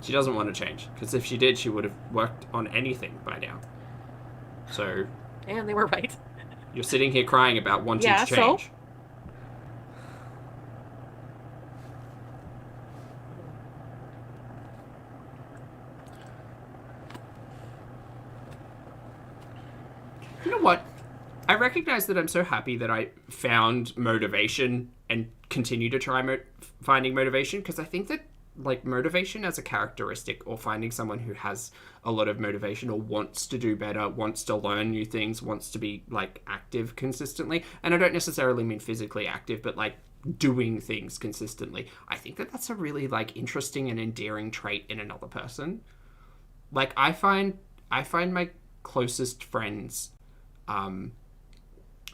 She doesn't want to change, because if she did, she would have worked on anything by now. So... And they were right. You're sitting here crying about wanting to change. So? You know what? I recognize that I'm so happy that I found motivation and continue to try finding motivation, because I think that, like, motivation as a characteristic, or finding someone who has a lot of motivation or wants to do better, wants to learn new things, wants to be, like, active consistently, and I don't necessarily mean physically active, but, like, doing things consistently. I think that that's a really, like, interesting and endearing trait in another person. Like, I find my closest friends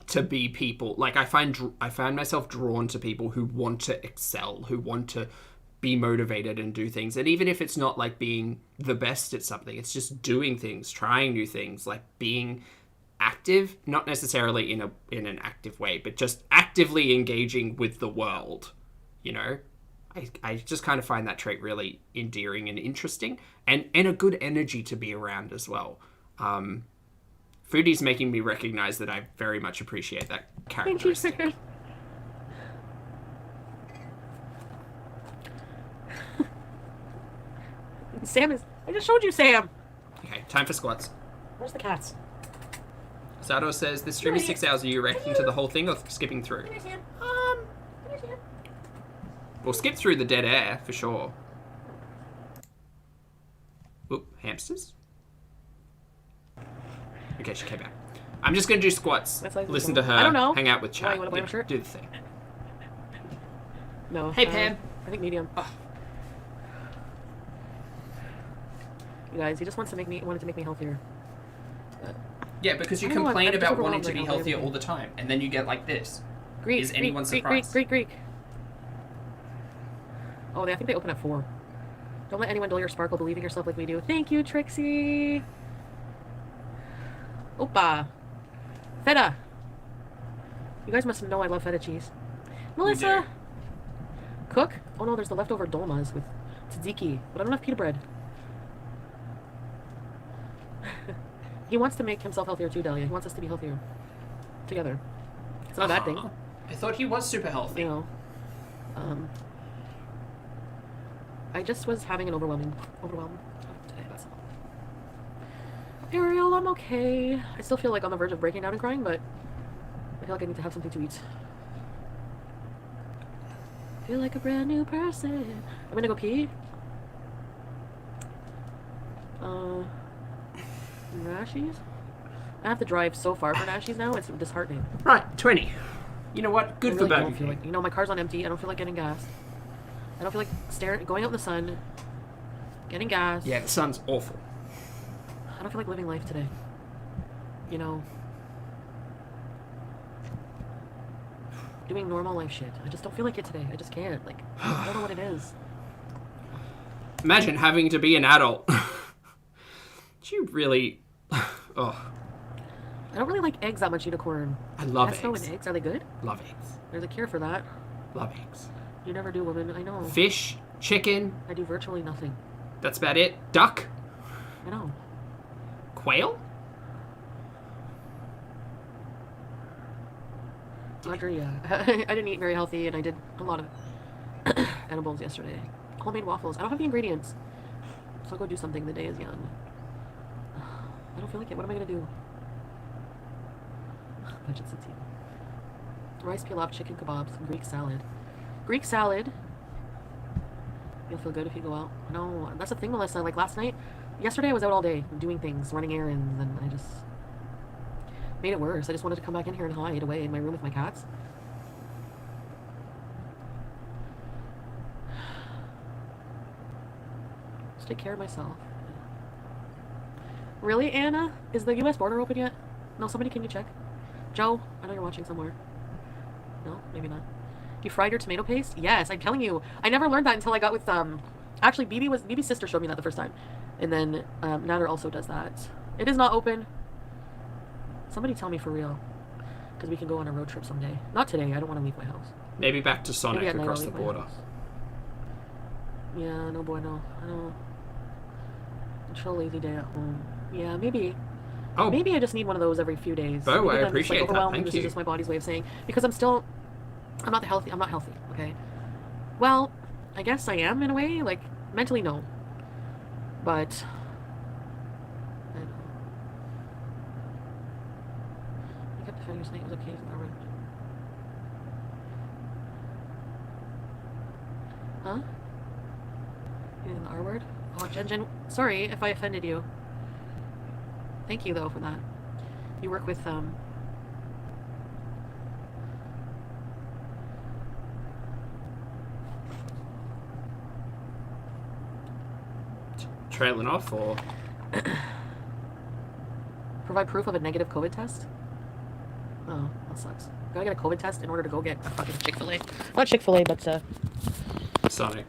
to be people, like, I find myself drawn to people who want to excel, who want to be motivated and do things. And even if it's not like being the best at something, it's just doing things, trying new things, like being active, not necessarily in an active way, but just actively engaging with the world, you know? I just kind of find that trait really endearing and interesting, and a good energy to be around as well. Foodie's making me recognize that I very much appreciate that characteristic. Thank you, Sam is... I just showed you Sam! Okay, time for squats. Where's the cats? Sato says, this stream is 6 hours. Are you reacting to the whole thing or skipping through? We'll skip through the dead air, for sure. Oop, hamsters? Okay, she came back. I'm just going to do squats. Listen to her. I don't know. Hang out with chat. You want to blame shirt? Do the thing. No. Hey, Pam. I think medium. Oh. You guys, he just wanted to make me healthier. Yeah, because you complain about wanting to be healthier all the time, and then you get like this. Is anyone surprised? Greek. Oh, I think they open at 4. Don't let anyone dull your sparkle, believe in yourself like we do. Thank you, Trixie. Opa. Feta. You guys must know I love feta cheese. Melissa. Cook? Oh no, there's the leftover dolmas with tzatziki, but I don't have pita bread. He wants to make himself healthier too, Dahlia. He wants us to be healthier. Together. It's not a bad thing. I thought he was super healthy. You know. I just was having an overwhelm today, that's all. Ariel, I'm okay. I still feel like on the verge of breaking down and crying, but I feel like I need to have something to eat. Feel like a brand new person. I'm gonna go pee. Nashies? I have to drive so far for Nashies now, it's disheartening. Right, 20. You know what? Good for Burger King. You know, my car's on empty. I don't feel like getting gas. I don't feel like going out in the sun, getting gas. Yeah, the sun's awful. I don't feel like living life today. You know, doing normal life shit. I just don't feel like it today. I just can't. Like, I don't know what it is. Imagine having to be an adult. You really... Oh. I don't really like eggs that much, unicorn. I love Pesto eggs. and eggs, are they good? Love eggs. There's a cure for that. Love eggs. You never do, woman. I know. Fish, chicken. I do virtually nothing. That's about it. Duck. I know. Quail. Audrey, I didn't eat very healthy, and I did a lot of edibles yesterday. Homemade waffles. I don't have the ingredients, so I'll go do something. The day is young. I don't feel like it. What am I gonna do? Budget sateen. Rice pilaf, chicken kebabs, Greek salad. Greek salad. You'll feel good if you go out. No, that's the thing, Melissa. Like last night, yesterday I was out all day doing things, running errands, and I just made it worse. I just wanted to come back in here and hide away in my room with my cats. Just take care of myself. Really, Anna? Is the U.S. border open yet? No, somebody can you check? Joe, I know you're watching somewhere. No, maybe not. You fried your tomato paste? Yes, I'm telling you. I never learned that until I got with, actually, BB's sister showed me that the first time. And then, Nader also does that. It is not open. Somebody tell me for real. Because we can go on a road trip someday. Not today, I don't want to leave my house. Maybe back to Sonic across the border. Yeah, no bueno. I don't. A chill lazy day at home. Yeah, maybe. Oh. Maybe I just need one of those every few days. Oh, I appreciate that. Thank This you. is just my body's way of saying, because I'm not healthy, okay? Well, I guess I am in a way, like, mentally no. But, I don't know. I kept defending saying it was okay with our Huh? Using the R word? Oh, Jen, sorry if I offended you. Thank you, though, for that. You work with, Trailing off, or provide proof of a negative COVID test? Oh, that sucks. Gotta get a COVID test in order to go get a fucking Chick-fil-A. Not Chick-fil-A, but, Sonic.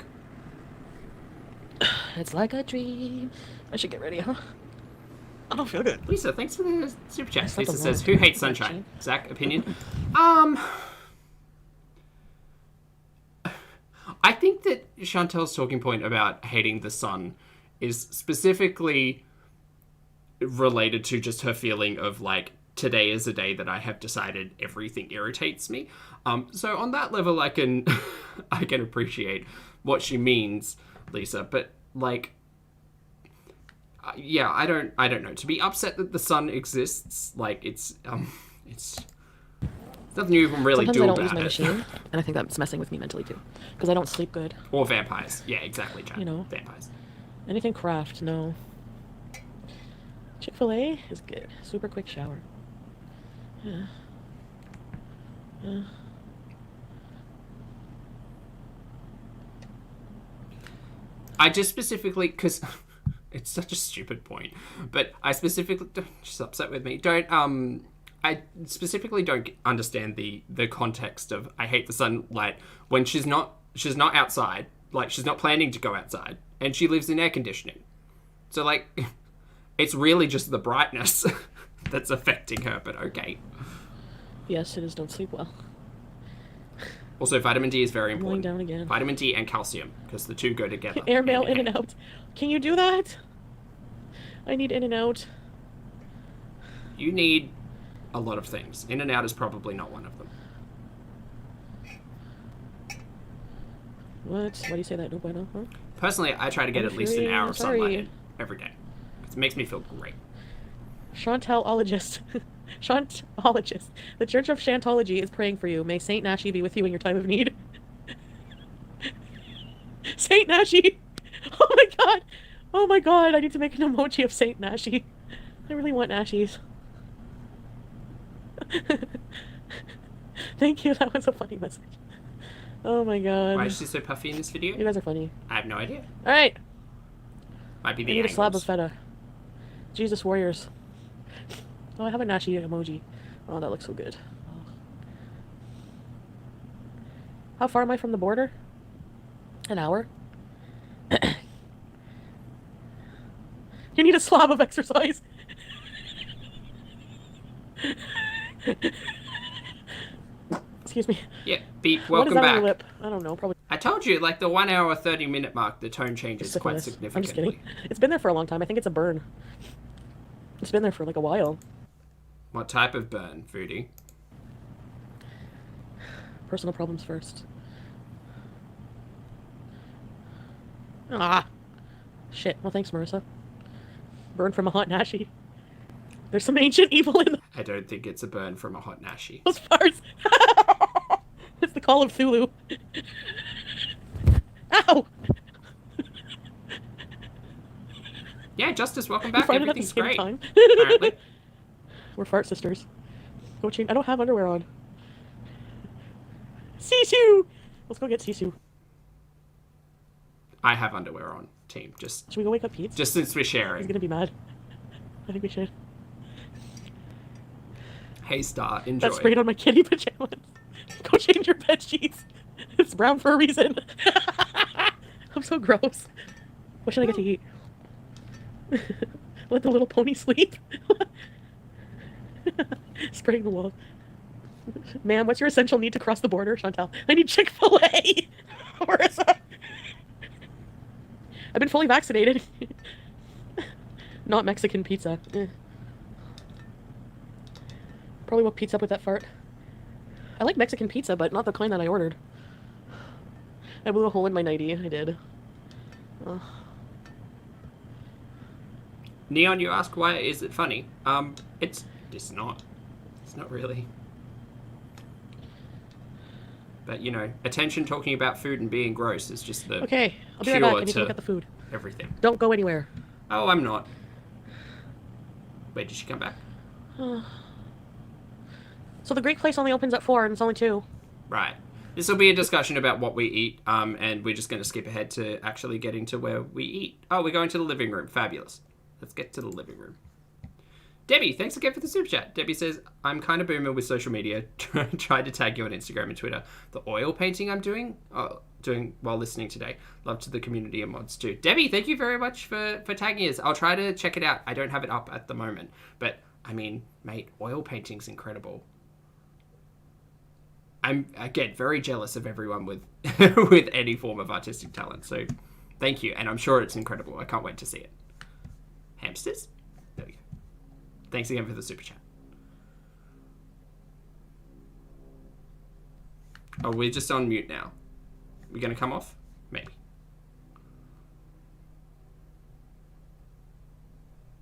It's like a dream. I should get ready, huh? I don't feel good. Lisa, thanks for the super chat. slept Lisa a lot. says, "Who hates sunshine?" Zach, opinion. I think that Chantal's talking point about hating the sun is specifically related to just her feeling of like, today is a day that I have decided everything irritates me. So on that level, I can I can appreciate what she means, Lisa. But like, yeah, I don't know. To be upset that the sun exists, like it's nothing you can really Sometimes do I don't about use my it. machine, and I think that's messing with me mentally too, because I don't sleep good. Or vampires. Yeah, exactly, Jack. You know. Vampires. Anything craft, no. Chick-fil-A is good. Super quick shower. Yeah. Yeah. I just specifically, because it's such a stupid point, but I specifically, she's upset with me, I specifically don't understand the context of I hate the sunlight when she's not outside, like she's not planning to go outside, and she lives in air conditioning. So like, it's really just the brightness that's affecting her, but okay. Yes, it is. Don't sleep well. Also, vitamin D is very I'm important. lying down again. Vitamin D and calcium, because the two go together. Airmail in and out. Can you do that? I need in and out. You need a lot of things. In and out is probably not one of them. What? Why do you say that? No bueno, huh? Personally, I try to get at least an hour of Sorry. sunlight in every day. It makes me feel great. Chantalologist. Chantalologist. The Church of Chantology is praying for you. May Saint Nashi be with you in your time of need. Saint Nashi! Oh my god! Oh my god, I need to make an emoji of Saint Nashi. I really want Nashies. Thank you, that was a funny message. Oh my god. Why is she so puffy in this video? You guys are funny. I have no idea. Alright! Might be I the need a slab of angles. feta. Jesus Warriors. Oh, I have a Nashi emoji. Oh, that looks so good. Oh. How far am I from the border? An hour? You need a slab of exercise. Excuse me. Yeah, beep, What is welcome that on your back. lip? I don't know. Probably I told you, like the 1 hour, 30-minute mark, the tone changes quite syphilis. I'm just significantly. kidding. It's been there for a long time. I think it's a burn. It's been there for like a while. What type of burn, Foodie? Personal problems first. Ah! Shit. Well, thanks, Marissa. Burn from a hot nashi. There's some ancient evil in I don't think it's a burn from a hot nashi. those farts. It's the call of Thulu. Ow! Yeah, Justice, welcome back. Find it at the Everything's same great. time. Apparently. We're fart sisters. Go change. I don't have underwear on. Sisu! Let's go get Sisu. I have underwear on, team. Just Should we go wake up Pete? since we're He's sharing. gonna be mad. I think we should. Hey, Star, enjoy. That sprayed on my kitty pajamas. Go change your bed sheets. It's brown for a reason. I'm so gross. What should I get to eat? Let the little pony sleep. Spraying the wall. Ma'am, what's your essential need to cross the border, Chantal? I need Chick-fil-A. Marissa. I've been fully vaccinated. Not Mexican pizza. Probably woke pizza up with that fart. I like Mexican pizza, but not the kind that I ordered. I blew a hole in my nightie. I did. Neon, you ask why is it funny? It's not. It's not really. But you know, attention talking about food and being gross is just the Okay, I'll be right cure back. I need to to look at the food. everything. Don't go anywhere. Oh, I'm not. Wait, did she come back? So the Greek place only opens at 4 and it's only 2. Right. This will be a discussion about what we eat, and we're just going to skip ahead to actually getting to where we eat. Oh, we're going to the living room. Fabulous. Let's get to the living room. Debbie, thanks again for the super chat. Debbie says, I'm kind of boomer with social media. Tried to tag you on Instagram and Twitter. The oil painting I'm doing while listening today. Love to the community and mods too. Debbie, thank you very much for tagging us. I'll try to check it out. I don't have it up at the moment. But, I mean, mate, oil painting's incredible. I'm, again, very jealous of everyone with with any form of artistic talent. So, thank you. And I'm sure it's incredible. I can't wait to see it. Hamsters? There we go. Thanks again for the super chat. Oh, we're just on mute now. We're going to come off? Maybe.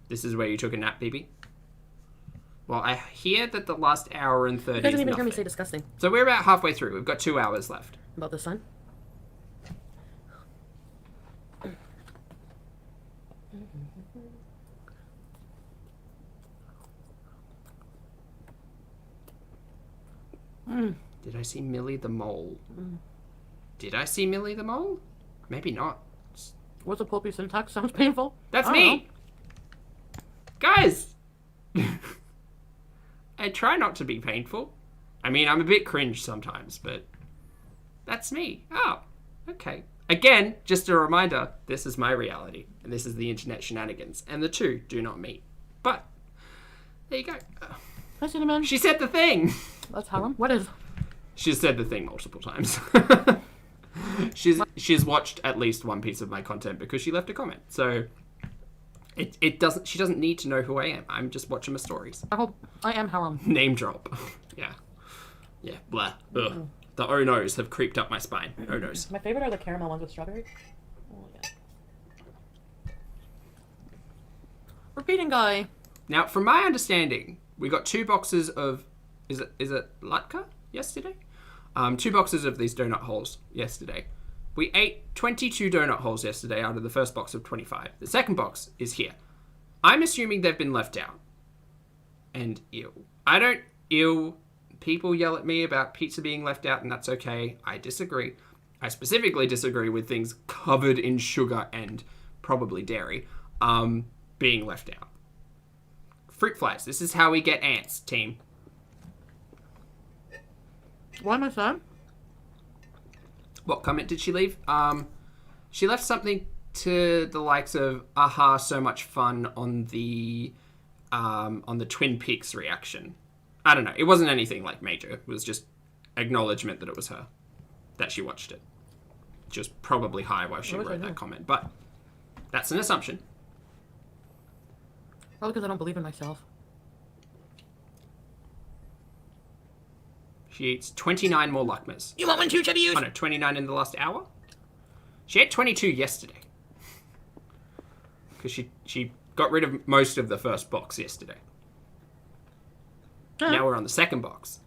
This is where you took a nap, baby? Well, I hear that the last hour and 30 You guys is didn't even nothing. hear me say disgusting. So we're about halfway through. We've got 2 hours left. About the sun? Did I see Millie the Mole? Did I see Millie the Mole? Maybe not. What's a pulpy syntax? Sounds painful. That's I don't me! know. Guys! I try not to be painful. I mean, I'm a bit cringe sometimes, but that's me. Oh, okay. Again, just a reminder, this is my reality, and this is the internet shenanigans, and the two do not meet. But, there you go. Hi, Cinnamon. She said the thing! That's Helen. What is? She's said the thing multiple times. She's watched at least one piece of my content because she left a comment. So it doesn't. She doesn't need to know who I am. I'm just watching my stories. I hope I am Helen. Name drop. Yeah. Blah. Ugh. The oh no's have creeped up my spine. Oh no's. My favorite are the caramel ones with strawberry. Oh yeah. Repeating guy. Now, from my understanding, we got 2 boxes of is it latka yesterday? 2 boxes of these donut holes yesterday. We ate 22 donut holes yesterday out of the first box of 25. The second box is here. I'm assuming they've been left out. And ew. I don't ew. People yell at me about pizza being left out, and that's okay. I disagree. I specifically disagree with things covered in sugar and probably dairy being left out. Fruit flies. This is how we get ants, team. Why am I sad? What comment did she leave? She left something to the likes of "Aha, so much fun" on the Twin Peaks reaction. I don't know. It wasn't anything like major. It was just acknowledgement that it was her, that she watched it. Just probably high while she wrote that comment. But that's an assumption. Probably because I don't believe in myself. She eats 29 more Luckmas. You want one too, Chevy? Oh no, 29 in the last hour? She ate 22 yesterday. Because she got rid of most of the first box yesterday. Now we're on the second box.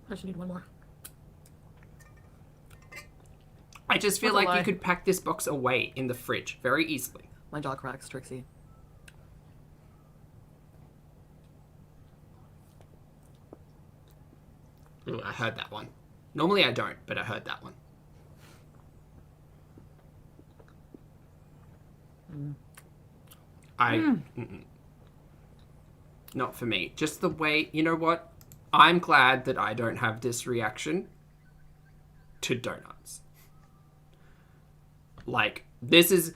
I just need one more. I just feel like you could pack this box away in the fridge very easily. My jaw cracks, Trixie. Ooh, I heard that one. Normally I don't, but I heard that one. Not for me. Just the way, you know what? I'm glad that I don't have this reaction to donuts. Like, this is...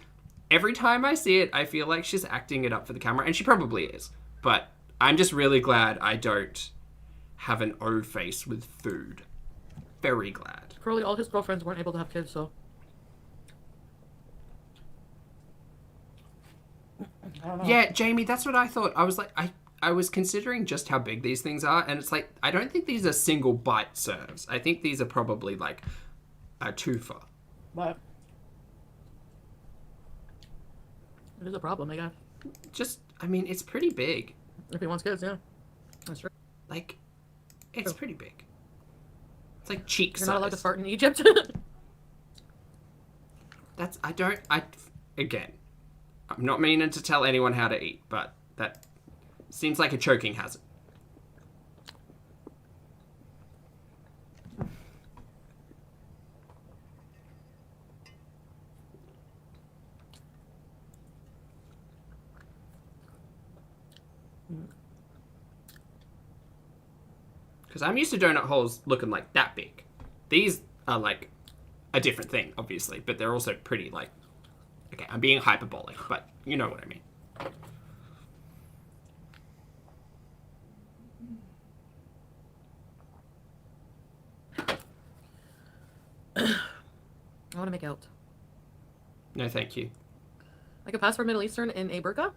Every time I see it, I feel like she's acting it up for the camera, and she probably is. But I'm just really glad I don't have an O face with food. Very glad. Probably all his girlfriends weren't able to have kids, so... I don't know. Yeah, Jamie, that's what I thought. I was like, I was considering just how big these things are, and it's like, I don't think these are single bite serves. I think these are probably like a twofer. But it is a problem, I guess. Just, I mean, it's pretty big. If he wants kids, yeah. That's true. Like, it's pretty big. It's like cheek size. You're not allowed to fart in Egypt? Again, I'm not meaning to tell anyone how to eat, but that seems like a choking hazard. Because I'm used to donut holes looking like that big. These are like a different thing, obviously, but they're also pretty like... Okay, I'm being hyperbolic, but you know what I mean. I want to make out. No, thank you. I could pass for Middle Eastern in a burqa.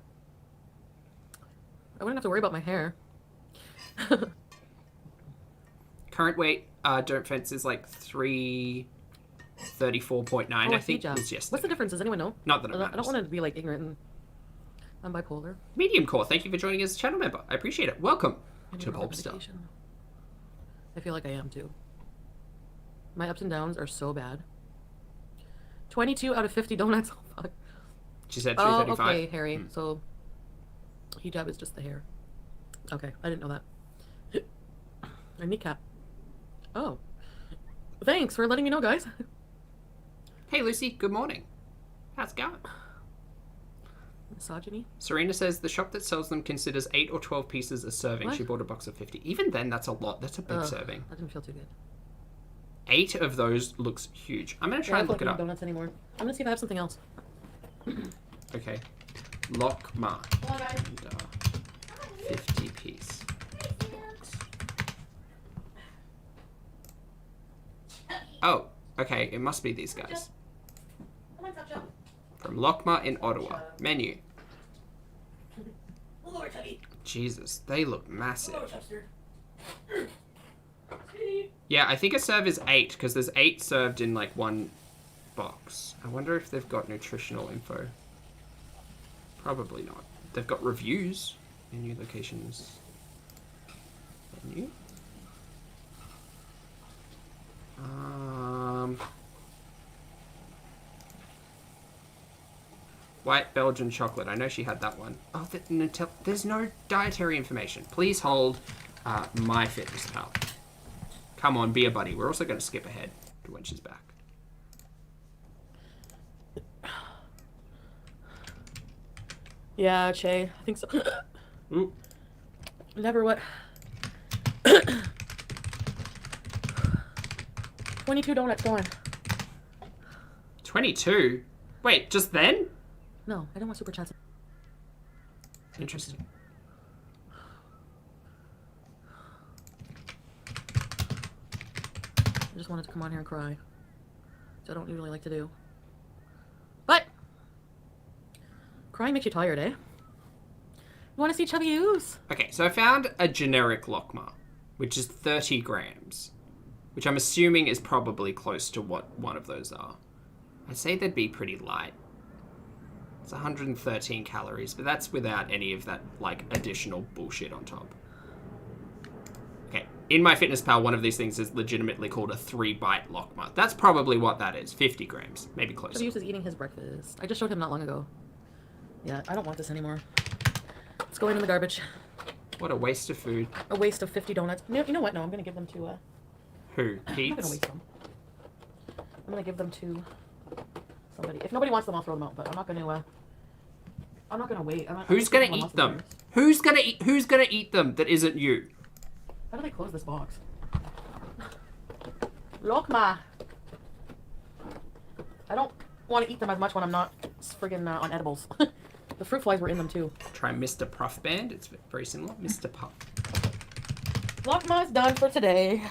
I wouldn't have to worry about my hair. Current weight, don't fence is like 334.9, I think. Was yesterday. What's the difference? Does anyone know? Not that it I matters. don't want to be like ignorant and I'm bipolar. Medium Core, thank you for joining as a channel member. I appreciate it. Welcome to Pulpy. I feel like I am too. My ups and downs are so bad. 22 out of 50 donuts. Oh, fuck. She said 335. Oh, okay, Harry. So, hijab is just the hair. Okay, I didn't know that. My kneecap. Oh. Thanks for letting me know, guys. Hey, Lucy. Good morning. How's it going? Misogyny. Serena says the shop that sells them considers 8 or 12 pieces a serving. What? She bought a box of 50. Even then, that's a lot. That's a big serving. That didn't feel too good. 8 of those looks huge. I'm going to try and look it up. Donuts anymore. I'm going to see if I have something else. Okay. Lockma. And, 50 piece box. Oh, okay. It must be these guys. From Lockma in Ottawa. Menu. Jesus, they look massive. Yeah, I think a serve is 8, because there's 8 served in, like, one box. I wonder if they've got nutritional info. Probably not. They've got reviews. Menu locations. Menu. White Belgian chocolate. I know she had that one. Oh, there's no dietary information. Please hold my fitness pal. Come on, be a buddy. We're also going to skip ahead to when she's back. Yeah, Che. I think so. Ooh. Never what? 22 donuts going. 22? Wait, just then? No, I don't want super chats. Interesting. I just wanted to come on here and cry. Which I don't usually like to do. But crying makes you tired, eh? You want to see chubby ooze? Okay, so I found a generic Lockma, which is 30 grams, which I'm assuming is probably close to what one of those are. I'd say they'd be pretty light. It's 113 calories, but that's without any of that, like, additional bullshit on top. Okay, in MyFitnessPal, one of these things is legitimately called a 3-bite Lockma. That's probably what that is, 50 grams, maybe closer. Chubby ooze is eating his breakfast. I just showed him not long ago. Yeah, I don't want this anymore. It's going in the garbage. What a waste of food. A waste of 50 donuts. No, you know what? No, I'm going to give them to, Who? I'm not Pete's? going to waste them. I'm going to give them to somebody. If nobody wants them, I'll throw them out, but I'm not going to wait. Who's going to eat them? Who's going to eat them that isn't you? How do they close this box? Lokma! I don't want to eat them as much when I'm not friggin' on edibles. The fruit flies were in them too. Try Mr. Puff Band. It's very similar. Mr. Puff. Lokma's done for today.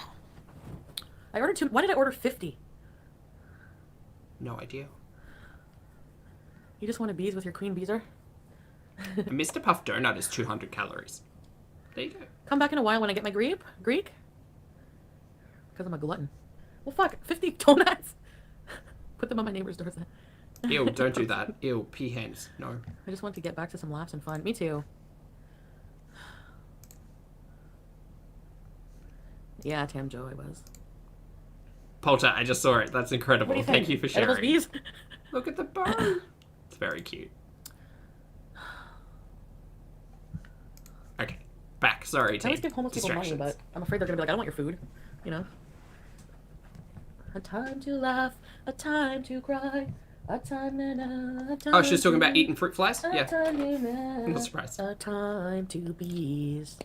I ordered 2. Why did I order 50? No idea. You just want to bees with your queen beezer? A Mr. Puff donut is 200 calories. There you go. Come back in a while when I get my Greek? Because I'm a glutton. Well, fuck. 50 donuts? Put them on my neighbor's doorstep. Ew, don't do that. Ew, pea hands. No. I just want to get back to some laughs and fun. Me too. Yeah, Tam Joe, I was. Polter, I just saw it. That's incredible. What do you Thank think? you for sharing. Edibles bees? Look at the bow. It's very cute. Okay, back. Sorry, I team. always give homeless people money, but I'm afraid they're gonna be like, I don't want your food. You know? A time to laugh, a time to cry, a time and a time. Oh, she was talking about eating fruit flies? A Yeah. time to I'm not surprised. A time to bees.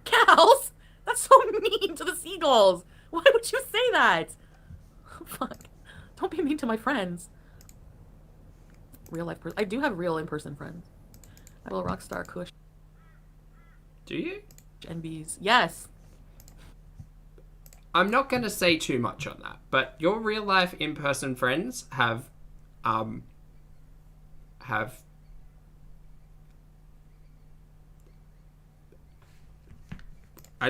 Cows? That's so mean to the seagulls. Why would you say that? Fuck. Don't be mean to my friends. Real life person. I do have real in-person friends. I will rock star Kush Do you? and bees. Yes. I'm not going to say too much on that, but your real life in-person friends have I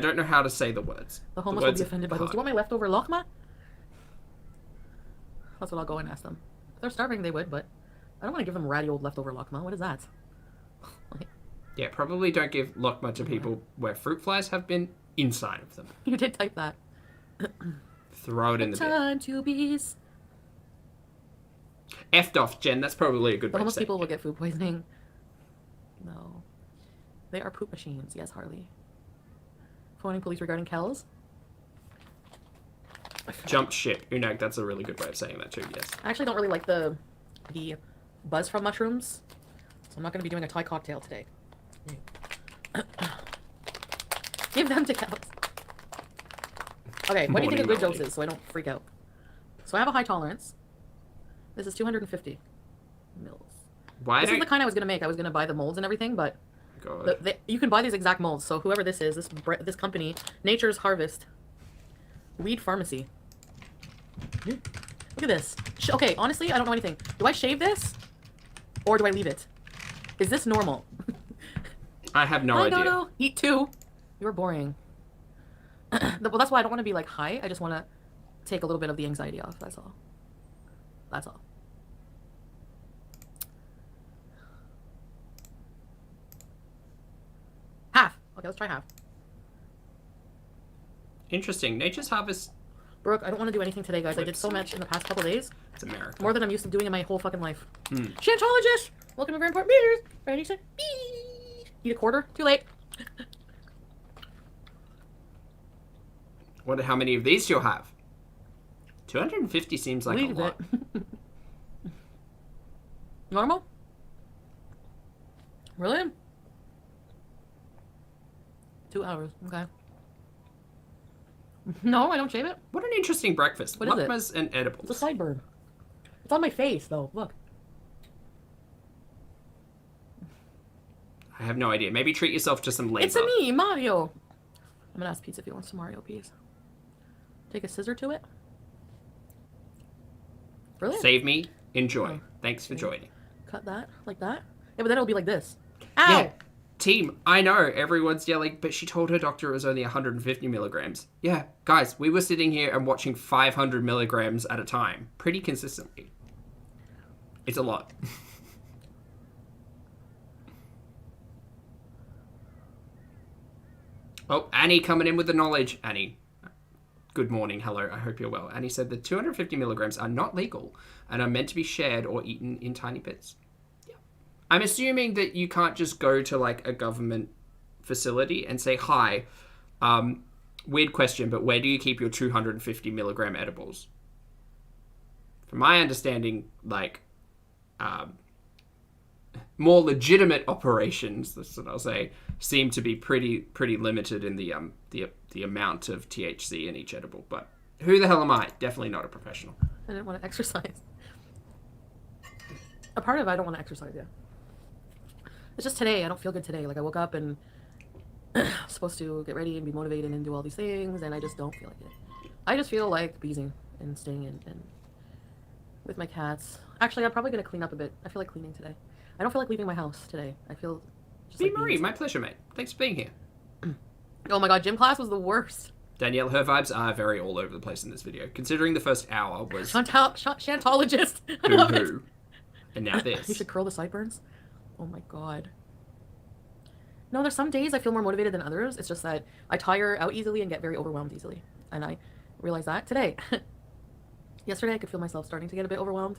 don't know how to say the words. The homeless will be offended by those. Do you want my leftover lokma? That's what I'll go and ask them. If they're starving, they would, but I don't want to give them ratty old leftover lokma. What is that? Yeah, probably don't give Lokma to people where fruit flies have been inside of them. You did type that. Throw it in the bin. Time to bees. Effed off, Jen. That's probably a good The way to homeless say people it. will get food poisoning. No. They are poop machines. Yes, Harley. Phoning police regarding cows. Jump ship. Unag, that's a really good way of saying that too, yes. I actually don't really like the buzz from mushrooms, so I'm not going to be doing a Thai cocktail today. Give them to cows. Okay, what do you think a good dose is so I don't freak out? So I have a high tolerance. This is 250 mils. Why This is don't... the kind I was going to make. I was going to buy the molds and everything, but God. you can buy these exact molds. So whoever this is, this company, Nature's Harvest, Weed Pharmacy. Look at this. Okay, honestly, I don't know anything. Do I shave this? Or do I leave it? Is this normal? I have no idea. No. Eat 2. You're boring. Well, that's why I don't want to be like high. I just want to take a little bit of the anxiety off. That's all. That's all. Half. Okay, let's try half. Interesting. Nature's Harvest... Brooke, I don't want to do anything today, guys. I did so much in the past couple days. It's America. More than I'm used to doing in my whole fucking life. Mm. Chantologist! Welcome to Grandport Meters. Ready to eat a quarter? Too late. Wonder how many of these you'll have. 250 seems like Leave a lot. it. Normal? Really? 2 hours. Okay. No, I don't shave it. What an interesting breakfast. What is it? Lakmas and edibles. It's a sideburn. It's on my face, though. Look. I have no idea. Maybe treat yourself to some labor. It's a me, Mario. I'm gonna ask Pete if he wants some Mario piece. Take a scissor to it. Brilliant. Save me. Enjoy. Oh. Thanks for joining. Cut that like that. Yeah, but then it'll be like this. Ow! Yeah. Team, I know everyone's yelling, but she told her doctor it was only 150 milligrams. Yeah, guys, we were sitting here and watching 500 milligrams at a time, pretty consistently. It's a lot. Oh, Annie coming in with the knowledge. Annie, good morning. Hello, I hope you're well. Annie said that 250 milligrams are not legal and are meant to be shared or eaten in tiny bits. I'm assuming that you can't just go to like a government facility and say, hi, weird question, but where do you keep your 250 milligram edibles? From my understanding, like more legitimate operations, that's what I'll say, seem to be pretty limited in the amount of THC in each edible. But who the hell am I? Definitely not a professional. I didn't want to exercise. A part of it, I don't want to exercise, yeah. It's just today. I don't feel good today. Like, I woke up and I'm supposed to get ready and be motivated and do all these things, and I just don't feel like it. I just feel like beezing and staying in and with my cats. Actually, I'm probably going to clean up a bit. I feel like cleaning today. I don't feel like leaving my house today. I feel just Be like Marie, my pleasure, mate. Thanks for being here. Oh my god, gym class was the worst. Danielle, her vibes are very all over the place in this video, considering the first hour was Chantologist. I love it. boo-hoo, and now this. You should curl the sideburns. Oh my god. No, there's some days I feel more motivated than others. It's just that I tire out easily and get very overwhelmed easily. And I realized that today. Yesterday I could feel myself starting to get a bit overwhelmed.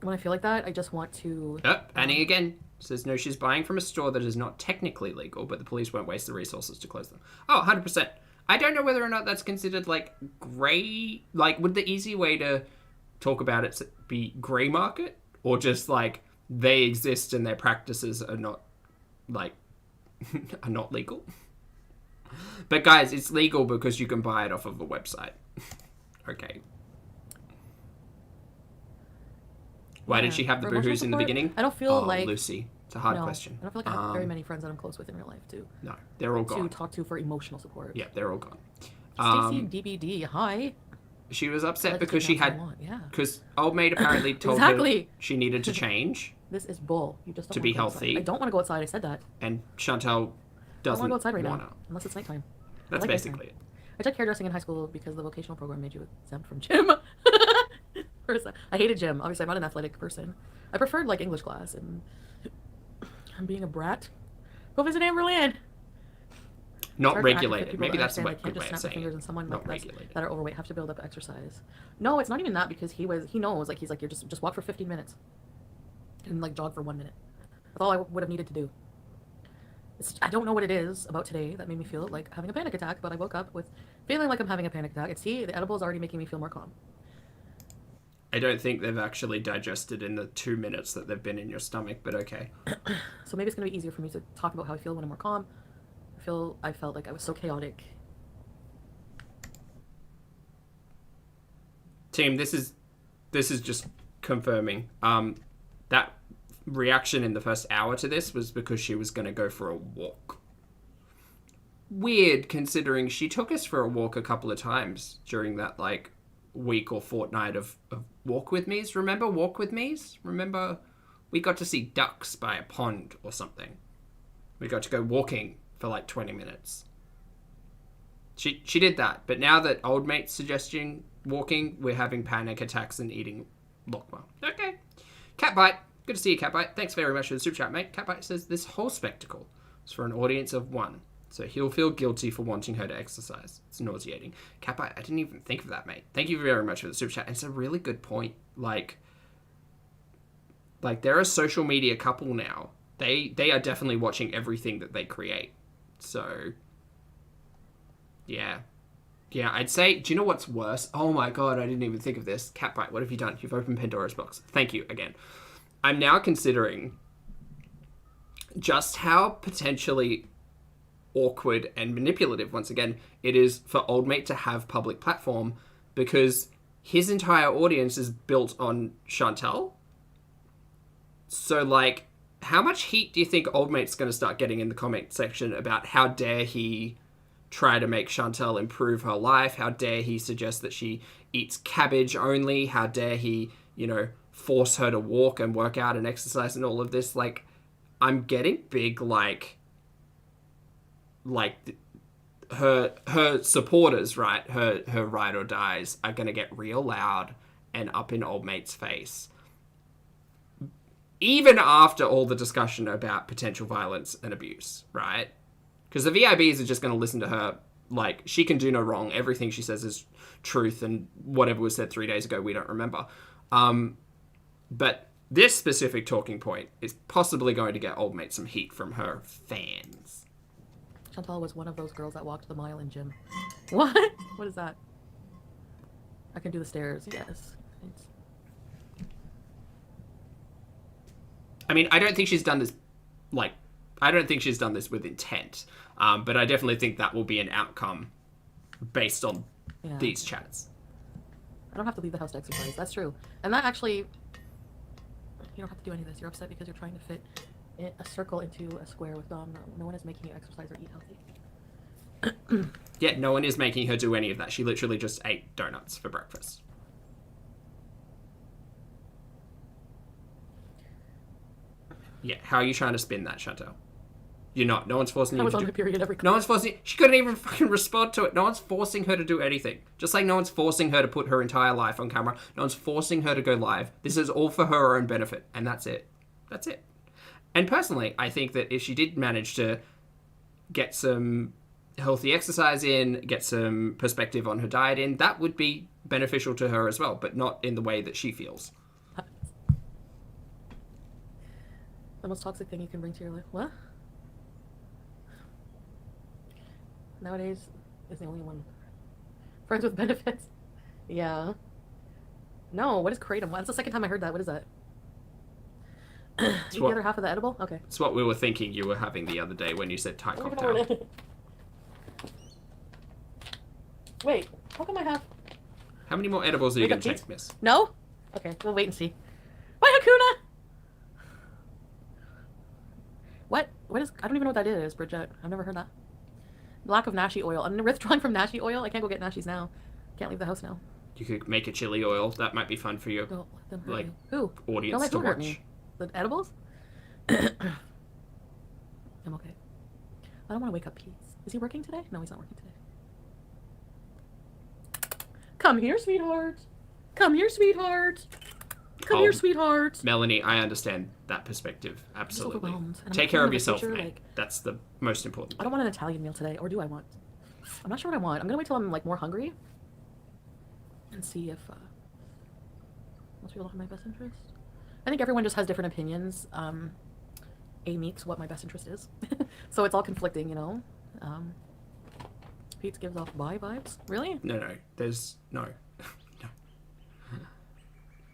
When I feel like that, I just want to... Oh, Annie again says no, she's buying from a store that is not technically legal, but the police won't waste the resources to close them. Oh, 100%. I don't know whether or not that's considered, like, grey... Like, would the easy way to talk about it be grey market? Or just, like, they exist and their practices are not, like, are not legal? But, guys, it's legal because you can buy it off of a website. Okay. Why did she have the boohoos in the beginning? I don't feel like... Lucy. It's a hard question. I don't feel like I have very many friends that I'm close with in real life, too. No, they're all gone. To talk to for emotional support. Yeah, they're all gone. Stacey DBD, hi. She was upset because she had... Yeah. Because old mate apparently told her she needed to change. This is bull. You just don't to be healthy. I don't want to go outside. I said that. And Chantal doesn't want to go outside right wanna. now. Unless it's nighttime. That's basically it. I took hairdressing in high school because the vocational program made you exempt from gym. I hated gym. Obviously, I'm not an athletic person. I preferred, like, English class, and I'm being a brat. Go visit Amberland. Not regulated. Maybe that's a good way of saying it. And someone not like regulated. that are overweight have to build up exercise. No, it's not even that, because he knows, like, he's like, you're just walk for 15 minutes. And, like, jog for 1 minute. That's all I would have needed to do. I don't know what it is about today that made me feel like having a panic attack, but I woke up with feeling like I'm having a panic attack. And see, the edible is already making me feel more calm. I don't think they've actually digested in the 2 minutes that they've been in your stomach, but okay. So maybe it's going to be easier for me to talk about how I feel when I'm more calm. I felt like I was so chaotic. Team, this is just confirming. That reaction in the first hour to this was because she was going to go for a walk. Weird, considering she took us for a walk a couple of times during that, like, week or fortnight of walk with me's. Remember walk with me's? Remember we got to see ducks by a pond or something. We got to go walking for like 20 minutes. She did that, but now that old mate's suggesting walking, we're having panic attacks and eating Lokma. Okay. Catbite. Good to see you, Catbite. Thanks very much for the super chat, mate. Catbite says this whole spectacle is for an audience of one. So he'll feel guilty for wanting her to exercise. It's nauseating. Catbite, I didn't even think of that, mate. Thank you very much for the super chat. And it's a really good point. Like they're a social media couple now. They are definitely watching everything that they create. So, yeah. Yeah, I'd say, do you know what's worse? Oh my god, I didn't even think of this. Catbite, what have you done? You've opened Pandora's box. Thank you again. I'm now considering just how potentially awkward and manipulative. Once again, it is for old mate to have public platform because his entire audience is built on Chantal. So, like, how much heat do you think old mate's going to start getting in the comment section about how dare he try to make Chantal improve her life? How dare he suggest that she eats cabbage only? How dare he, force her to walk and work out and exercise and all of this? Like, I'm getting big, like her supporters, right? Her ride or dies are going to get real loud and up in old mate's face. Even after all the discussion about potential violence and abuse, right? Because the VIBs are just going to listen to her like, she can do no wrong. Everything she says is truth, and whatever was said 3 days ago, we don't remember. But this specific talking point is possibly going to get old mate some heat from her fans. Chantal was one of those girls that walked the mile in gym. What? What is that? I can do the stairs, yes. Thanks. I mean, I don't think she's done this, with intent. But I definitely think that will be an outcome based on these chats. I don't have to leave the house to exercise. That's true. And that actually, you don't have to do any of this. You're upset because you're trying to fit a circle into a square with Dom. No one is making you exercise or eat healthy. Yeah, no one is making her do any of that. She literally just ate donuts for breakfast. Yeah, how are you trying to spin that, Chantal? You're not. No one's forcing you to do... I was on my period every... No one's forcing... She couldn't even fucking respond to it. No one's forcing her to do anything. Just like no one's forcing her to put her entire life on camera. No one's forcing her to go live. This is all for her own benefit. And that's it. That's it. And personally, I think that if she did manage to get some healthy exercise in, get some perspective on her diet in, that would be beneficial to her as well, but not in the way that she feels. The most toxic thing you can bring to your life. What? Nowadays is the only one. Friends with benefits. Yeah. No, what is kratom? That's the second time I heard that. What is that? Eat the other half of the edible? Okay. It's what we were thinking you were having the other day when you said Thai cocktail. Wait, how come I have... How many more edibles are you going to take, miss? No? Okay, we'll wait and see. Bye, Hakuna! What is... I don't even know what that is, Bridget. I've never heard that. Lack of nashi oil. I'm withdrawing from nashi oil. I can't go get nashis now. Can't leave the house now. You could make a chili oil. That might be fun for your audience to watch. Me. The edibles? I'm okay. I don't want to wake up Pete. Is he working today? No, he's not working today. Come here, sweetheart. Come here, sweetheart. Come here, sweetheart. Melanie, I understand that perspective. Absolutely. Take care of yourself, man. That's the most important thing. I don't want an Italian meal today. Or do I want? I'm not sure what I want. I'm going to wait till I'm more hungry. And see if most people don't have my best interest. I think everyone just has different opinions. A meeks what my best interest is. So it's all conflicting, Pete gives off bye vibes. Really? No. There's no.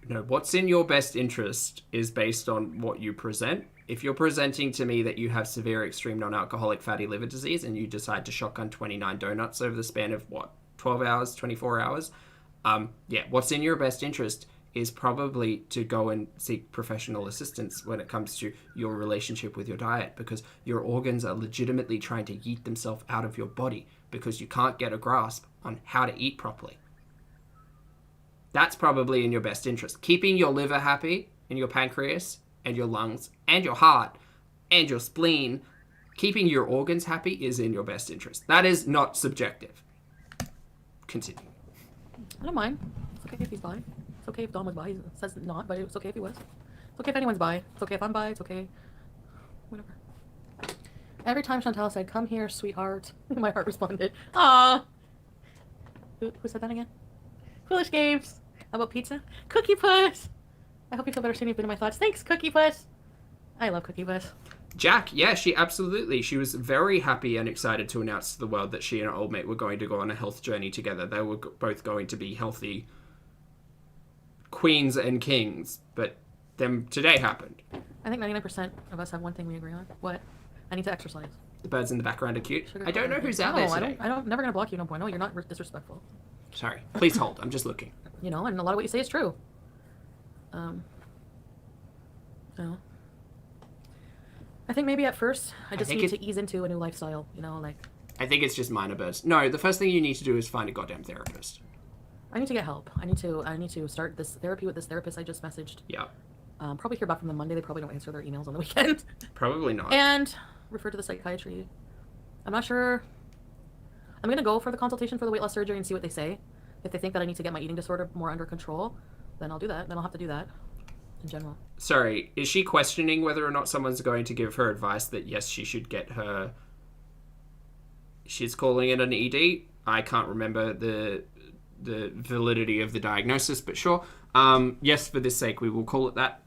No, what's in your best interest is based on what you present. If you're presenting to me that you have severe extreme non-alcoholic fatty liver disease and you decide to shotgun 29 donuts over the span of 12 hours, 24 hours, what's in your best interest is probably to go and seek professional assistance when it comes to your relationship with your diet, because your organs are legitimately trying to yeet themselves out of your body because you can't get a grasp on how to eat properly. That's probably in your best interest. Keeping your liver happy and your pancreas and your lungs and your heart and your spleen, keeping your organs happy is in your best interest. That is not subjective. Continue. I don't mind. It's okay if he's bi. It's okay if Dom was bi. He says not, but it's okay if he was. It's okay if anyone's bi. It's okay if I'm bi. It's okay. Whatever. Every time Chantal said, "Come here, sweetheart," my heart responded, "Aww." Who said that again? Foolish games. How about pizza? Cookie Puss. I hope you feel better soon. You've been in my thoughts. Thanks, Cookie Puss. I love Cookie Puss. Jack, yeah, she was very happy and excited to announce to the world that she and her old mate were going to go on a health journey together. They were both going to be healthy queens and kings, but then today happened. I think 99% of us have one thing we agree on. What? I need to exercise. The birds in the background are cute. Sugar I don't know coated. who's out No, there today. I don't. Never gonna block you. No point. No, you're not disrespectful. Sorry. Please hold. I'm just looking. You know, and a lot of what you say is true. So I think maybe at first I just need to ease into a new lifestyle. You know, like I think it's just minor bursts. No, the first thing you need to do is find a goddamn therapist. I need to get help. I need to start this therapy with this therapist I just messaged. Yeah. Probably hear back from them Monday. They probably don't answer their emails on the weekend. Probably not. And refer to the psychiatry. I'm not sure. I'm gonna go for the consultation for the weight loss surgery and see what they say. If they think that I need to get my eating disorder more under control, then I'll do that. Then I'll have to do that in general. Sorry, is she questioning whether or not someone's going to give her advice that yes, she should get her... She's calling it an ED. I can't remember the validity of the diagnosis, but sure. Yes, for this sake, we will call it that.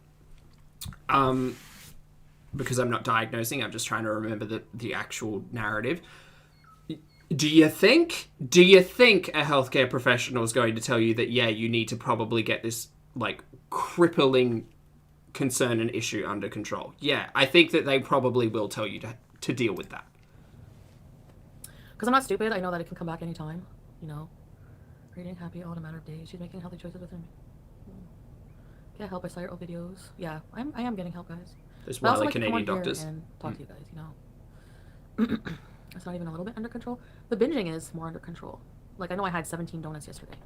Because I'm not diagnosing, I'm just trying to remember the actual narrative. Do you think a healthcare professional is going to tell you that, yeah, you need to probably get this, like, crippling concern and issue under control? Yeah, I think that they probably will tell you to deal with that. Because I'm not stupid. I know that it can come back anytime, you know. Reading happy all in a matter of days. She's making healthy choices within me. Get help. I saw your old videos. Yeah, I am getting help, guys. There's But I also wily like to come Canadian on here doctors. and talk to you guys, you know. It's not even a little bit under control. The binging is more under control. Like, I know I had 17 donuts yesterday.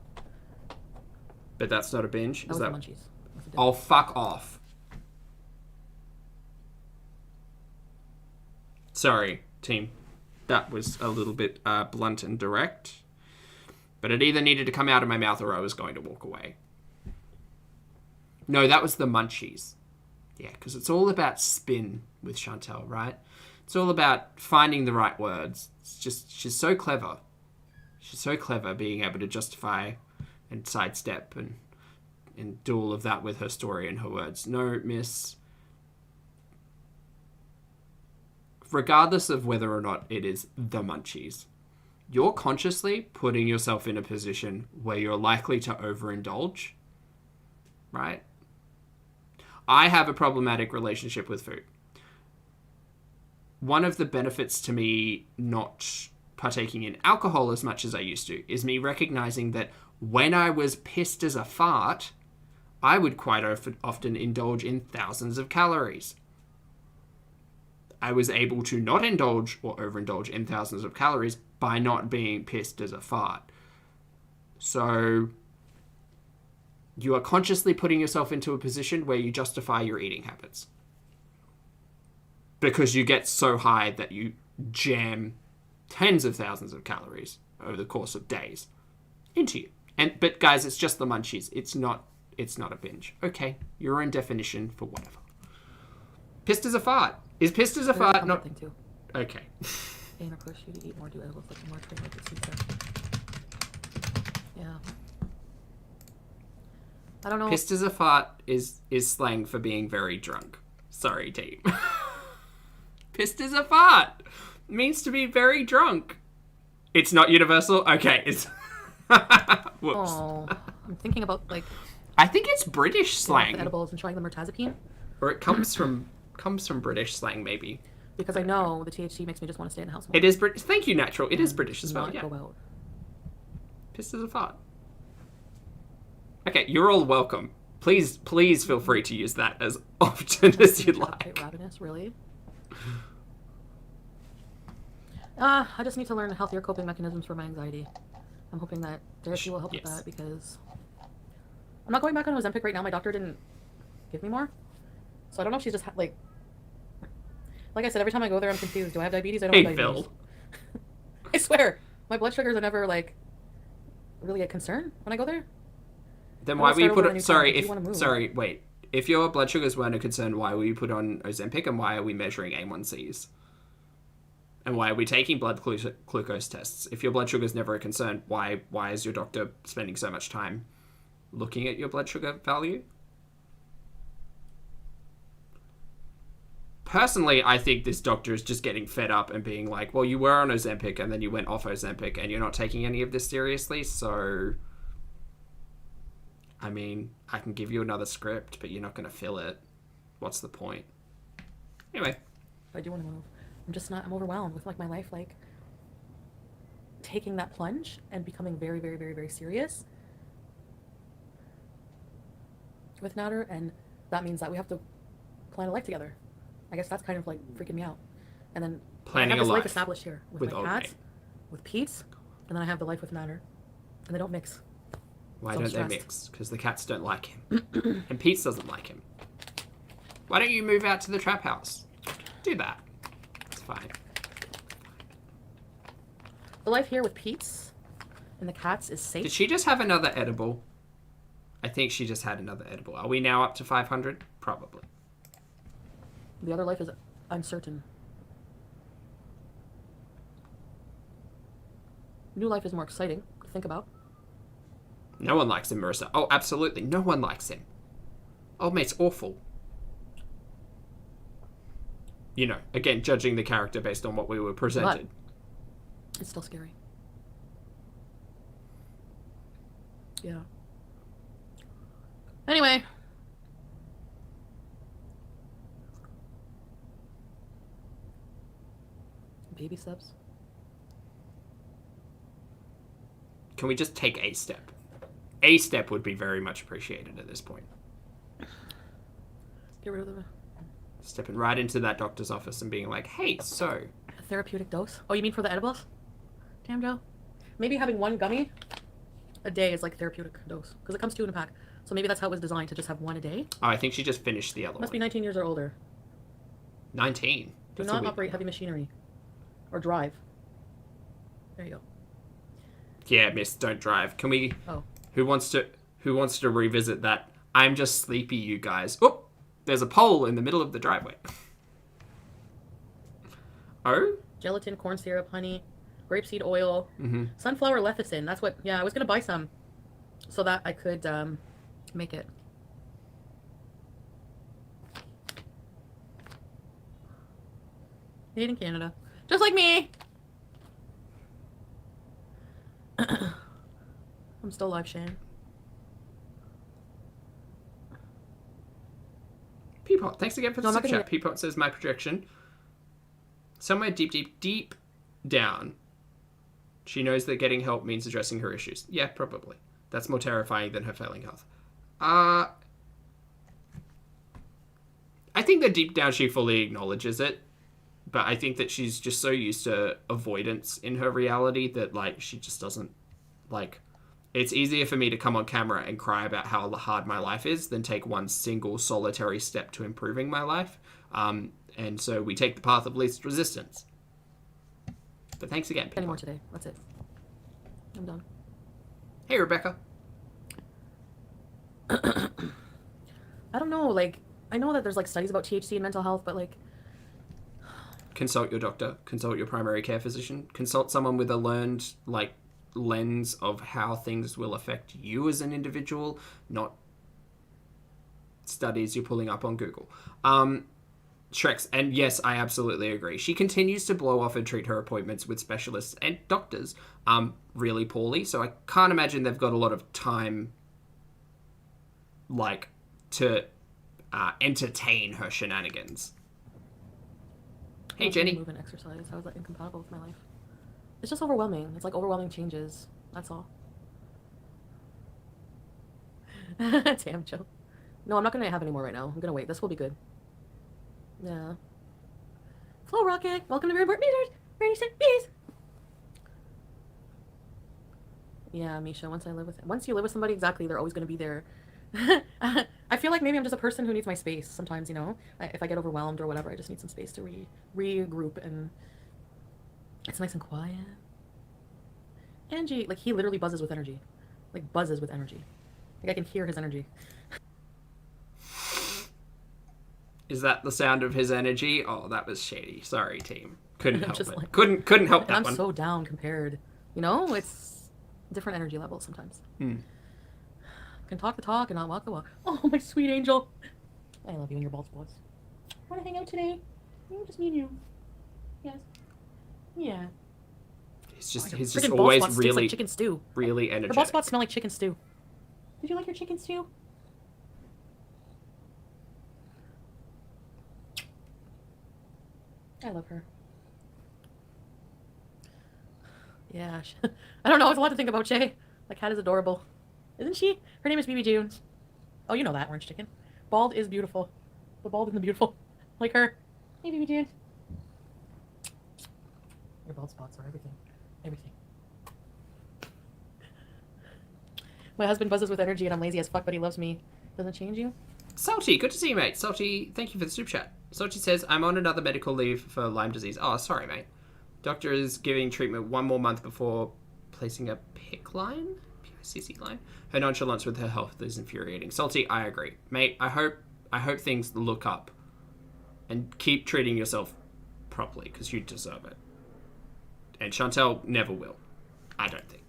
But that's not a binge? That was the munchies. That's the Oh, fuck off. Sorry, team. That was a little bit blunt and direct. But it either needed to come out of my mouth or I was going to walk away. No, that was the munchies. Yeah, because it's all about spin with Chantal, right? It's all about finding the right words. It's just, she's so clever. She's so clever being able to justify and sidestep and do all of that with her story and her words. No, miss. Regardless of whether or not it is the munchies, you're consciously putting yourself in a position where you're likely to overindulge, right? I have a problematic relationship with food. One of the benefits to me not partaking in alcohol as much as I used to is me recognizing that when I was pissed as a fart, I would quite often indulge in thousands of calories. I was able to not indulge or overindulge in thousands of calories by not being pissed as a fart. So you are consciously putting yourself into a position where you justify your eating habits. Because you get so high that you jam tens of thousands of calories over the course of days into you. But guys, it's just the munchies. It's not a binge. Okay, your own definition for whatever. Pissed as a fart. Is pissed as a fart not... thing too. Okay. Aim or push you to eat more, do edibles, like more train like it Yeah. I don't know. Pissed as a fart is slang for being very drunk. Sorry, team. Pissed as a fart means to be very drunk. It's not universal? Okay, it's... Whoops. Oh, I'm thinking about, like... I think it's British slang. The edibles and trying the mirtazapine. Or it comes from British slang, maybe. Because I know the THC makes me just want to stay in the house more. It is British. Thank you, Natural. It is British as well, Not yeah. go out. Pissed as a fart. Okay, you're all welcome. Please feel free to use that as often as you'd like. Ravenous, really? I just need to learn healthier coping mechanisms for my anxiety. I'm hoping that therapy will help with that because I'm not going back on Ozempic right now. My doctor didn't give me more. So I don't know if she's just like I said, every time I go there, I'm confused. Do I have diabetes? I don't have diabetes. Phil. I swear, my blood sugars are never like really a concern when I go there. Then why were you put on... Wait. If your blood sugars weren't a concern, why were you put on Ozempic and why are we measuring A1Cs? And why are we taking blood glucose tests? If your blood sugar is never a concern, why is your doctor spending so much time looking at your blood sugar value? Personally, I think this doctor is just getting fed up and being like, well, you were on Ozempic and then you went off Ozempic and you're not taking any of this seriously, so... I mean, I can give you another script, but you're not going to fill it. What's the point? Anyway. I do want to move. I'm overwhelmed with like my life, like taking that plunge and becoming very, very, very, very serious with Nader, and that means that we have to plan a life together. I guess that's kind of like freaking me out. And then Planning I have this a life life established here with with my old cats, mate. with Pete's, and then I have the life with Nader, and they don't mix. Why So I'm don't they stressed. mix? Because the cats don't like him. And Pete doesn't like him. Why don't you move out to the trap house? Do that. It's fine. The life here with Pete's and the cats is safe. Did she just have another edible? I think she just had another edible. Are we now up to 500? Probably. The other life is uncertain. New life is more exciting to think about. No one likes him, Marissa. Oh, absolutely. No one likes him. Old mate's awful. You know, again, judging the character based on what we were presented. But it's still scary. Yeah. Anyway. Baby steps. Can we just take a step? A step would be very much appreciated at this point. Get rid of the Stepping right into that doctor's office and being like, hey, so... therapeutic dose. Oh, you mean for the edibles? Damn, Joe. Maybe having one gummy a day is like therapeutic dose. Because it comes 2 in a pack. So maybe that's how it was designed, to just have one a day. Oh, I think she just finished the other Must one. be 19 years or older. 19? Do That's a not week. operate heavy machinery. Or drive. There you go. Yeah, miss, don't drive. Can we... Oh. Who wants to revisit that? I'm just sleepy, you guys. Oh, there's a pole in the middle of the driveway. Oh? Gelatin, corn syrup, honey, grapeseed oil, Mm-hmm. sunflower lecithin. That's what... Yeah, I was going to buy some so that I could make it. Made in Canada. Just like me! I'm still live, Shane. Peapot, thanks again for the No, I'm not super gonna chat. Peapot says, my projection. Somewhere deep, deep, deep down, she knows that getting help means addressing her issues. Yeah, probably. That's more terrifying than her failing health. I think that deep down she fully acknowledges it, but I think that she's just so used to avoidance in her reality that, like, she just doesn't, like... It's easier for me to come on camera and cry about how hard my life is than take one single solitary step to improving my life. And so we take the path of least resistance. But thanks again, people. Any more today. That's it. I'm done. Hey, Rebecca. I don't know, like, I know that there's, like, studies about THC and mental health, but, like... Consult your doctor. Consult your primary care physician. Consult someone with a learned, like, lens of how things will affect you as an individual, not studies you're pulling up on Google. Shreks, and yes, I absolutely agree. She continues to blow off and treat her appointments with specialists and doctors really poorly, so I can't imagine they've got a lot of time, like, to entertain her shenanigans. Hey, Jenny. Move and exercise. How is that incompatible with my life? It's just overwhelming. It's like overwhelming changes. That's all. Damn, Joe. No, I'm not gonna have any more right now. I'm gonna wait. This will be good. Yeah. Flow Rocket, welcome to Report Meters. Ready, set, peace. Yeah, Misha. Once you live with somebody, exactly, they're always gonna be there. I feel like maybe I'm just a person who needs my space sometimes. You know, if I get overwhelmed or whatever, I just need some space to regroup, and it's nice and quiet. Angie, like, he literally buzzes with energy, like buzzes with energy. Like, I can hear his energy. Is that the sound of his energy? Oh, that was shady. Sorry, team. Couldn't help Just it. like- Couldn't help And that I'm one. so down compared. You know, it's different energy levels sometimes. Can talk the talk and not walk the walk. Oh, my sweet angel. I love you and your bald spots. Want to hang out today? Just me and you. Yes. Yeah. He's just Freaking bald always spot stinks really, like chicken stew. really Your bald energetic. spots smell like chicken stew. Did you like your chicken stew? I love her. Yeah. I don't know. It's a lot to think about, Shay. That cat is adorable. Isn't she? Her name is BB Junes. Oh, you know that, orange chicken. Bald is beautiful. The bald and the beautiful. Like her. Hey, BB Junes. Your bald spots are everything. Everything. My husband buzzes with energy and I'm lazy as fuck, but he loves me. Doesn't change you? Salty, good to see you, mate. Salty, thank you for the super chat. Salty says, I'm on another medical leave for Lyme disease. Oh, sorry, mate. Doctor is giving treatment 1 more month before placing a PICC line? P-I-C-C line? Her nonchalance with her health is infuriating. Salty, I agree. Mate, I hope things look up. And keep treating yourself properly, because you deserve it. And Chantal never will. I don't think.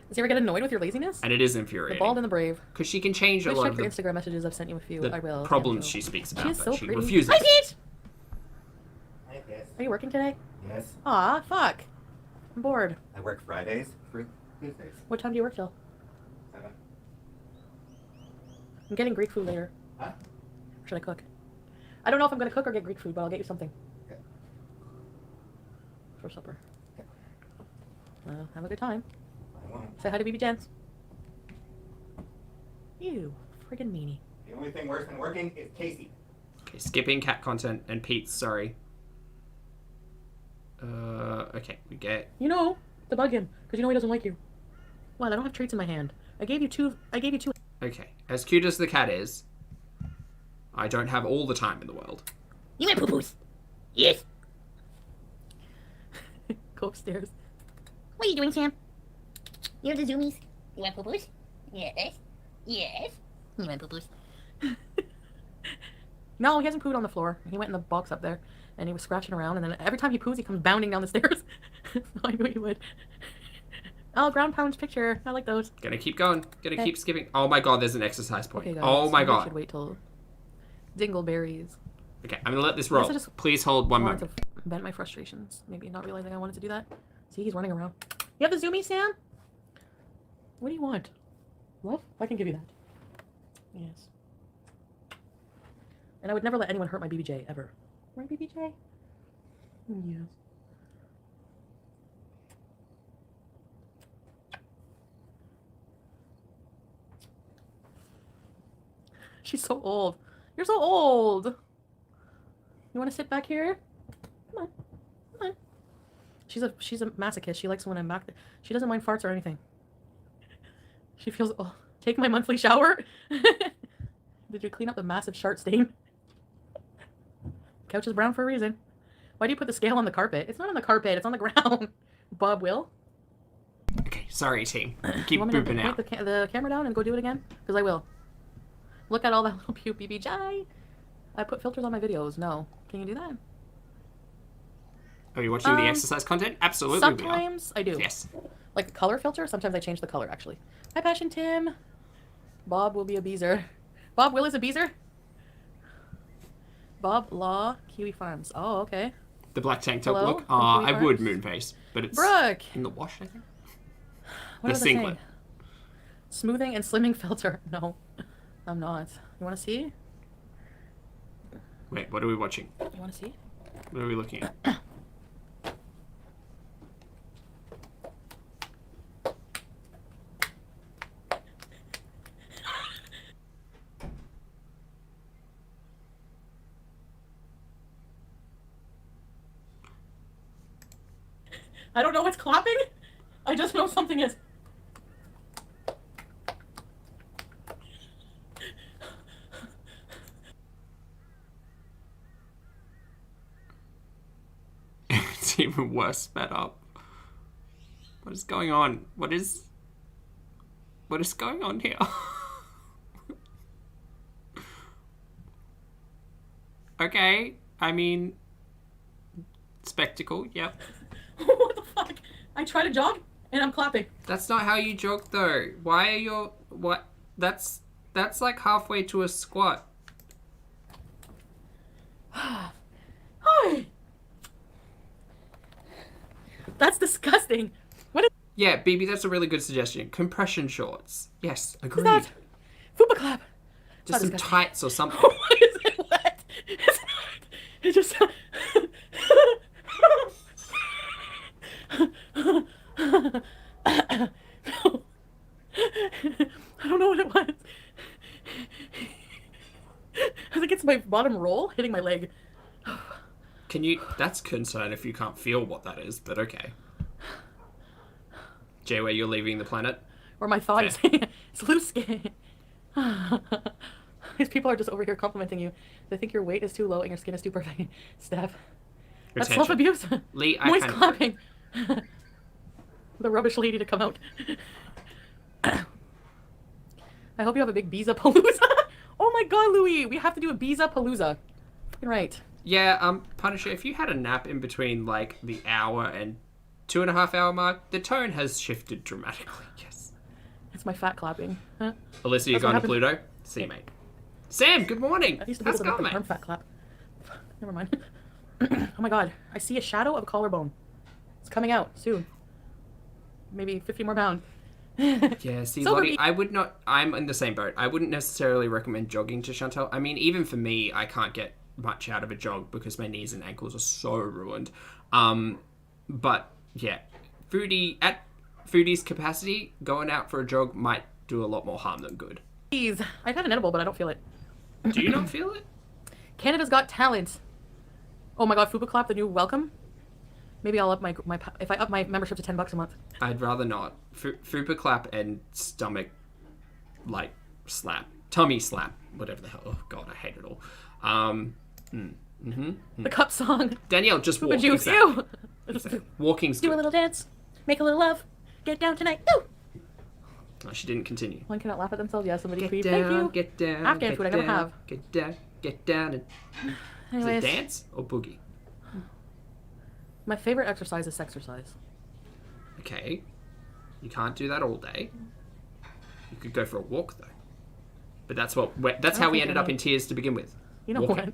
Does he ever get annoyed with your laziness? And it is The infuriating. bald and the brave. Because she can change a Please lot check of your the Instagram messages. I've sent you a few. I will. problems Thank she you. speaks She about, is but so she pretty. refuses. Hi, Pete! Hi, yes. Are you working today? Yes. Aw, fuck. I'm bored. I work Fridays through Tuesdays. What time do you work till? 7. I'm getting Greek food later. Huh? Or should I cook? I don't know if I'm going to cook or get Greek food, but I'll get you something. Okay. For supper. Have a good time. I won't. Say hi to BB Jens. You friggin' meanie. The only thing worse than working is Casey. Okay, skipping cat content and Pete's, sorry. Okay, we get... You know, to bug him, because you know he doesn't like you. What? I don't have treats in my hand. I gave you two. Okay, as cute as the cat is, I don't have all the time in the world. You want poo-poos? Yes. Go upstairs. What are you doing, Sam? You're the zoomies. You want poo-poos? Yes. Yes. You want poo-poos? No, he hasn't pooed on the floor. He went in the box up there, and he was scratching around, and then every time he poos, he comes bounding down the stairs. So I knew he would. Oh, ground pound's picture. I like those. Gonna keep going. Gonna Okay. keep skipping. Oh my god, there's an exercise point. Okay, guys. Oh my We god. should wait till Dingleberries. Okay, I'm gonna let this roll. I just Please hold one wanted moment. to vent my frustrations. Maybe not realizing I wanted to do that. See, he's running around. You have the zoomies, Sam? What do you want? Love? I can give you that. Yes. And I would never let anyone hurt my BBJ, ever. Right, BBJ? Yes. She's so old. You're so old. You want to sit back here? Come on. Come on. She's a masochist. She likes when I'm back there. She doesn't mind farts or anything. She feels, oh, take my monthly shower. Did you clean up the massive shart stain? Couch is brown for a reason. Why do you put the scale on the carpet? It's not on the carpet. It's on the ground. Bob will. Okay, sorry team. You Keep want me to booping out. point the camera down and go do it again? Because I will. Look at all that little pew BBJ. I put filters on my videos. No. Can you do that? Are you watching the exercise content? Absolutely we are. Sometimes I do. Yes. Like the color filter, sometimes I change the color actually. Hi, Passion Tim. Bob will be a beezer. Bob Will is a beezer? Bob Law, Kiwi Farms. Oh, okay. The black tank top Hello? look. From Kiwi I would Farms? Moonface, but it's Brooke! in the wash, I think. What The was I saying? singlet. Smoothing and slimming filter. No, I'm not. You want to see? Wait, what are we watching? You want to see? What are we looking at? I don't know what's clapping. I just know something is. It's even worse sped up. What is going on? What is going on here? Okay, I mean, spectacle, yep. What the fuck? I try to jog and I'm clapping. That's not how you jog though. Why are your, what? That's like halfway to a squat. Hi. That's disgusting. What is Yeah, BB, that's a really good suggestion. Compression shorts. Yes, agreed. that? Fupa clap. Just some disgusting. tights or something. Why is it wet? It's not. It just. I don't know what it was. I think it's my bottom roll hitting my leg. Can you... That's concern if you can't feel what that is, but okay. Jay, where you're leaving the planet? Or my thighs. It's loose skin. These people are just over here complimenting you. They think your weight is too low and your skin is too perfect. Steph. That's Retention. self-abuse. Lee, I Moist kind of... clapping. The rubbish lady to come out. I hope you have a big Biza Palooza. Oh my god, Louis. We have to do a Biza Palooza. Fucking right. Yeah, Punisher, if you had a nap in between, like, the hour and 2.5 hour mark, the tone has shifted dramatically. Yes. It's my fat clapping. Huh? Alyssa, you That's what going to happened. Pluto? See you, mate. Sam, good morning. I used to be How's able it to going, make the mate? arm fat clap. Never mind. Oh my god. I see a shadow of a collarbone. It's coming out soon. Maybe 50 more pounds. Yeah, see, Sober Lottie, me. I would not... I'm in the same boat. I wouldn't necessarily recommend jogging to Chantal. I mean, even for me, I can't get much out of a jog because my knees and ankles are so ruined. But, yeah. At Foodie's capacity, going out for a jog might do a lot more harm than good. Please. I've had an edible, but I don't feel it. Do you not feel it? Canada's Got Talent. Oh my god, Fupa Clap, the new welcome. Maybe I'll up my if I up my membership to $10 a month. I'd rather not. Fupa clap and stomach, like, slap. Tummy slap. Whatever the hell. Oh, God, I hate it all. The cup song. Danielle, just walk. Fupa juice. Exactly. Ew. Exactly. Walking's Do good. a little dance. Make a little love. Get down tonight. Woo! Oh, she didn't continue. One cannot laugh at themselves. Yeah, somebody Get please. down, Thank you. get down. Afghan get food I never down, have. Get down, get down. And... Anyways, Is it dance or boogie? my favorite exercise is sexercise. Okay. You can't do that all day. You could go for a walk, though. But that's how we think ended I up know. in tears to begin with. You know Walking.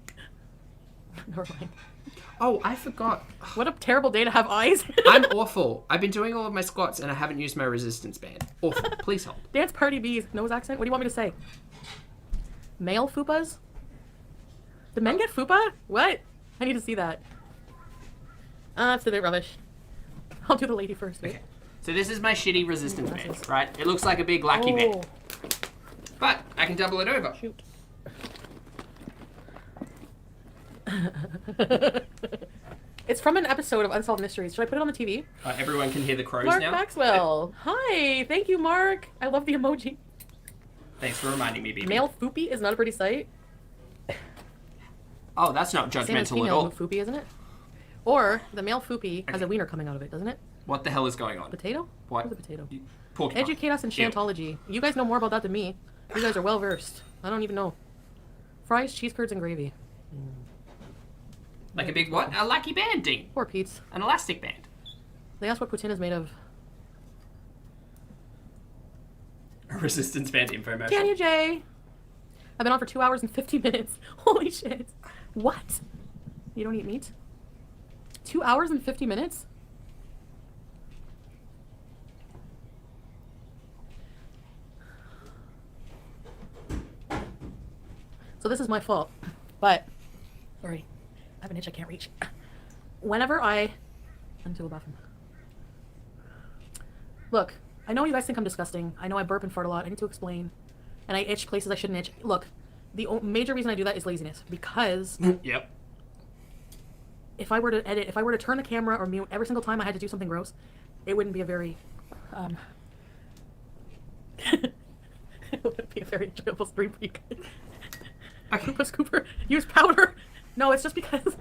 what? Never mind. Oh, I forgot. What a terrible day to have eyes. I'm awful. I've been doing all of my squats and I haven't used my resistance band. Awful. Please hold. Dance party bees. Nose accent. What do you want me to say? Male fupas? Do men get fupa? What? I need to see that. It's a bit rubbish. I'll do the lady first. Wait. Okay. So this is my shitty resistance That's band, it. right? It looks like a big lucky band. Oh, But I can double it over. shoot. It's from an episode of Unsolved Mysteries. Should I put it on the TV? Everyone can hear the crows Mark now. Maxwell. Hi. Thank you, Mark. I love the emoji. Thanks for reminding me, BB. Male foopy is not a pretty sight. Oh, that's not Same as judgmental at female all. foopy, isn't it? Or the male foopy has a wiener coming out of it, doesn't it? What the hell is going on? Potato? What? What's a potato? Porcupine. Educate us in Ew. Chantology. You guys know more about that than me. You guys are well versed. I don't even know. Fries, cheese curds, and gravy. Like a big what? A lucky band, Dean. Poor Pete's. An elastic band. They asked what poutine is made of. A resistance band infomercial. Can you, Jay? I've been on for 2 hours and 50 minutes. Holy shit. What? You don't eat meat? 2 hours and 50 minutes? So this is my fault. But, sorry. I have an itch I can't reach. Whenever I need to go to the bathroom. Look, I know you guys think I'm disgusting. I know I burp and fart a lot. I need to explain. And I itch places I shouldn't itch. Look, the major reason I do that is laziness. Because Yep. if I were to edit, if I were to turn the camera or mute every single time I had to do something gross, it wouldn't be a very, it wouldn't be a very enjoyable stream for you guys. Okay. Koopas Cooper, use powder. No, it's just because.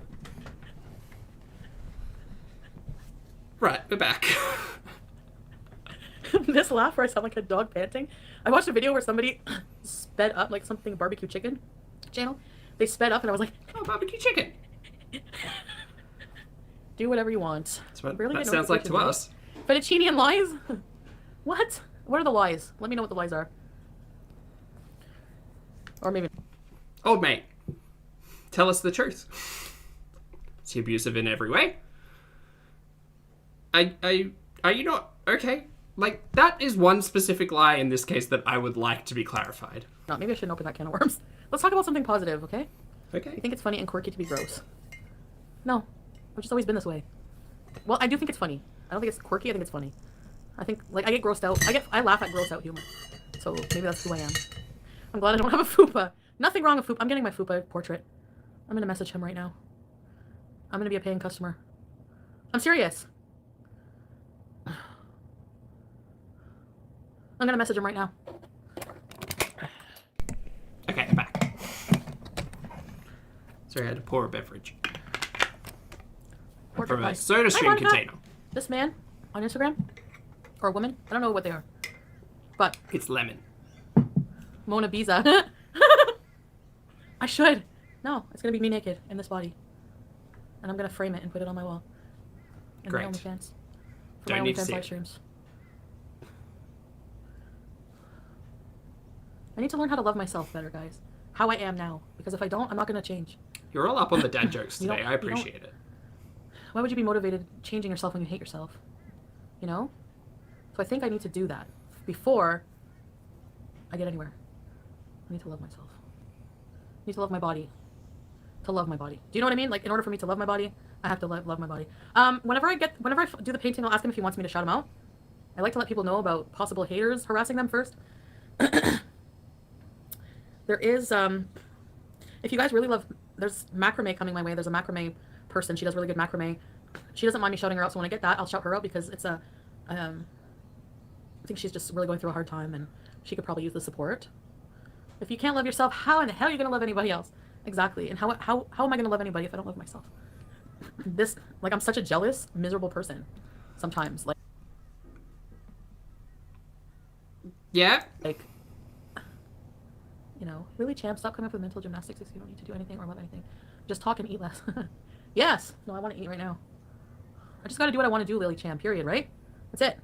Right, we're back. This laugh where I sound like a dog panting. I watched a video where somebody sped up, like something barbecue chicken channel. They sped up and I was like, Oh, barbecue chicken. do whatever you want. That's what Really that get no sounds like to notifications, us. Fettuccine and lies? What? What are the lies? Let me know what the lies are. Or maybe. Old mate, tell us the truth. Is he abusive in every way? Are you not okay? Like, that is one specific lie in this case that I would like to be clarified. Not. Maybe I shouldn't open that can of worms. Let's talk about something positive, okay? Okay. You think it's funny and quirky to be gross? No. I've just always been this way. Well, I do think it's funny. I don't think it's quirky, I think it's funny. I think, like, I get grossed out. I laugh at grossed out humor. So maybe that's who I am. I'm glad I don't have a fupa. Nothing wrong with fupa. I'm getting my fupa portrait. I'm gonna message him right now. I'm gonna be a paying customer. I'm serious. I'm gonna message him right now. Okay, I'm back. Sorry, I had to pour a beverage Portrait from a price. soda Hi, stream Monica. container. This man on Instagram, or a woman, I don't know what they are, but It's lemon. Mona Lisa. I should. No, it's gonna be me naked in this body, and I'm gonna frame it and put it on my wall. In Great. my OnlyFans. For Don't my need to OnlyFans see live it. streams. I need to learn how to love myself better, guys. How I am now, because if I don't, I'm not gonna change. You're all up on the dad jokes You don't- today. I you don't- appreciate it. Why would you be motivated changing yourself when you hate yourself? You know? So I think I need to do that before I get anywhere. I need to love myself. I need to love my body. To love my body. Do you know what I mean? Like, in order for me to love my body, I have to love my body. Whenever I do the painting, I'll ask him if he wants me to shout him out. I like to let people know about possible haters harassing them first. There is, if you guys really love, there's macrame coming my way. There's a macrame person. She does really good macrame. She doesn't mind me shouting her out, so when I get that, I'll shout her out because it's I think she's just really going through a hard time and she could probably use the support. If you can't love yourself, how in the hell are you going to love anybody else? Exactly. And how am I going to love anybody if I don't love myself? I'm such a jealous, miserable person sometimes. Yeah? Really, champ, stop coming up with mental gymnastics if you don't need to do anything or love anything. Just talk and eat less. Yes. No, I want to eat right now. I just got to do what I want to do, Lily Champ, period, right? That's it.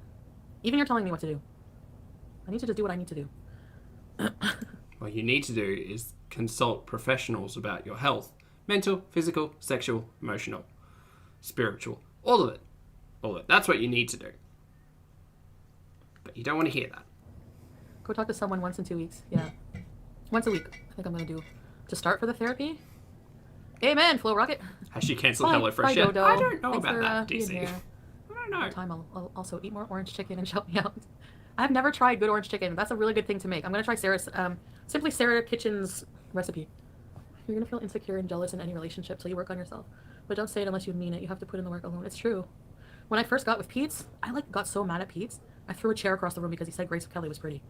Even you're telling me what to do. I need to just do what I need to do. What you need to do is consult professionals about your health. Mental, physical, sexual, emotional, spiritual. All of it. All of it. That's what you need to do. But you don't want to hear that. Go talk to someone once in 2 weeks. Yeah. Once a week, I think I'm going to do. To start for the therapy. Amen, Flow Rocket. Has she cancelled Bye, HelloFresh yet? Dodo. I don't know Thanks about for, that, being DC. here. I don't know. Time I'll also eat more orange chicken and shout me out. I've never tried good orange chicken. That's a really good thing to make. I'm going to try Simply Sarah Kitchen's recipe. You're going to feel insecure and jealous in any relationship, so you work on yourself. But don't say it unless you mean it. You have to put in the work alone. It's true. When I first got with Pete's, I got so mad at Pete's. I threw a chair across the room because he said Grace Kelly was pretty.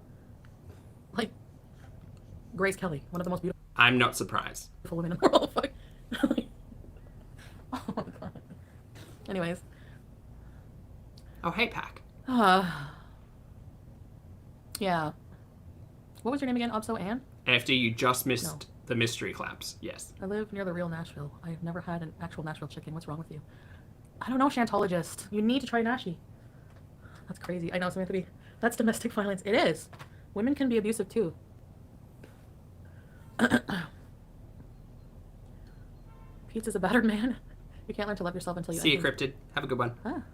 Grace Kelly, one of the most beautiful I'm not surprised. women in the world. Oh my god. Anyways. Oh, hey, Pack. Yeah. What was your name again? Obso Ann? After you just missed No. the mystery claps. Yes. I live near the real Nashville. I've never had an actual Nashville chicken. What's wrong with you? I don't know, Chantologist. You need to try Nashi. That's crazy. I know, Samantha. That's domestic violence. It is. Women can be abusive too. Pizza's a battered man. You can't learn to love yourself until you See you, end him. Cryptid. Have a good one. Ah.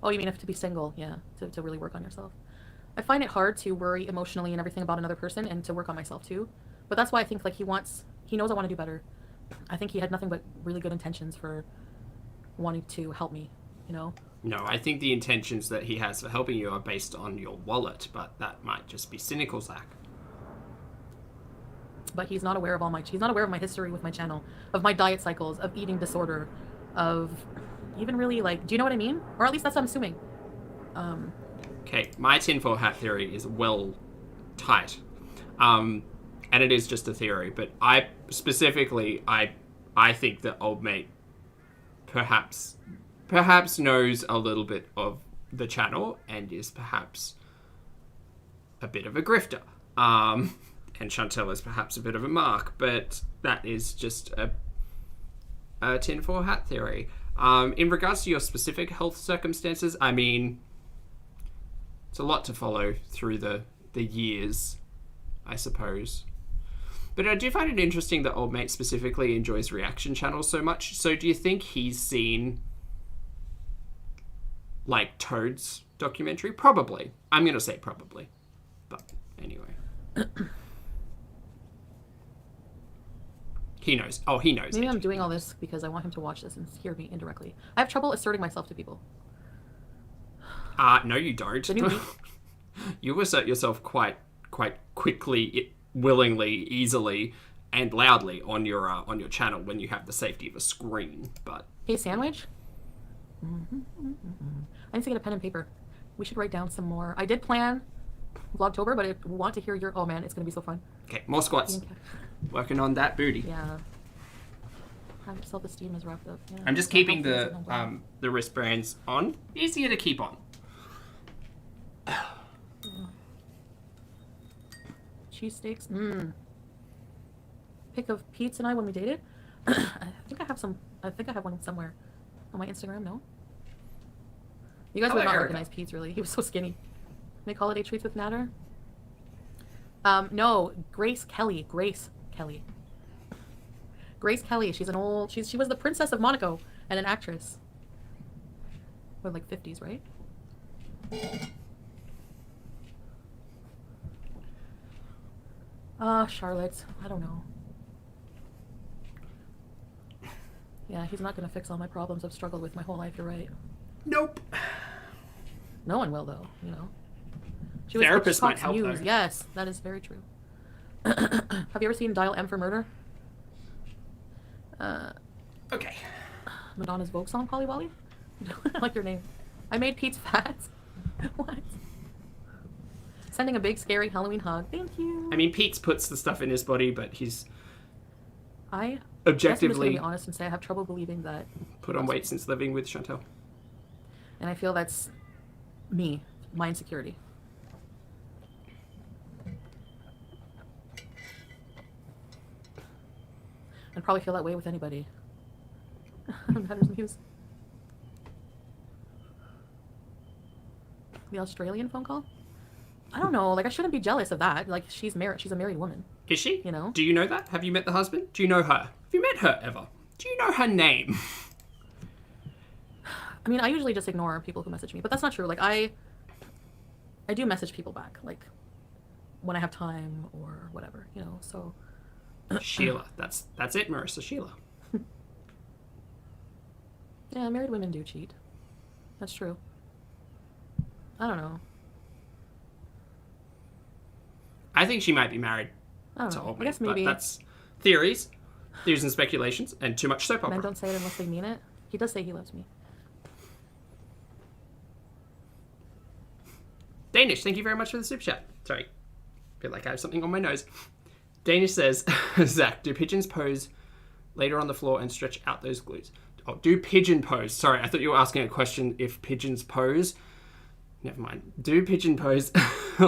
Oh, you mean if to be single, yeah, to really work on yourself. I find it hard to worry emotionally and everything about another person and to work on myself too. But that's why I think he knows I want to do better. I think he had nothing but really good intentions for wanting to help me, No, I think the intentions that he has for helping you are based on your wallet, but that might just be cynical, Zach. But he's not aware of he's not aware of my history with my channel, of my diet cycles, of eating disorder, of even really do you know what I mean? Or at least that's what I'm assuming. Okay, my tinfoil hat theory is well tight. And it is just a theory, but I think that old mate perhaps knows a little bit of the channel and is perhaps a bit of a grifter. And Chantal is perhaps a bit of a mark, but that is just a tinfoil hat theory. In regards to your specific health circumstances, I mean, it's a lot to follow through the years, I suppose. But I do find it interesting that old mate specifically enjoys reaction channels so much. So do you think he's seen Toad's documentary? Probably. I'm going to say probably. But anyway. He knows. Oh, he knows. Maybe I'm doing all this because I want him to watch this and hear me indirectly. I have trouble asserting myself to people. No, you don't. The new week. You assert yourself quite quickly, willingly, easily, and loudly on your channel when you have the safety of a screen. But Hey, sandwich. I need to get a pen and paper. We should write down some more. I did plan Vlogtober, but I want to hear your. Oh man, it's gonna be so fun. okay, more squats. Working on that booty. Yeah. Self-esteem is wrapped up. Yeah. I'm just keeping the wristbands on. Easier to keep on. Cheesesteaks. Pic of Pete's and I when we dated. I think I have some. I think I have one somewhere on my Instagram. No. You guys would not recognize Pete's really. He was so skinny. Make holiday treats with Natter. No, Grace Kelly. Grace Kelly. She's an old. She was the Princess of Monaco and an actress. We're like 50s, right? Charlotte. I don't know. Yeah, he's not gonna fix all my problems I've struggled with my whole life. You're right. Nope. No one will, though. You know. Therapists might help, News. though. Yes, that is very true. Have you ever seen Dial M for Murder? Okay. Madonna's Vogue song, Polly Wally? I like your name. I made Pete's fat. What? Sending a big, scary Halloween hug. Thank you. I mean, Pete's puts the stuff in his body, but he's I guess I'm just objectively gonna be honest and say I have trouble believing that, put on weight since living with Chantal. and I feel that's me, my insecurity. I'd probably feel that way with anybody. Matters News. The Australian phone call? I don't know. Like, I shouldn't be jealous of that. Like, she's married. She's a married woman. Is she? You know? Do you know that? Have you met the husband? Do you know her? Have you met her ever? Do you know her name? I mean, I usually just ignore people who message me, but that's not true. Like, I do message people back, like, when I have time or whatever, you know, so. Sheila. That's it, Marissa. Sheila. Yeah, married women do cheat. That's true. I don't know. I think she might be married I don't to know. old I men, guess maybe. but that's theories and speculations, and too much soap opera. Men don't say it unless they mean it. He does say he loves me. Danish, thank you very much for the super chat. Sorry, feel like I have something on my nose. Danish says, Zach, do pigeons pose later on the floor and stretch out those glutes? Oh, do pigeon pose. Sorry, I thought you were asking a question if pigeons pose. Never mind. Do pigeon pose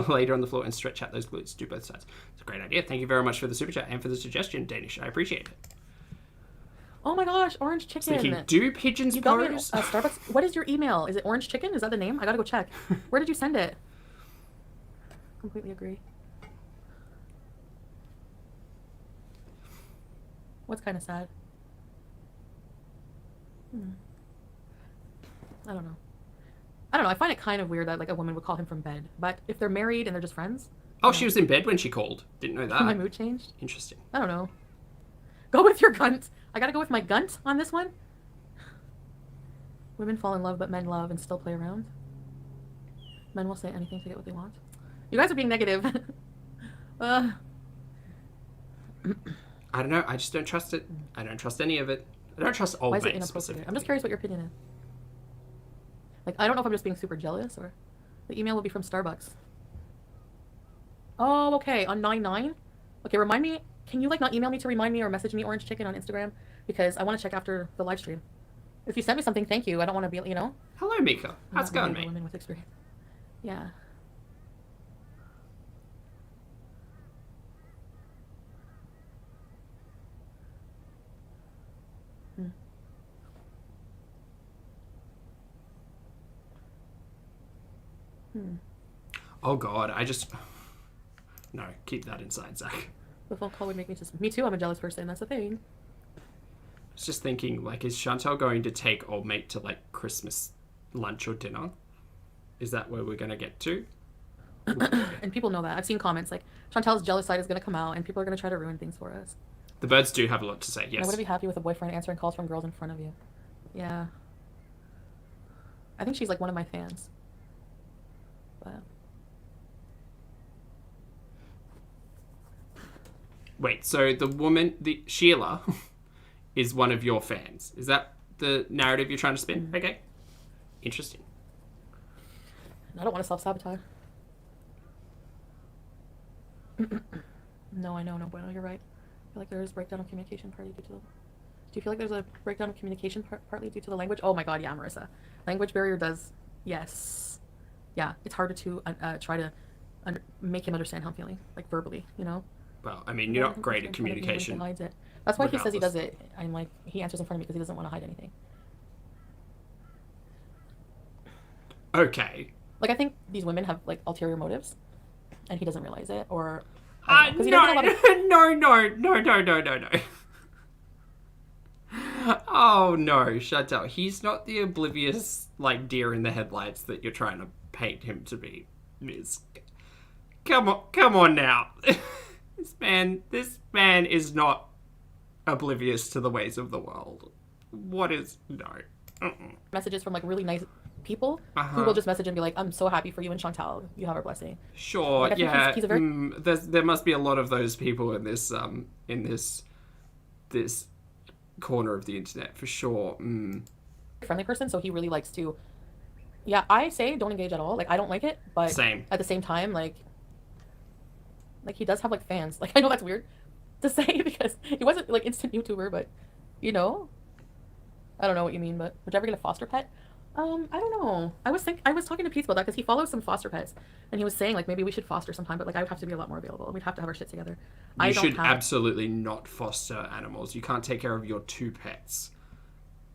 later on the floor and stretch out those glutes. Do both sides. It's a great idea. Thank you very much for the super chat and for the suggestion, Danish. I appreciate it. Oh my gosh, orange chicken. Thinking, do pigeons You got me pose? Starbucks. What is your email? Is it orange chicken? Is that the name? I gotta go check. Where did you send it? Completely agree. What's kind of sad? I don't know. I find it kind of weird that like a woman would call him from bed, but if they're married and they're just friends. Oh, she was in bed when she called. Didn't know that. My mood changed. Interesting. I don't know. Go with your gunt. I gotta go with my gunt on this one. Women fall in love, but men love and still play around. Men will say anything to get what they want. You guys are being negative. I don't know. I just don't trust it. I don't trust any of it. I don't trust old Why is it men inappropriate? specifically. I'm just curious what your opinion is. Like, I don't know if I'm just being super jealous or... The email will be from Starbucks. Oh, okay. On 9/9? Okay, remind me. Can you, like, not email me to remind me or message me Orange Chicken on Instagram? Because I want to check after the live stream. If you sent me something, thank you. I don't want to be, you know? Hello, Mika. How's it going, mate? Women with experience. Yeah. Oh, God. I just... No, keep that inside, Zach. The phone call would make me just... Me too, I'm a jealous person. That's the thing. I was just thinking, like, is Chantal going to take old mate to, like, Christmas lunch or dinner? Is that where we're going to get to? And people know that. I've seen comments like, Chantal's jealous side is going to come out and people are going to try to ruin things for us. The birds do have a lot to say, I yes. wouldn't be happy with a boyfriend answering calls from girls in front of you. Yeah. I think she's like one of my fans. that. Wait, so the woman, the Sheila, is one of your fans. Is that the narrative you're trying to spin? Okay. Interesting. I don't want to self-sabotage. No, I know, no bueno, you're right. I feel like there is breakdown of communication partly due to the... Do you feel like there's a breakdown of communication partly due to the language? Oh my god, yeah, Marissa. Language barrier does... Yes. Yeah, it's harder to try to make him understand how I'm feeling, like verbally, you know? Well, I mean, you're not great at communication. He hides it. That's why he says he regardless. does it. I'm like, he answers in front of me because he doesn't want to hide anything. Okay. Like, I think these women have, like, ulterior motives, and he doesn't realize it, or... No, he doesn't have a lot of... no. Oh, no, Chantal. He's not the oblivious, like, deer in the headlights that you're trying to paint him to be, Miss. Come on now. This man is not oblivious to the ways of the world. What is... No. messages from, like, really nice people who will just message and be like, I'm so happy for you and Chantal. You have our blessing. Sure, like, I think yeah. he's a very... there must be a lot of those people in this this corner of the internet, for sure. friendly person, so he really likes to... Yeah, I say don't engage at all. Like, I don't like it, but Same. at the same time, like, he does have, like, fans. Like, I know that's weird to say because he wasn't, like, instant YouTuber, but, you know? I don't know what you mean, but would you ever get a foster pet? I don't know. I was talking to Pete about that because he follows some foster pets, and he was saying, like, maybe we should foster sometime, but, like, I would have to be a lot more available. We'd have to have our shit together. You should absolutely not foster animals. You can't take care of your 2 pets.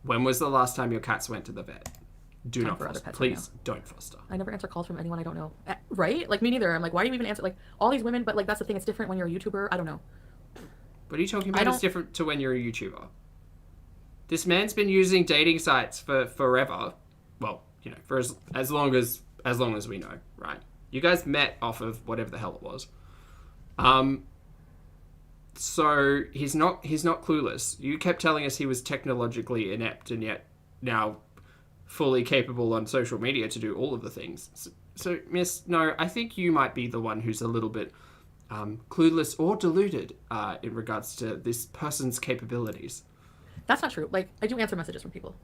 When was the last time your cats went to the vet? Do not foster. Please don't foster. I never answer calls from anyone I don't know. Right? Like, me neither. I'm like, why do you even answer? Like, all these women, but, like, that's the thing. It's different when you're a YouTuber. I don't know. What are you talking about? It's different to when you're a YouTuber. This man's been using dating sites for forever. Well, you know, for as long as we know, right? You guys met off of whatever the hell it was. So he's not clueless. You kept telling us he was technologically inept, and yet now fully capable on social media to do all of the things. So Miss, no, I think you might be the one who's a little bit clueless or deluded in regards to this person's capabilities. That's not true. Like, I do answer messages from people.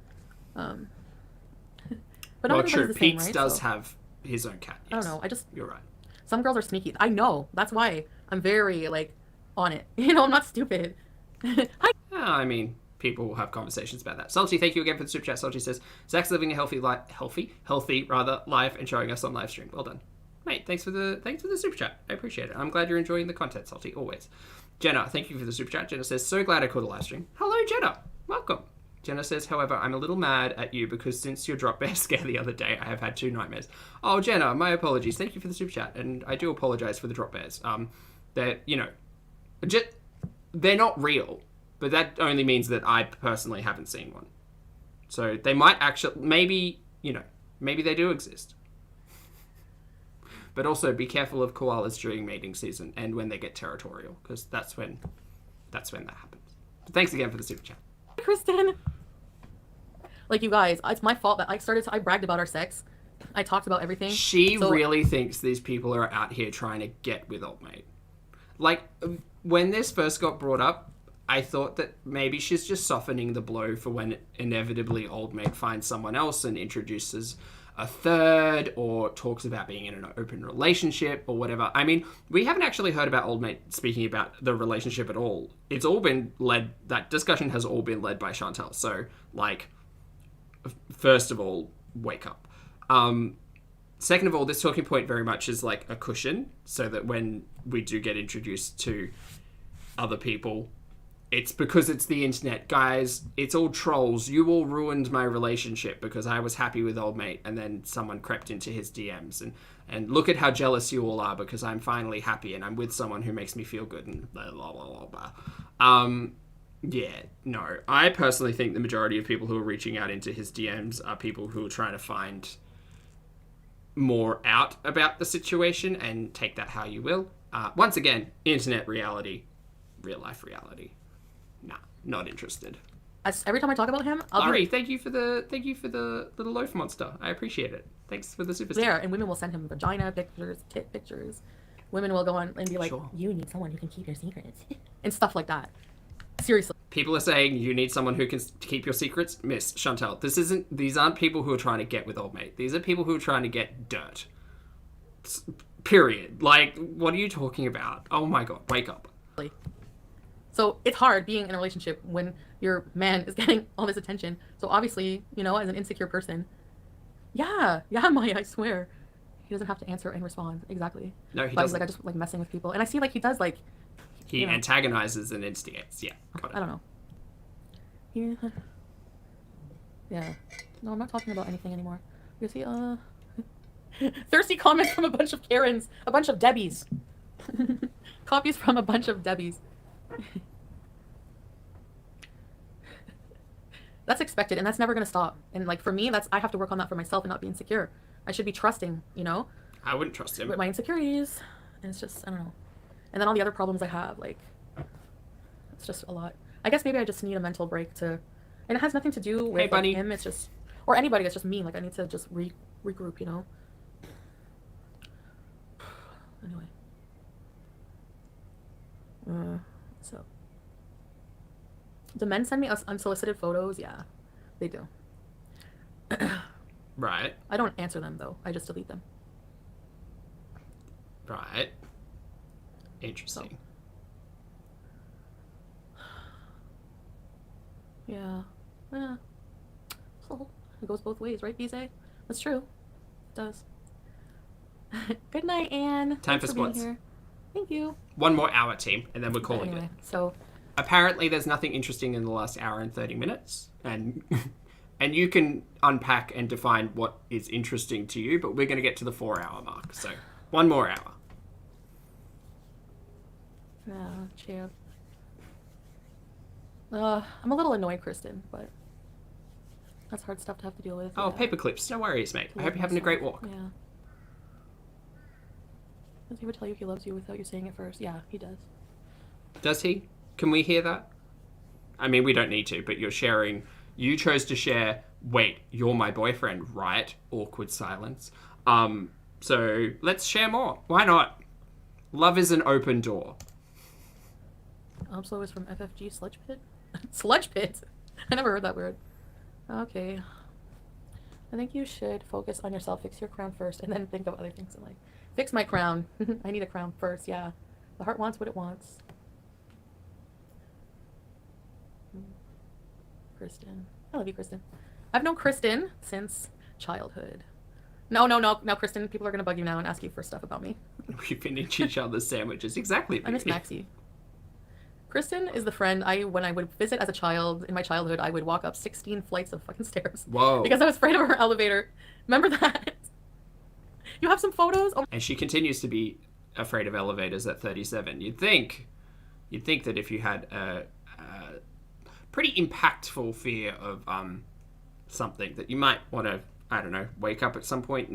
But well, not true. The same, Pete right? does have his own cat. Yes. I don't know. You're right. Some girls are sneaky. I know. That's why I'm very, like, on it. You know, I'm not stupid. Hi. I mean, people will have conversations about that. Salty, thank you again for the super chat. Salty says, Zach's living a healthy life, and showing us on live stream. Well done. Mate, thanks for the super chat. I appreciate it. I'm glad you're enjoying the content, Salty, always. Jenna, thank you for the super chat. Jenna says, so glad I caught a live stream. Hello, Jenna. Welcome. Jenna says, however, I'm a little mad at you because since your drop bear scare the other day, I have had 2 nightmares. Oh, Jenna, my apologies. Thank you for the super chat. And I do apologize for the drop bears. They're, you know, they're not real, but that only means that I personally haven't seen one. So they might actually, maybe, you know, maybe they do exist. But also be careful of koalas during mating season and when they get territorial, because that's when that happens. So thanks again for the super chat. Kristen. Like, you guys, it's my fault that I bragged about our sex. I talked about everything. She really thinks these people are out here trying to get with old mate. Like, when this first got brought up, I thought that maybe she's just softening the blow for when inevitably old mate finds someone else and introduces a third or talks about being in an open relationship or whatever. I mean, we haven't actually heard about old mate speaking about the relationship at all. It's all been led, that discussion has all been led by Chantal. So, like, first of all, wake up. Second of all, this talking point very much is like a cushion so that when we do get introduced to other people, it's because it's the internet. Guys, it's all trolls. You all ruined my relationship because I was happy with old mate and then someone crept into his DMs. And look at how jealous you all are because I'm finally happy and I'm with someone who makes me feel good and blah, blah, blah, blah, blah. Yeah, no. I personally think the majority of people who are reaching out into his DMs are people who are trying to find more out about the situation and take that how you will. Once again, internet reality, real life reality. Nah, not interested. Every time I talk about him, Ari, thank you for the little loaf monster. I appreciate it. Thanks for the super There, sticker. and women will send him vagina pictures, tit pictures. Women will go on and be like, Sure. you need someone who can keep your secrets. And stuff like that. Seriously. People are saying you need someone who can keep your secrets. Miss Chantal, these aren't people who are trying to get with old mate. These are people who are trying to get dirt. Period. Like, what are you talking about? Oh my god, wake up. So it's hard being in a relationship when your man is getting all this attention. So obviously, you know, as an insecure person, yeah, Maya, I swear. He doesn't have to answer and respond. Exactly. No, he But doesn't. he's like, I just like messing with people. And I see like he does like, He you know. antagonizes and instigates. Yeah, got it. I don't know. Yeah. Yeah. No, I'm not talking about anything anymore. You see, thirsty comments from a bunch of Karens, a bunch of Debbies. Copies from a bunch of Debbies. That's expected, and that's never gonna stop. And like for me, I have to work on that for myself and not be insecure. I should be trusting, you know, I wouldn't trust him. with my insecurities. And it's just, I don't know. And then all the other problems I have, like, it's just a lot. I guess maybe I just need a mental break to, and it has nothing to do with buddy. like, him. It's just, or anybody. It's just me. Like I need to just regroup, you know. Anyway. So. Do men send me unsolicited photos? Yeah, they do. Right. I don't answer them though. I just delete them. Right. Interesting. Yeah. Yeah. So it goes both ways, right, Bize? That's true. It does. Good night, Anne. Time Thanks for being squats. here. Thank you. One more hour, team, and then we're But calling anyway, it. so Apparently, there's nothing interesting in the last hour and 30 minutes, and and you can unpack and define what is interesting to you, but we're going to get to the 4-hour mark, so one more hour. yeah, champ. I'm a little annoyed, Kristen, but that's hard stuff to have to deal with. Oh, yeah. paper clips. No worries, mate. I To hope love you're having a great myself. walk. Yeah. Does he ever tell you he loves you without you saying it first? Yeah, he does. Does he? Can we hear that? I mean, we don't need to, but you're sharing. You chose to share, wait, you're my boyfriend, right? Awkward silence. So let's share more. Why not? Love is an open door. So is from FFG Sludge Pit? Sludge Pit? I never heard that word. Okay. I think you should focus on yourself, fix your crown first, and then think of other things in life. Fix my crown. I need a crown first, yeah. The heart wants what it wants. Kristen. I love you, Kristen. I've known Kristen since childhood. No, Kristen, people are going to bug you now and ask you for stuff about me. We finish each other's sandwiches. Exactly. I miss baby. Maxie. Kristen is the friend when I would visit as a child, in my childhood, I would walk up 16 flights of fucking stairs. Whoa. Because I was afraid of her elevator. Remember that? You have some photos? Oh. And she continues to be afraid of elevators at 37. You'd think that if you had a pretty impactful fear of something, that you might want to, I don't know, wake up at some point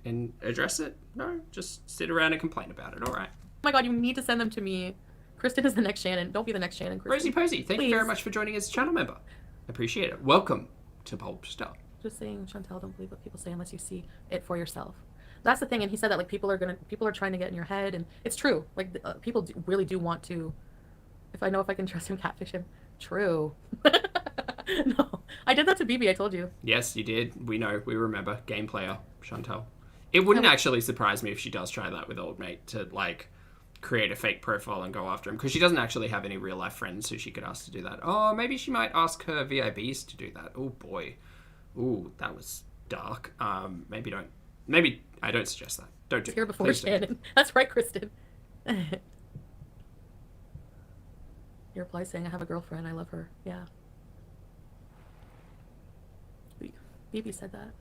and address it. No, just sit around and complain about it. All right. Oh my god, you need to send them to me. Kristen is the next Shannon. Don't be the next Shannon, Kristen. Rosie Posey, thank you very Please. much for joining as a channel member. Appreciate it. Welcome to Pulpy. Just saying, Chantal, don't believe what people say unless you see it for yourself. That's the thing. And he said that like people are trying to get in your head, and it's true. Like people really do want to. If I can trust him, catfish him. True. No, I did that to BB. I told you. Yes, you did. We know. We remember. Game player, Chantal. It wouldn't actually surprise me if she does try that with old mate to like create a fake profile and go after him, because she doesn't actually have any real life friends who she could ask to do that. Oh, maybe she might ask her VIBs to do that. Oh boy. Ooh, that was dark. Maybe I don't suggest that. Don't do it. Here before Please don't. Shannon. That's right, Kristen. Your reply saying, I have a girlfriend. I love her. Yeah. BB said that.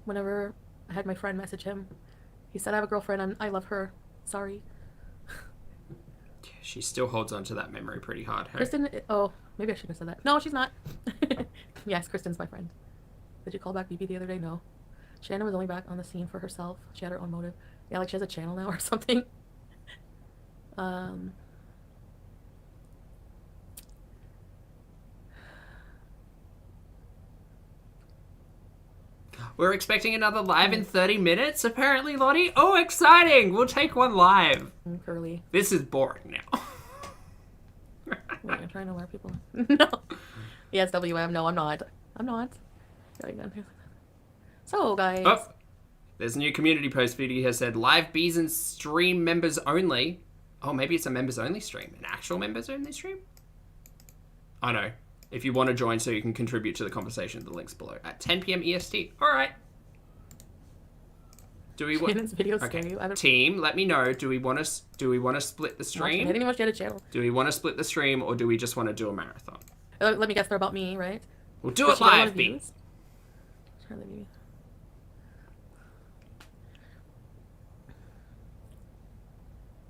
Whenever I had my friend message him, he said, I have a girlfriend and I love her. Sorry. She still holds on to that memory pretty hard. Hey? Kristen, oh, maybe I shouldn't have said that. No, she's not. Yes, Kristen's my friend. Did you call back BB the other day? No. Shannon was only back on the scene for herself. She had her own motive. Yeah, like she has a channel now or something. We're expecting another live in 30 minutes, apparently, Lottie. Oh, exciting! We'll take one live. Curly. This is boring now. Wait, I'm trying to alert people. No. Yes, WM. No, I'm not. I'm not. So, guys. Oh, there's a new community post. Foodie has said, live bees and stream members only. Oh, maybe it's a members only stream. An actual members only stream? I know. If you want to join so you can contribute to the conversation, the link's below. At 10 p.m. EST. All right. Do we want video scare you? Team, let me know. Do we want to split the stream? I didn't even watch the other channel. Do we want to split the stream or do we just want to do a marathon? Let me guess, they're about me, right? We'll do it live, B.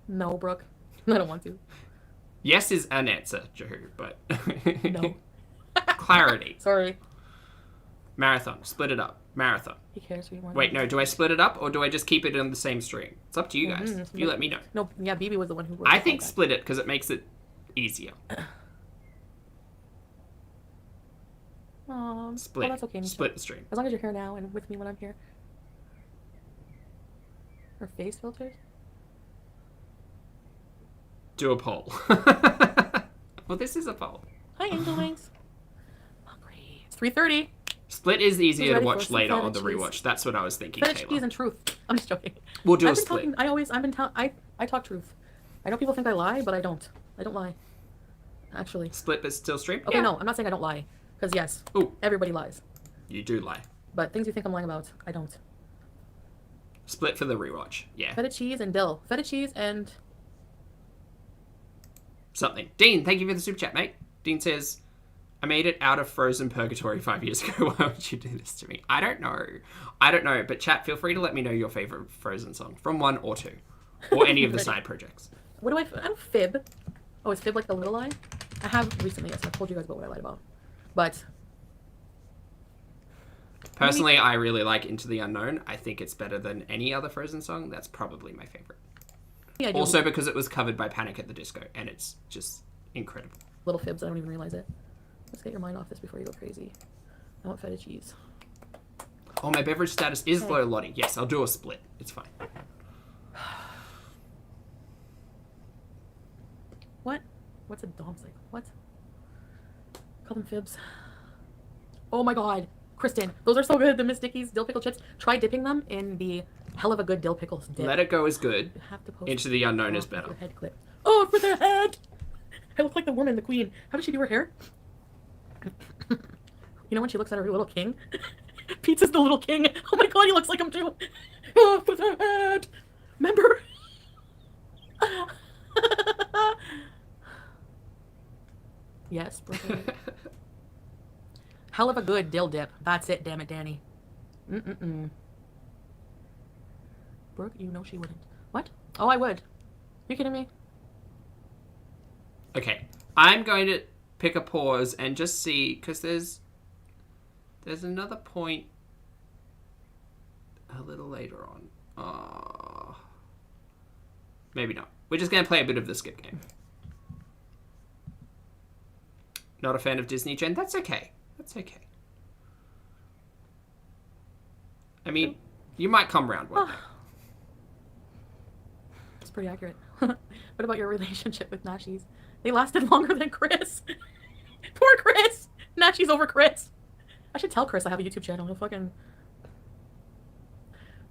No, Brooke. I don't want to. Yes is an answer, Jehu, but No. clarity. Sorry. Marathon. Split it up. Marathon. He cares for you more. Wait, no. Do I split it up or do I just keep it on the same stream? It's up to you guys. You let me know. No, yeah, BB was the one who wrote I think split it because it makes it easier. Split. Well, that's okay, Misha. Split the stream. As long as you're here now and with me when I'm here. Or face filters? Do a poll. Well, this is a poll. Hi, Angel Wings. Hungry. It's 3:30. Split is easier to ready watch for later feta on the cheese. rewatch. That's what I was thinking, Feta cheese Kayla. and truth. I'm just joking. We'll do a I've been split. talking, I talk truth. I know people think I lie, but I don't. I don't lie. Actually. Split but still stream? Okay, Yeah. no, I'm not saying I don't lie. Because yes, Ooh. everybody lies. You do lie. But things you think I'm lying about, I don't. Split for the rewatch. Yeah. Feta cheese and dill. Feta cheese and... Something. Dean, thank you for the super chat, mate. Dean says, I made it out of frozen purgatory 5 years ago. Why would you do this to me? I don't know. But chat, feel free to let me know your favorite Frozen song from 1 or 2. Or any of the side projects. What do I don't fib. Oh, is fib like the little lie? I have recently, yes. I've told you guys about what I lied about. But... Personally, I really like Into the Unknown. I think it's better than any other Frozen song. That's probably my favorite. Yeah, I do. Also because it was covered by Panic at the Disco, and it's just incredible. Little fibs, I don't even realize it. Let's get your mind off this before you go crazy. I want feta cheese. Oh, my beverage status is low, Lottie. Yes, I'll do a split. It's fine. What? What's a dom's like? What? Call them fibs. Oh my god. Kristen, those are so good. The Miss Dickey's dill pickle chips. Try dipping them in the hell of a good dill pickles dip. Let It Go is good. You have to post Into the Unknown is with better. your head clip. Oh, for the head! I look like the woman, the queen. How does she do her hair? You know when she looks at her little king? Pete's is the little king. Oh my god, he looks like him too. Oh, for the head! Remember? Yes, Brooklyn. Hell of a good dill dip. That's it, damn it, Danny. Brooke, you know she wouldn't. What? Oh, I would. You kidding me? Okay, I'm going to pick a pause and just see, because there's another point a little later on. Maybe not. We're just going to play a bit of the skip game. Not a fan of Disney, Jen? That's okay. That's okay. I mean, you might come round one day. It's pretty accurate. What about your relationship with Nashies? They lasted longer than Chris. Poor Chris! Nashies over Chris. I should tell Chris I have a YouTube channel. He'll fucking...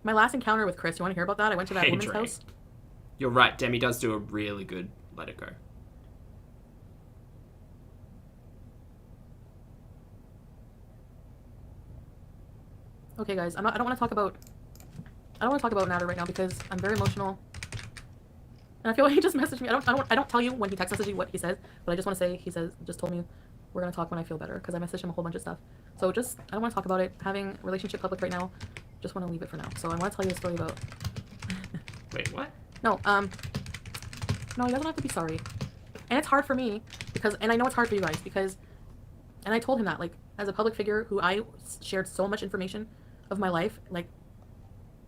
My last encounter with Chris, you want to hear about that? I went to that woman's Dre. house. You're right. Demi does do a really good Let It Go. Okay, guys, I don't want to talk about Nader right now because I'm very emotional, and I feel like he just messaged me. I don't tell you when he text messages you what he says, but I just want to say he just told me we're gonna talk when I feel better because I messaged him a whole bunch of stuff. So I don't want to talk about it. Having relationship public right now, just want to leave it for now. So I want to tell you a story about. Wait, what? No, no, he doesn't have to be sorry, and it's hard for me because, and I know it's hard for you guys because, and I told him that, like, as a public figure who I shared so much information of my life, like,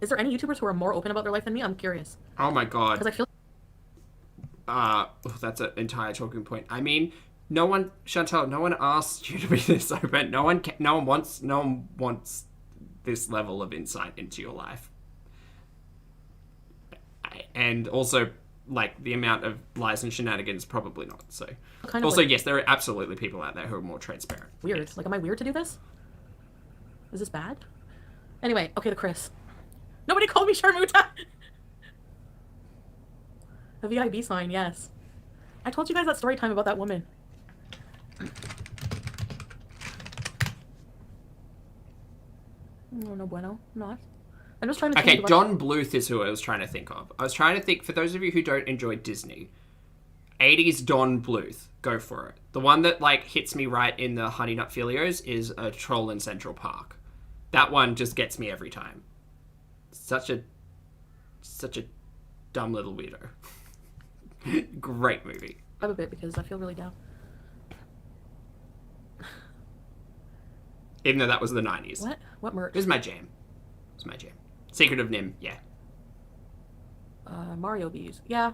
is there any YouTubers who are more open about their life than me? I'm curious. Oh my god. Because I feel... that's an entire talking point. I mean, Chantal, no one asked you to be this open. No one wants this level of insight into your life. And also, like, the amount of lies and shenanigans, probably not. So, Kind of also, like yes, there are absolutely people out there who are more transparent. weird. Yes. Like, am I weird to do this? Is this bad? Anyway, okay, the Chris. Nobody called me Sharmuta! A VIB sign, yes. I told you guys that story time about that woman. No, no bueno. I'm not. I'm just trying to Okay, think about- Don Bluth is who I was trying to think of. I was trying to think, for those of you who don't enjoy Disney, 80s Don Bluth, go for it. The one that, like, hits me right in the Honey Nut Filios is a troll in Central Park. That one just gets me every time. Such a dumb little weirdo. Great movie. I have a bit because I feel really down. Even though that was the 90s. What? What merch? It was my jam. Secret of Nim, yeah. Mario bees. Yeah.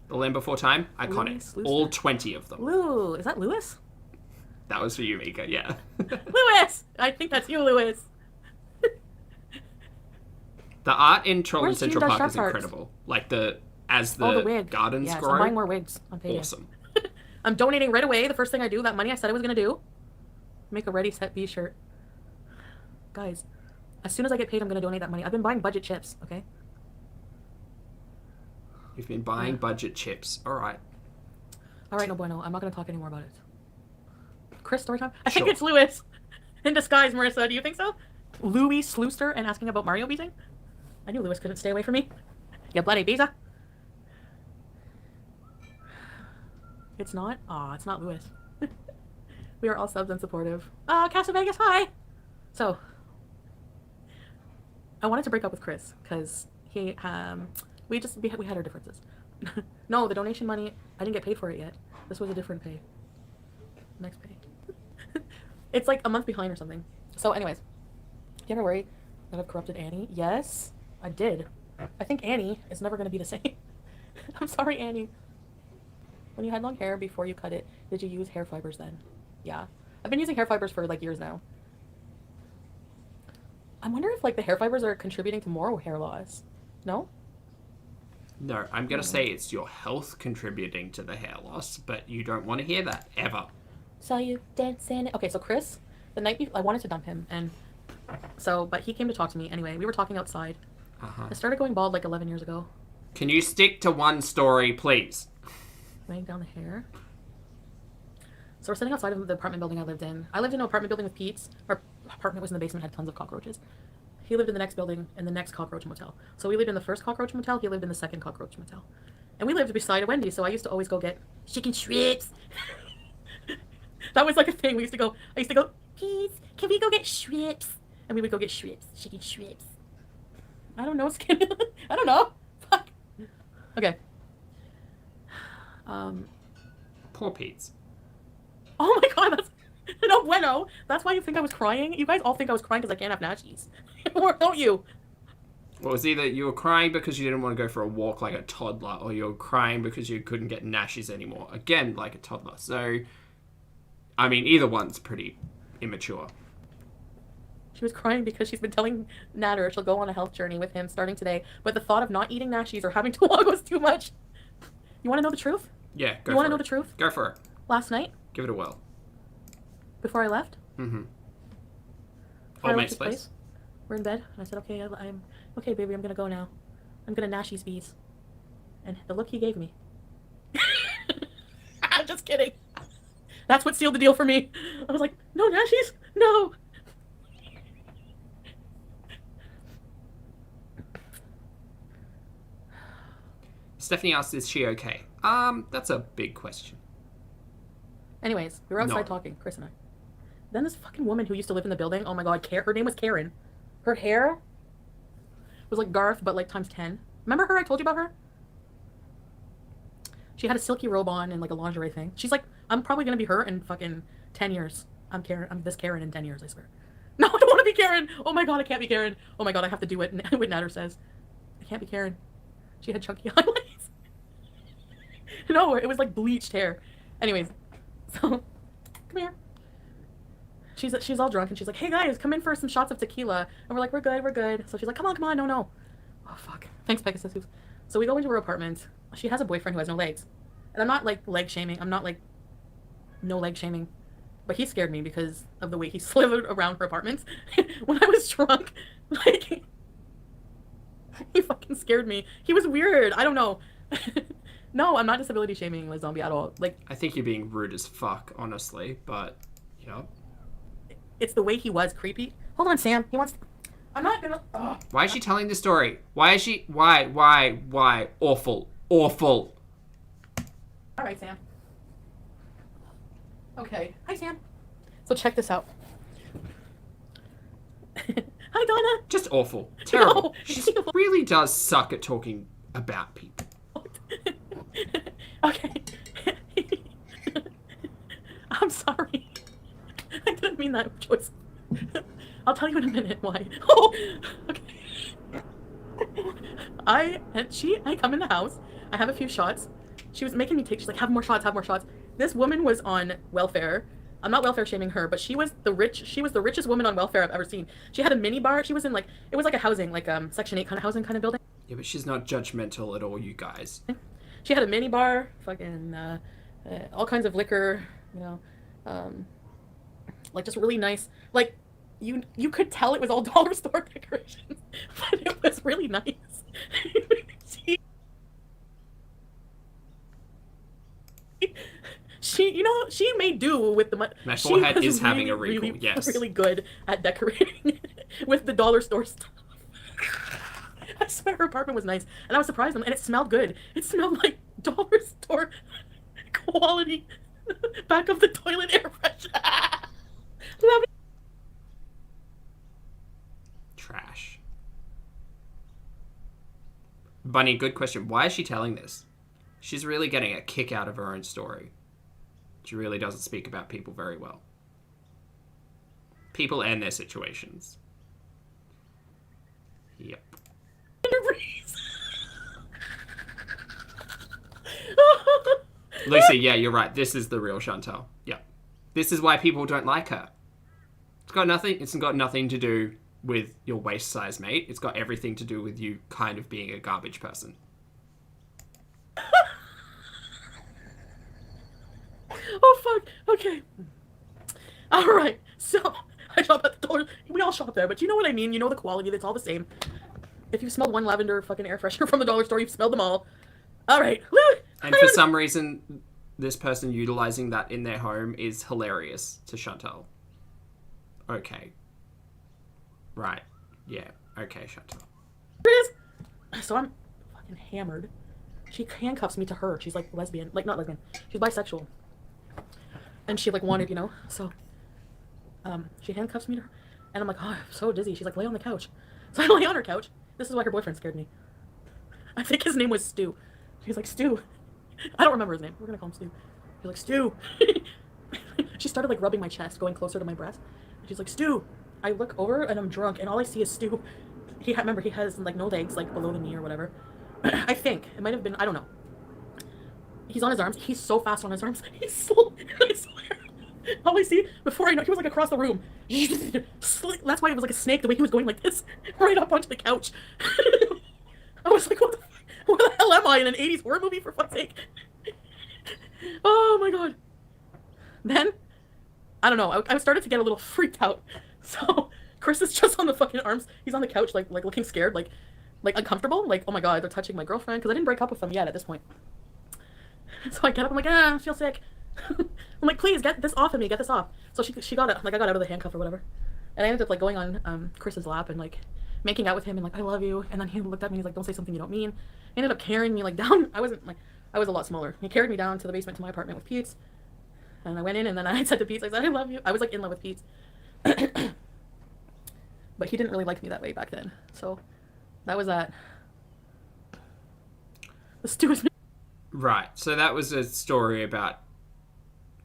The Land Before Time, iconic. Louis All 20 of them. Lou. Is that Lewis? That was for you, Mika, yeah. Lewis! I think that's you, Lewis. The art in Troll in Where's Central Gene Park Does is Sharp incredible. Like, the wig. gardens Yes, grow. I'm buying more wigs on payday. Awesome. I'm donating right away. The first thing I do, that money I said I was going to do, make a Ready, Set, Be shirt. Guys, as soon as I get paid, I'm going to donate that money. I've been buying budget chips, okay? You've been buying budget chips. All right. All right, no bueno. I'm not going to talk anymore about it. Chris, story time? I think Sure. it's Lewis. In disguise, Marissa. Do you think so? Louis Slooster and asking about Mario beating? I knew Lewis couldn't stay away from me. You bloody visa. It's not? Aw, it's not Lewis. We are all subs and supportive. Casa Vegas, hi! So, I wanted to break up with Chris, because he, we had our differences. No, the donation money, I didn't get paid for it yet. This was a different pay. Next pay. It's like a month behind or something. So anyways, do you ever worry that I've corrupted Annie? Yes, I did. I think Annie is never going to be the same. I'm sorry, Annie. When you had long hair before you cut it, did you use hair fibers then? Yeah. I've been using hair fibers for like years now. I wonder if like the hair fibers are contributing to more hair loss. No? No, I'm going to say it's your health contributing to the hair loss, but you don't want to hear that, ever. Saw you dancing. Okay, so Chris, the night before, I wanted to dump him, and so, but he came to talk to me anyway. We were talking outside. Uh-huh. I started going bald like 11 years ago. Can you stick to one story, please? Weighing down the hair. So we're sitting outside of the apartment building I lived in. I lived in an apartment building with Pete's. Our apartment was in the basement, had tons of cockroaches. He lived in the next building, in the next cockroach motel. So we lived in the first cockroach motel, he lived in the second cockroach motel. And we lived beside a Wendy's, so I used to always go get chicken strips. That was like a thing. I used to go, please, can we go get strips? And we would go get strips, chicken strips. I don't know, skin. I don't know. Fuck. Okay. Poor Pete's. Oh my god, that's no bueno. That's why you think I was crying? You guys all think I was crying because I can't have nashies. Or don't you? Well, it was either you were crying because you didn't want to go for a walk like a toddler, or you were crying because you couldn't get nashies anymore. Again, like a toddler. So, I mean, either one's pretty immature. She was crying because she's been telling Natter she'll go on a health journey with him starting today, but the thought of not eating nashies or having to walk was too much. You want to know the truth? Yeah, go You for want to it. know the truth? Go for it. Last night, Give it a whirl. before I left, Mm-hmm. before I Old left mate's his place. we're in bed, and I said, okay, I'm okay, baby, I'm gonna go now. I'm gonna nash these bees. And the look he gave me. I'm just kidding. That's what sealed the deal for me. I was like, no nashies, no. Stephanie asked, is she okay? That's a big question. Anyways, we were outside No. talking, Chris and I. Then this fucking woman who used to live in the building, oh my god, her name was Karen. Her hair was like Garth, but like times 10. Remember her? I told you about her? She had a silky robe on and like a lingerie thing. She's like, I'm probably gonna be her in fucking 10 years. I'm this Karen in 10 years, I swear. No, I don't want to be Karen. Oh my god, I can't be Karen. Oh my god, I have to do what Natter says. I can't be Karen. She had chunky highlights. No, it was like bleached hair. Anyways, so come here. she's all drunk and she's like, hey guys, come in for some shots of tequila. And we're like, we're good. So she's like, come on, no. Oh fuck. Thanks, Pegasus. So we go into her apartment. She has a boyfriend who has no legs. And I'm not like leg shaming. I'm not like no leg shaming. But he scared me because of the way he slithered around her apartment when I was drunk. Like, he fucking scared me. He was weird. I don't know. No, I'm not disability shaming Liz Zombie at all. Like, I think you're being rude as fuck, honestly, but, yeah. it's the way he was creepy. Hold on, Sam. He wants... I'm not gonna... Oh. Why is she telling this story? Why? Awful. All right, Sam. Okay. Hi, Sam. So check this out. Hi, Donna. Just awful. Terrible. No. She really does suck at talking about people. Okay. I'm sorry. I didn't mean that choice. I'll tell you in a minute why. Oh, okay. I come in the house. I have a few shots. She was making me take. She's like, have more shots. This woman was on welfare. I'm not welfare shaming her, but she was the richest woman on welfare I've ever seen. She had a mini bar. She was in it was like a housing, like Section 8 kind of housing kind of building. Yeah, but she's not judgmental at all, you guys. She had a mini bar, fucking all kinds of liquor, like just really nice. Like you could tell it was all dollar store decorations, but it was really nice. she made do with the money. My forehead is having a wrinkle, really, yes. really good at decorating with the dollar store stuff. I swear her apartment was nice, and I was surprised, and it smelled good. It smelled like dollar store quality back of the toilet air freshener. Trash. Bunny, good question. Why is she telling this? She's really getting a kick out of her own story. She really doesn't speak about people very well. People and their situations. Yep. Lucy, yeah, you're right. This is the real Chantal. Yep. This is why people don't like her. It's got nothing to do with your waist size, mate. It's got everything to do with you kind of being a garbage person. Oh, fuck. Okay. All right. So, I shop at the dollar. We all shop there, but you know what I mean. You know the quality. It's all the same. If you smelled one lavender fucking air freshener from the dollar store, you've smelled them all. All right. And for some reason, this person utilizing that in their home is hilarious to Chantal. Okay. Right. Yeah. Okay, Chantal. So I'm fucking hammered. She handcuffs me to her. She's like lesbian. Like, not lesbian. She's bisexual. And she like wanted, so she handcuffs me to her. And I'm like, oh, I'm so dizzy. She's like, lay on the couch. So I lay on her couch. This is why her boyfriend scared me. I think his name was Stu. She's like, Stu. I don't remember his name. We're gonna call him Stu. She's like, Stu. She started like rubbing my chest, going closer to my breast. And she's like, Stu. I look over and I'm drunk, and all I see is Stu. Remember, he has like no legs, like below the knee or whatever. I think it might have been. I don't know. He's on his arms. He's so fast on his arms. He's slow. I swear. All I see before I know, he was like across the room. That's why it was like a snake. The way he was going like this, right up onto the couch. I was like, what the fuck? Where the hell am I in an 80s horror movie, for fuck's sake? Oh my god. Then, I don't know, I started to get a little freaked out. So, Chris is just on the fucking arms. He's on the couch, like looking scared, like uncomfortable. Like, oh my god, they're touching my girlfriend. Because I didn't break up with them yet at this point. So I get up, I'm like, I feel sick. I'm like, please, get this off of me, get this off. So she got it, like I got out of the handcuff or whatever. And I ended up like going on Chris's lap and like making out with him and like, I love you. And then he looked at me and he's like, don't say something you don't mean. He ended up carrying me like down. I was a lot smaller. He carried me down to the basement to my apartment with Pete. And I went in and then I said to Pete, I said, I love you. I was like in love with Pete. But he didn't really like me that way back then. So that was that. The stew was... Right. So that was a story about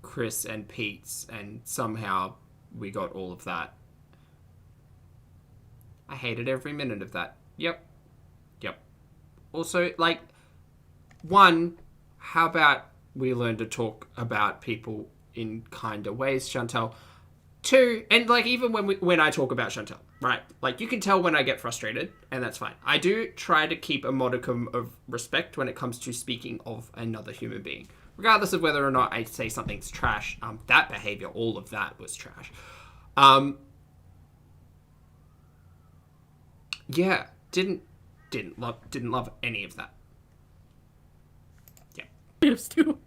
Chris and Pete's, and somehow we got all of that. I hated every minute of that. Yep. Also, like, one, how about we learn to talk about people in kinder ways, Chantal? Two, and like even when I talk about Chantal, right? Like you can tell when I get frustrated, and that's fine. I do try to keep a modicum of respect when it comes to speaking of another human being, regardless of whether or not I say something's trash. That behavior, all of that was trash. Yeah, didn't love any of that. Yeah. Stew.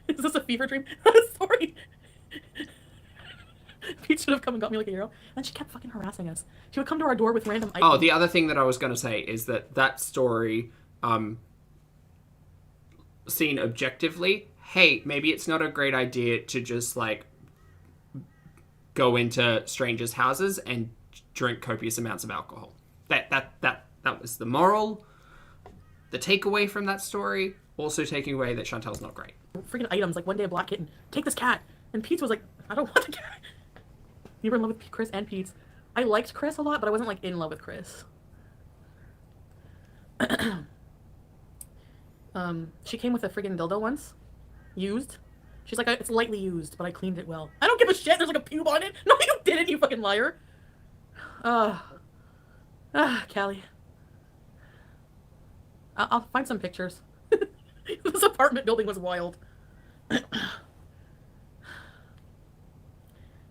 Is this a fever dream? Sorry. Pete should have come and got me like a hero. And she kept fucking harassing us. She would come to our door with random items. Oh, the other thing that I was going to say is that story, seen objectively, hey, maybe it's not a great idea to just, like, go into strangers' houses and drink copious amounts of alcohol. That was the moral, the takeaway from that story, also taking away that Chantal's not great. Freaking items, like one day a black kitten. Take this cat. And Pete was like, I don't want the cat. You were in love with Chris and Pete. I liked Chris a lot, but I wasn't like in love with Chris. She came with a friggin' dildo once. Used. She's like, it's lightly used, but I cleaned it well. I don't give a shit. There's like a pube on it. No, you didn't, you fucking liar. Callie. I'll find some pictures. This apartment building was wild.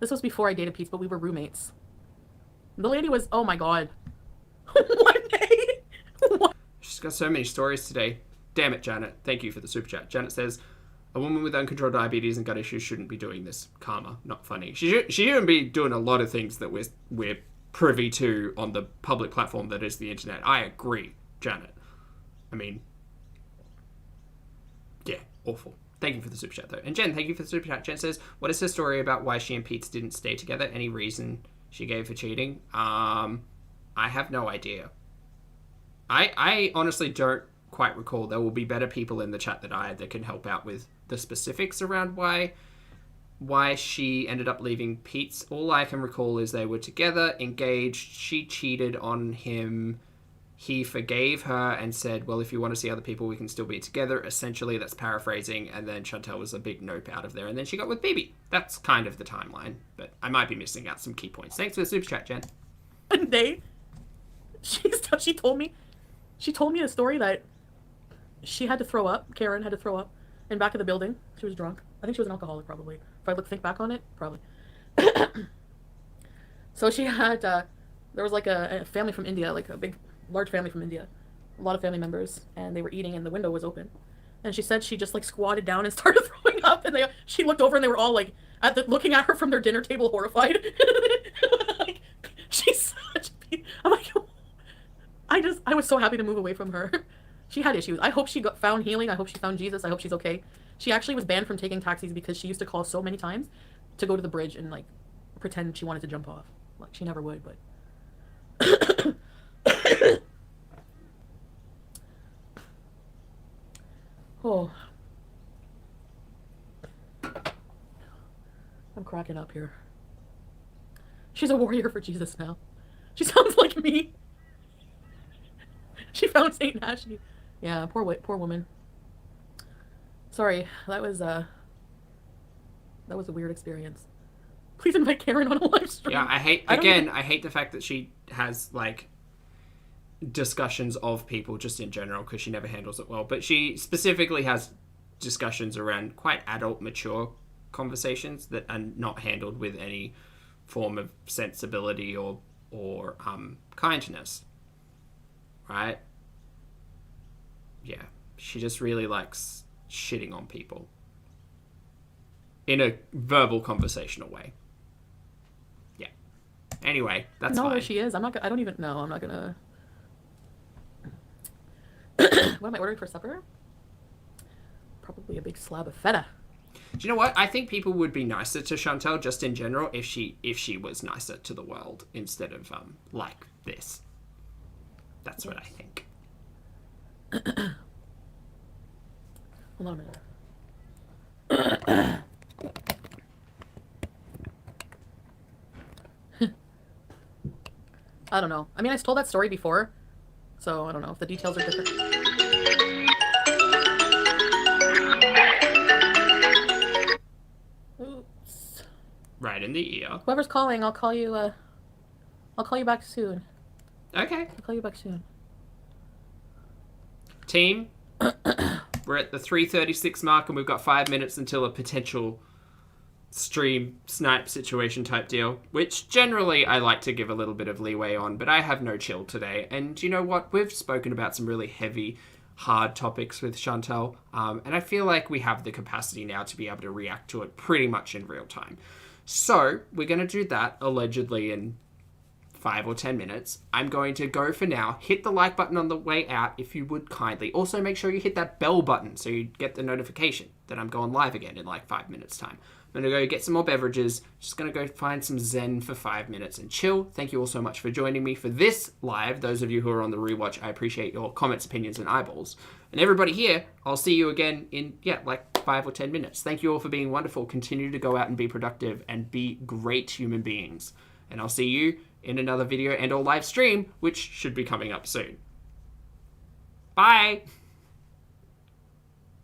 This was before I dated Pete, but we were roommates. The lady was, oh my god. One day. She's got so many stories today. Damn it, Janet. Thank you for the super chat. Janet says, a woman with uncontrolled diabetes and gut issues shouldn't be doing this. Karma, not funny. She shouldn't be doing a lot of things that we're privy to on the public platform that is the internet. I agree, Janet. I mean, yeah, awful. Thank you for the super chat, though. And Jen, thank you for the super chat. Jen says, what is her story about why she and Pete didn't stay together? Any reason she gave for cheating? I have no idea. I honestly don't quite recall. There will be better people in the chat than I that can help out with the specifics around why she ended up leaving Pete's. All I can recall is they were together, engaged, she cheated on him, he forgave her and said, well, if you want to see other people, we can still be together. Essentially, that's paraphrasing, and then Chantal was a big nope out of there, and then she got with Bibi. That's kind of the timeline, but I might be missing out some key points. Thanks for the super chat, Jen. One day, she told me a story that she had to throw up. Karen had to throw up in back of the building. She was drunk. I think she was an alcoholic, probably. If I think back on it, probably. So she had, there was like a family from India, like a large family from India. A lot of family members, and they were eating, and the window was open. And she said she just like squatted down and started throwing up, and she looked over, and they were all like looking at her from their dinner table, horrified. Like, she's such a... I'm like, I was so happy to move away from her. She had issues. I hope she found healing. I hope she found Jesus. I hope she's okay. She actually was banned from taking taxis because she used to call so many times to go to the bridge and like pretend she wanted to jump off. Like she never would, but. Oh. I'm cracking up here. She's a warrior for Jesus now. She sounds like me. She found Saint Nash. Yeah, poor woman. Sorry, that was a weird experience. Please invite Karen on a live stream. Yeah, I hate the fact that she has like discussions of people just in general because she never handles it well. But she specifically has discussions around quite adult, mature conversations that are not handled with any form of sensibility or kindness. Right? Yeah, she just really likes shitting on people in a verbal, conversational way. Yeah. Anyway, that's fine. Where she is. I don't even know. I'm not gonna. What am I ordering for supper? Probably a big slab of feta. Do you know what? I think people would be nicer to Chantal just in general if she was nicer to the world instead of like this. That's what I think. Hold on a minute. I don't know. I mean, I told that story before, so I don't know if the details are different. Oops. Right in the ear. Whoever's calling, I'll call you back soon. Okay. I'll call you back soon. Team, we're at the 3:36 mark and we've got 5 minutes until a potential stream snipe situation type deal, which generally I like to give a little bit of leeway on, but I have no chill today. And you know what? We've spoken about some really heavy, hard topics with Chantal, and I feel like we have the capacity now to be able to react to it pretty much in real time. So we're going to do that allegedly in 5 or 10 minutes. I'm going to go for now. Hit the like button on the way out if you would kindly. Also make sure you hit that bell button so you get the notification that I'm going live again in like 5 minutes time. I'm going to go get some more beverages. Just going to go find some zen for 5 minutes and chill. Thank you all so much for joining me for this live. Those of you who are on the rewatch, I appreciate your comments, opinions, and eyeballs. And everybody here, I'll see you again in, like 5 or 10 minutes. Thank you all for being wonderful. Continue to go out and be productive and be great human beings. And I'll see you in another video and or live stream, which should be coming up soon. Bye!